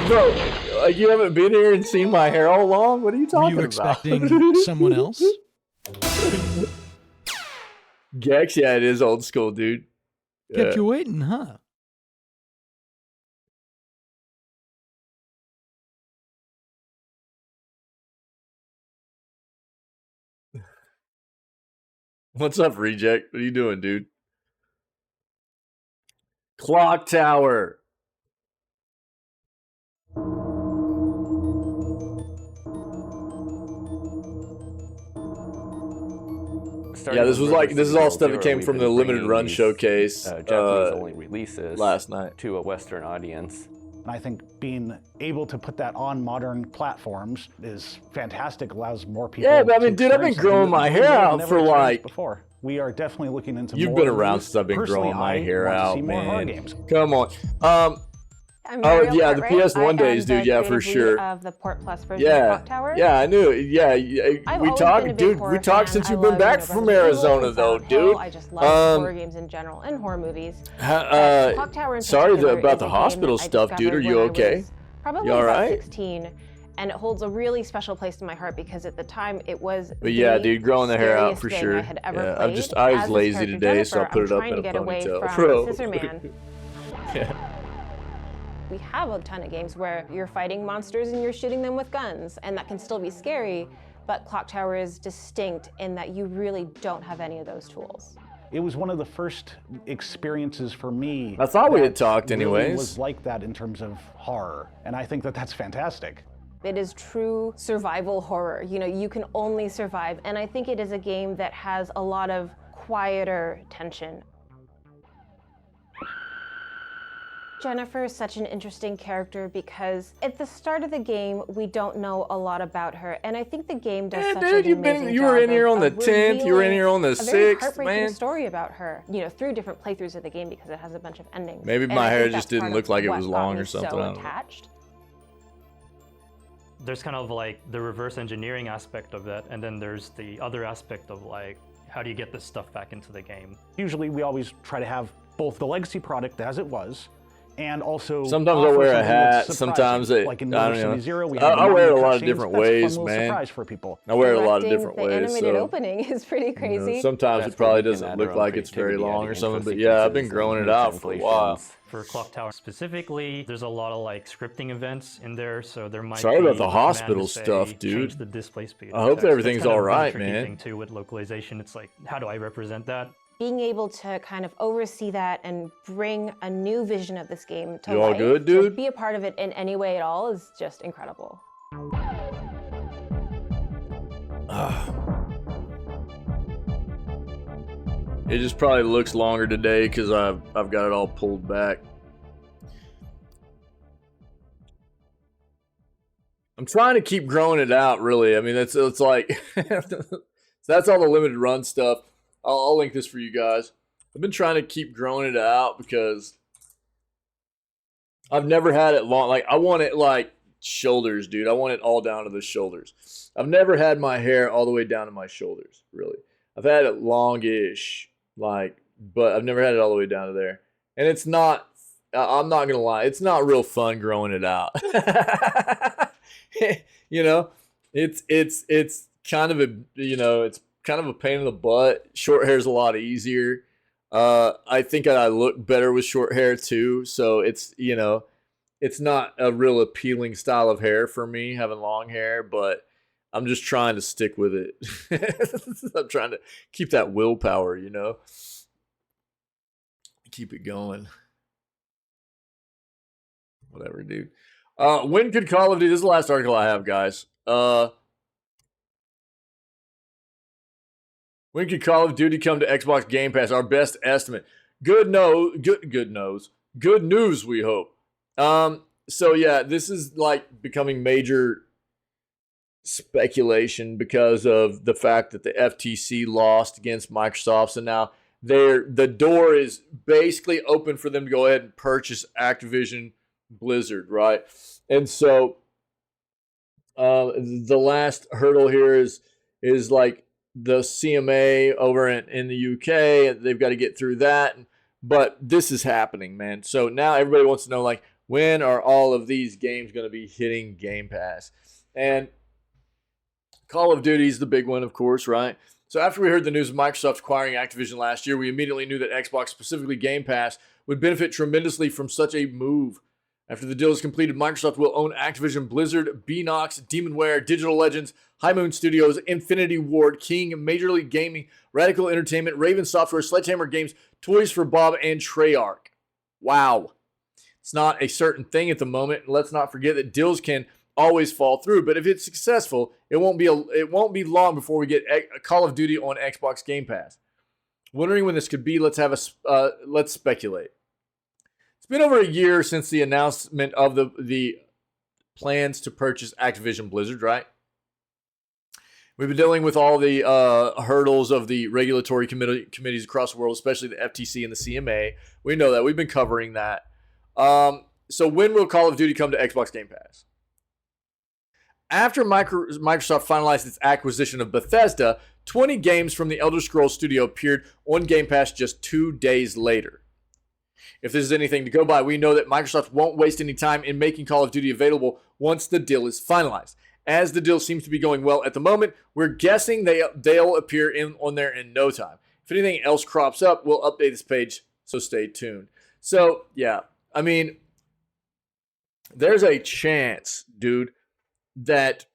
Bro, like you haven't been here and seen my hair all along? What are you talking were you about? expecting someone else? Gex, yeah, it is old school, dude. Kept you waiting, huh? What's up, Reject? What are you doing, dude? Clock Tower. Yeah, this is all stuff that came from the limited run showcase Japanese-only releases last night to a Western audience. And I think being able to put that on modern platforms is fantastic. Allows more people. Yeah, but I mean, dude, I've been growing my hair out for like. Before. We are definitely looking into. You've more been of around these. since I've been Personally, growing my I hair want to out, see more horror man. games. Come on. Oh yeah, the PS1 days, dude. Yeah, for sure. Of the Port Plus version of Yeah, Clock Tower. yeah, I knew. Yeah, I've we always been a talked, big dude. horror We talked fan. since I you've been love, back you know, from Resident Arizona, Evil, though, Silent Hill. dude. I just love horror games in general and horror movies. Clock Tower in Sorry particular about is the a game hospital that I stuff, dude. Are discovered you when I okay? was Probably You all about right? 16, and it holds a really special place in my heart because at the time it was. But yeah, the dude, growing the hair out scariest for thing sure. I had ever Yeah, played. I was As this lazy character, today, so I Jennifer, put it I'm up trying in to a get away ponytail. from Bro. the Scissor Man. We have a ton of games where you're fighting monsters and you're shooting them with guns, and that can still be scary, but Clock Tower is distinct in that you really don't have any of those tools. It was one of the first experiences for me. I thought we had that talked really anyways. was like that in terms of horror, and I think that that's fantastic. It is true survival horror. You know, you can only survive, and I think it is a game that has a lot of quieter tension. Jennifer is such an interesting character because at the start of the game, we don't know a lot about her, and I think the game does such an amazing you were job in here on the of 10th, you were in here on the a very 6th, heartbreaking man. story about her, you know, through different playthroughs of the game because it has a bunch of endings. Maybe And my I hair think just that's didn't part look of like it what was got long me or something, I so don't know. attached. There's kind of like the reverse engineering aspect of that, and then there's the other aspect of like, how do you get this stuff back into the game? Usually we always try to have both the legacy product as it was, and also Sometimes I offer wear a something that's hat, surprising. sometimes it, like in I Motor don't know. City Zero, we I have the wear it a Mario lot of cutscenes. different That's a ways, fun little man. surprise for people. I wear it a lot of Directing different the ways. animated So, opening is pretty you know, crazy. sometimes That's it probably where we can doesn't add look our own like it's very creativity, long or adding something, intro but yeah, I've been sequences, growing it new out for a while. translations. For Clock Tower specifically, there's a lot of like scripting events in there, so there might Sorry be about the a command hospital to say, stuff, change dude. the display speed I of hope text. everything's That's kind all of the right, tricky man. thing too with localization. It's like, how do I represent that? Being able to kind of oversee that and bring a new vision of this game to You all life, good, to dude? be a part of it in any way at all is just incredible. It just probably looks longer today because I've got it all pulled back. I'm trying to keep growing it out, really. I mean, it's like that's all the limited run stuff. I'll link this for you guys. I've been trying to keep growing it out because I've never had it long. Like, I want it like shoulders, dude. I want it all down to the shoulders. I've never had my hair all the way down to my shoulders, really. I've had it longish, like, but I've never had it all the way down to there. And it's not, I'm not gonna lie, it's not real fun growing it out. You know, it's kind of a, you know, it's kind of a pain in the butt. Short hair is a lot easier. I think I look better with short hair too. So it's, you know, it's not a real appealing style of hair for me having long hair, but I'm just trying to stick with it. I'm trying to keep that willpower, you know, keep it going. Whatever, dude. When could Call of Duty, this is the last article I have, guys. When could Call of Duty come to Xbox Game Pass? Our best estimate. Good news, we hope. So yeah, this is like becoming major speculation because of the fact that the FTC lost against Microsoft. So now the door is basically open for them to go ahead and purchase Activision Blizzard, right? And so the last hurdle here is like the CMA over in the UK. They've got to get through that, but this is happening, man. So now everybody wants to know, like, when are all of these games going to be hitting Game Pass? And Call of Duty is the big one, of course, right? So after we heard the news of Microsoft acquiring Activision last year, we immediately knew that Xbox, specifically Game Pass, would benefit tremendously from such a move. After the deal is completed, Microsoft will own Activision Blizzard, Beenox, Demonware, Digital Legends, High Moon Studios, Infinity Ward, King, Major League Gaming, Radical Entertainment, Raven Software, Sledgehammer Games, Toys for Bob, and Treyarch. Wow. It's not a certain thing at the moment. Let's not forget that deals can always fall through, but if it's successful, it won't be long before we get a Call of Duty on Xbox Game Pass. Wondering when this could be? Let's speculate. It's been over a year since the announcement of the plans to purchase Activision Blizzard, right? We've been dealing with all the hurdles of the regulatory committees across the world, especially the FTC and the CMA. We know that. We've been covering that. So when will Call of Duty come to Xbox Game Pass? After Microsoft finalized its acquisition of Bethesda, 20 games from the Elder Scrolls studio appeared on Game Pass just 2 days later. If this is anything to go by, we know that Microsoft won't waste any time in making Call of Duty available once the deal is finalized. As the deal seems to be going well at the moment, we're guessing they'll appear on there in no time. If anything else crops up, we'll update this page, so stay tuned. So, yeah, I mean, there's a chance, dude, that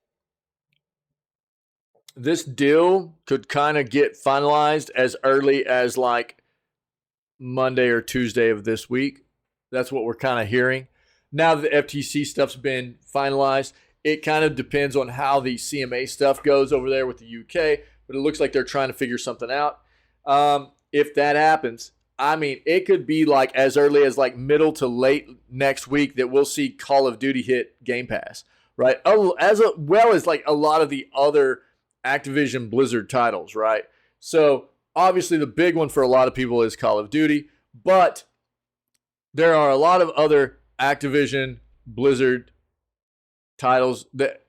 this deal could kind of get finalized as early as like Monday or Tuesday of this week. That's what we're kind of hearing. Now that the FTC stuff's been finalized, it kind of depends on how the CMA stuff goes over there with the UK, but it looks like they're trying to figure something out. If that happens, I mean, it could be like as early as like middle to late next week that we'll see Call of Duty hit Game Pass, right? As well as like a lot of the other Activision Blizzard titles, right? So obviously the big one for a lot of people is Call of Duty, but there are a lot of other Activision Blizzard titles that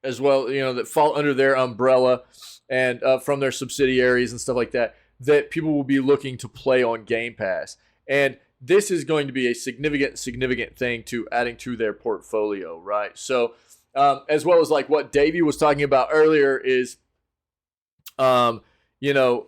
as well, you know, that fall under their umbrella and from their subsidiaries and stuff like that, that people will be looking to play on Game Pass. And this is going to be a significant thing to adding to their portfolio, right? So as well as like what Davey was talking about earlier is, you know,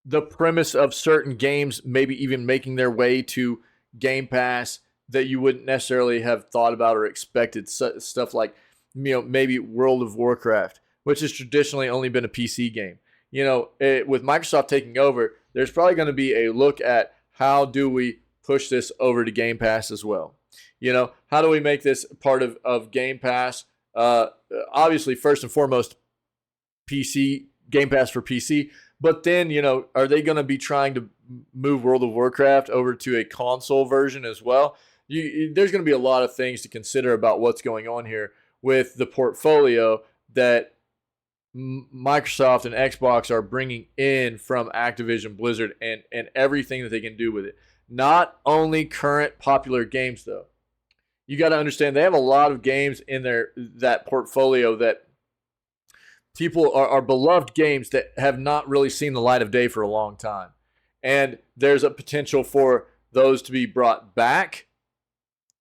the premise of certain games maybe even making their way to Game Pass that you wouldn't necessarily have thought about or expected. Stuff like, you know, maybe World of Warcraft, which has traditionally only been a PC game. You know, with Microsoft taking over, there's probably going to be a look at how do we push this over to Game Pass as well. You know, how do we make this part of Game Pass? Obviously, first and foremost, PC, Game Pass for PC. But then, you know, are they going to be trying to move World of Warcraft over to a console version as well? There's going to be a lot of things to consider about what's going on here with the portfolio that Microsoft and Xbox are bringing in from Activision Blizzard and everything that they can do with it. Not only current popular games, though. You got to understand they have a lot of games in that portfolio that people are beloved games that have not really seen the light of day for a long time. And there's a potential for those to be brought back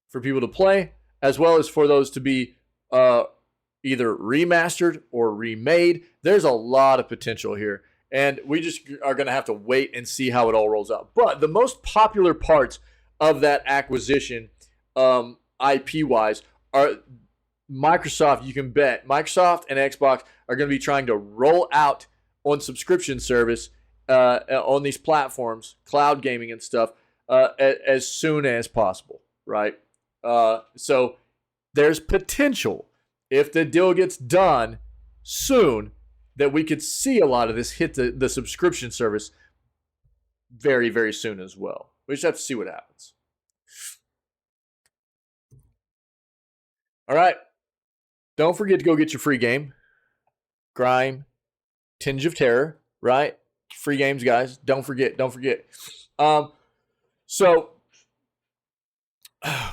for people to play, as well as for those to be either remastered or remade. There's a lot of potential here. And we just are going to have to wait and see how it all rolls out. But the most popular parts of that acquisition, IP-wise, are Microsoft. You can bet Microsoft and Xbox are going to be trying to roll out on subscription service on these platforms, cloud gaming and stuff, as soon as possible, right? So there's potential, if the deal gets done soon, that we could see a lot of this hit the subscription service very, very soon as well. We just have to see what happens. All right. Don't forget to go get your free game. Grime, Tinge of Terror, right? Free games, guys. Don't forget. So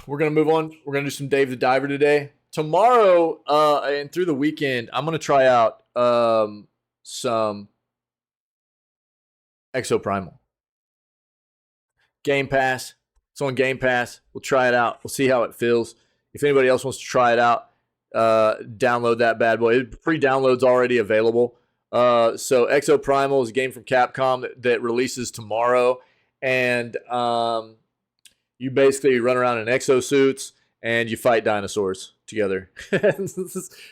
we're going to move on. We're going to do some Dave the Diver today. Tomorrow and through the weekend, I'm going to try out some Exoprimal. Game Pass. It's on Game Pass. We'll try it out. We'll see how it feels. If anybody else wants to try it out, download that bad boy. Free download's already available. So Exoprimal is a game from Capcom that releases tomorrow. And you basically run around in exosuits and you fight dinosaurs together.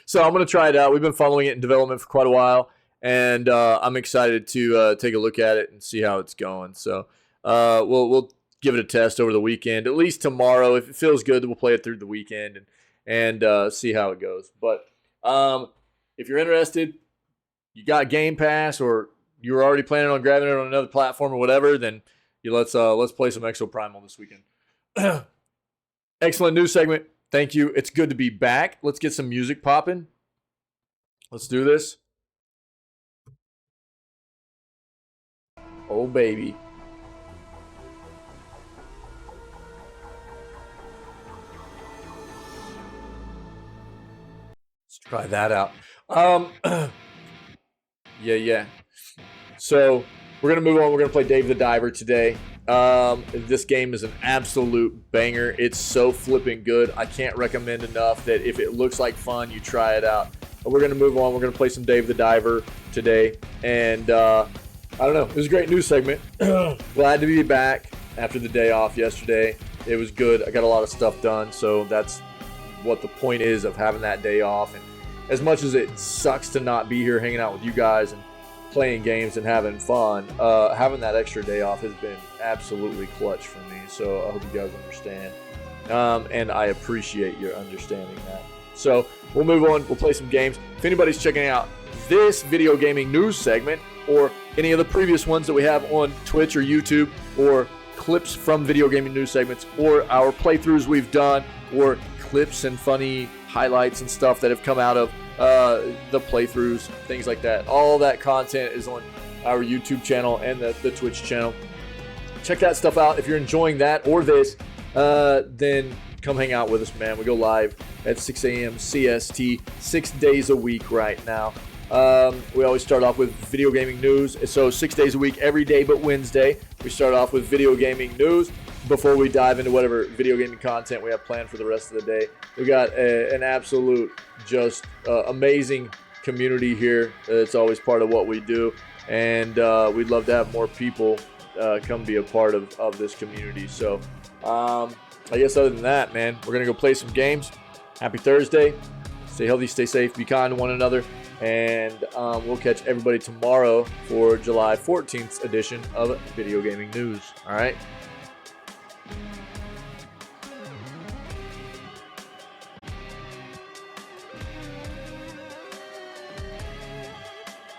So I'm going to try it out. We've been following it in development for quite a while. And I'm excited to take a look at it and see how it's going. So we'll give it a test over the weekend. At least tomorrow. If it feels good, we'll play it through the weekend and see how it goes. But if you're interested, you got Game Pass, or you're already planning on grabbing it on another platform or whatever, then let's play some Exoprimal this weekend. Excellent news segment. Thank you. It's good to be back. Let's get some music popping. Let's do this. Oh, baby. Let's try that out. Yeah. So we're going to move on. We're going to play Dave the Diver today. This game is an absolute banger. It's so flipping good. I can't recommend enough that if it looks like fun, you try it out. But we're going to move on. We're going to play some Dave the Diver today. And I don't know. It was a great news segment. Glad to be back after the day off yesterday. it was good. I got a lot of stuff done, so that's what the point is of having that day off. And as much as it sucks to not be here hanging out with you guys and playing games and having fun, having that extra day off has been absolutely clutch for me. So I hope you guys understand, and I appreciate your understanding that. So we'll move on. We'll play some games. If anybody's checking out this video gaming news segment or any of the previous ones that we have on Twitch or YouTube, or clips from video gaming news segments, or our playthroughs we've done, or clips and funny highlights and stuff that have come out of the playthroughs, things like that. All that content is on our YouTube channel and the Twitch channel. Check that stuff out. If you're enjoying that or this, then come hang out with us, man. We go live at 6 a.m. CST 6 days a week right now. We always start off with video gaming news. So 6 days a week, every day but Wednesday, we start off with video gaming news before we dive into whatever video gaming content we have planned for the rest of the day. We got an absolute, just amazing community here. It's always part of what we do, and we'd love to have more people come be a part of this community. So I guess other than that, man, we're going to go play some games. Happy Thursday. Stay healthy, stay safe, be kind to one another. And we'll catch everybody tomorrow for July 14th edition of Video Gaming News. All right?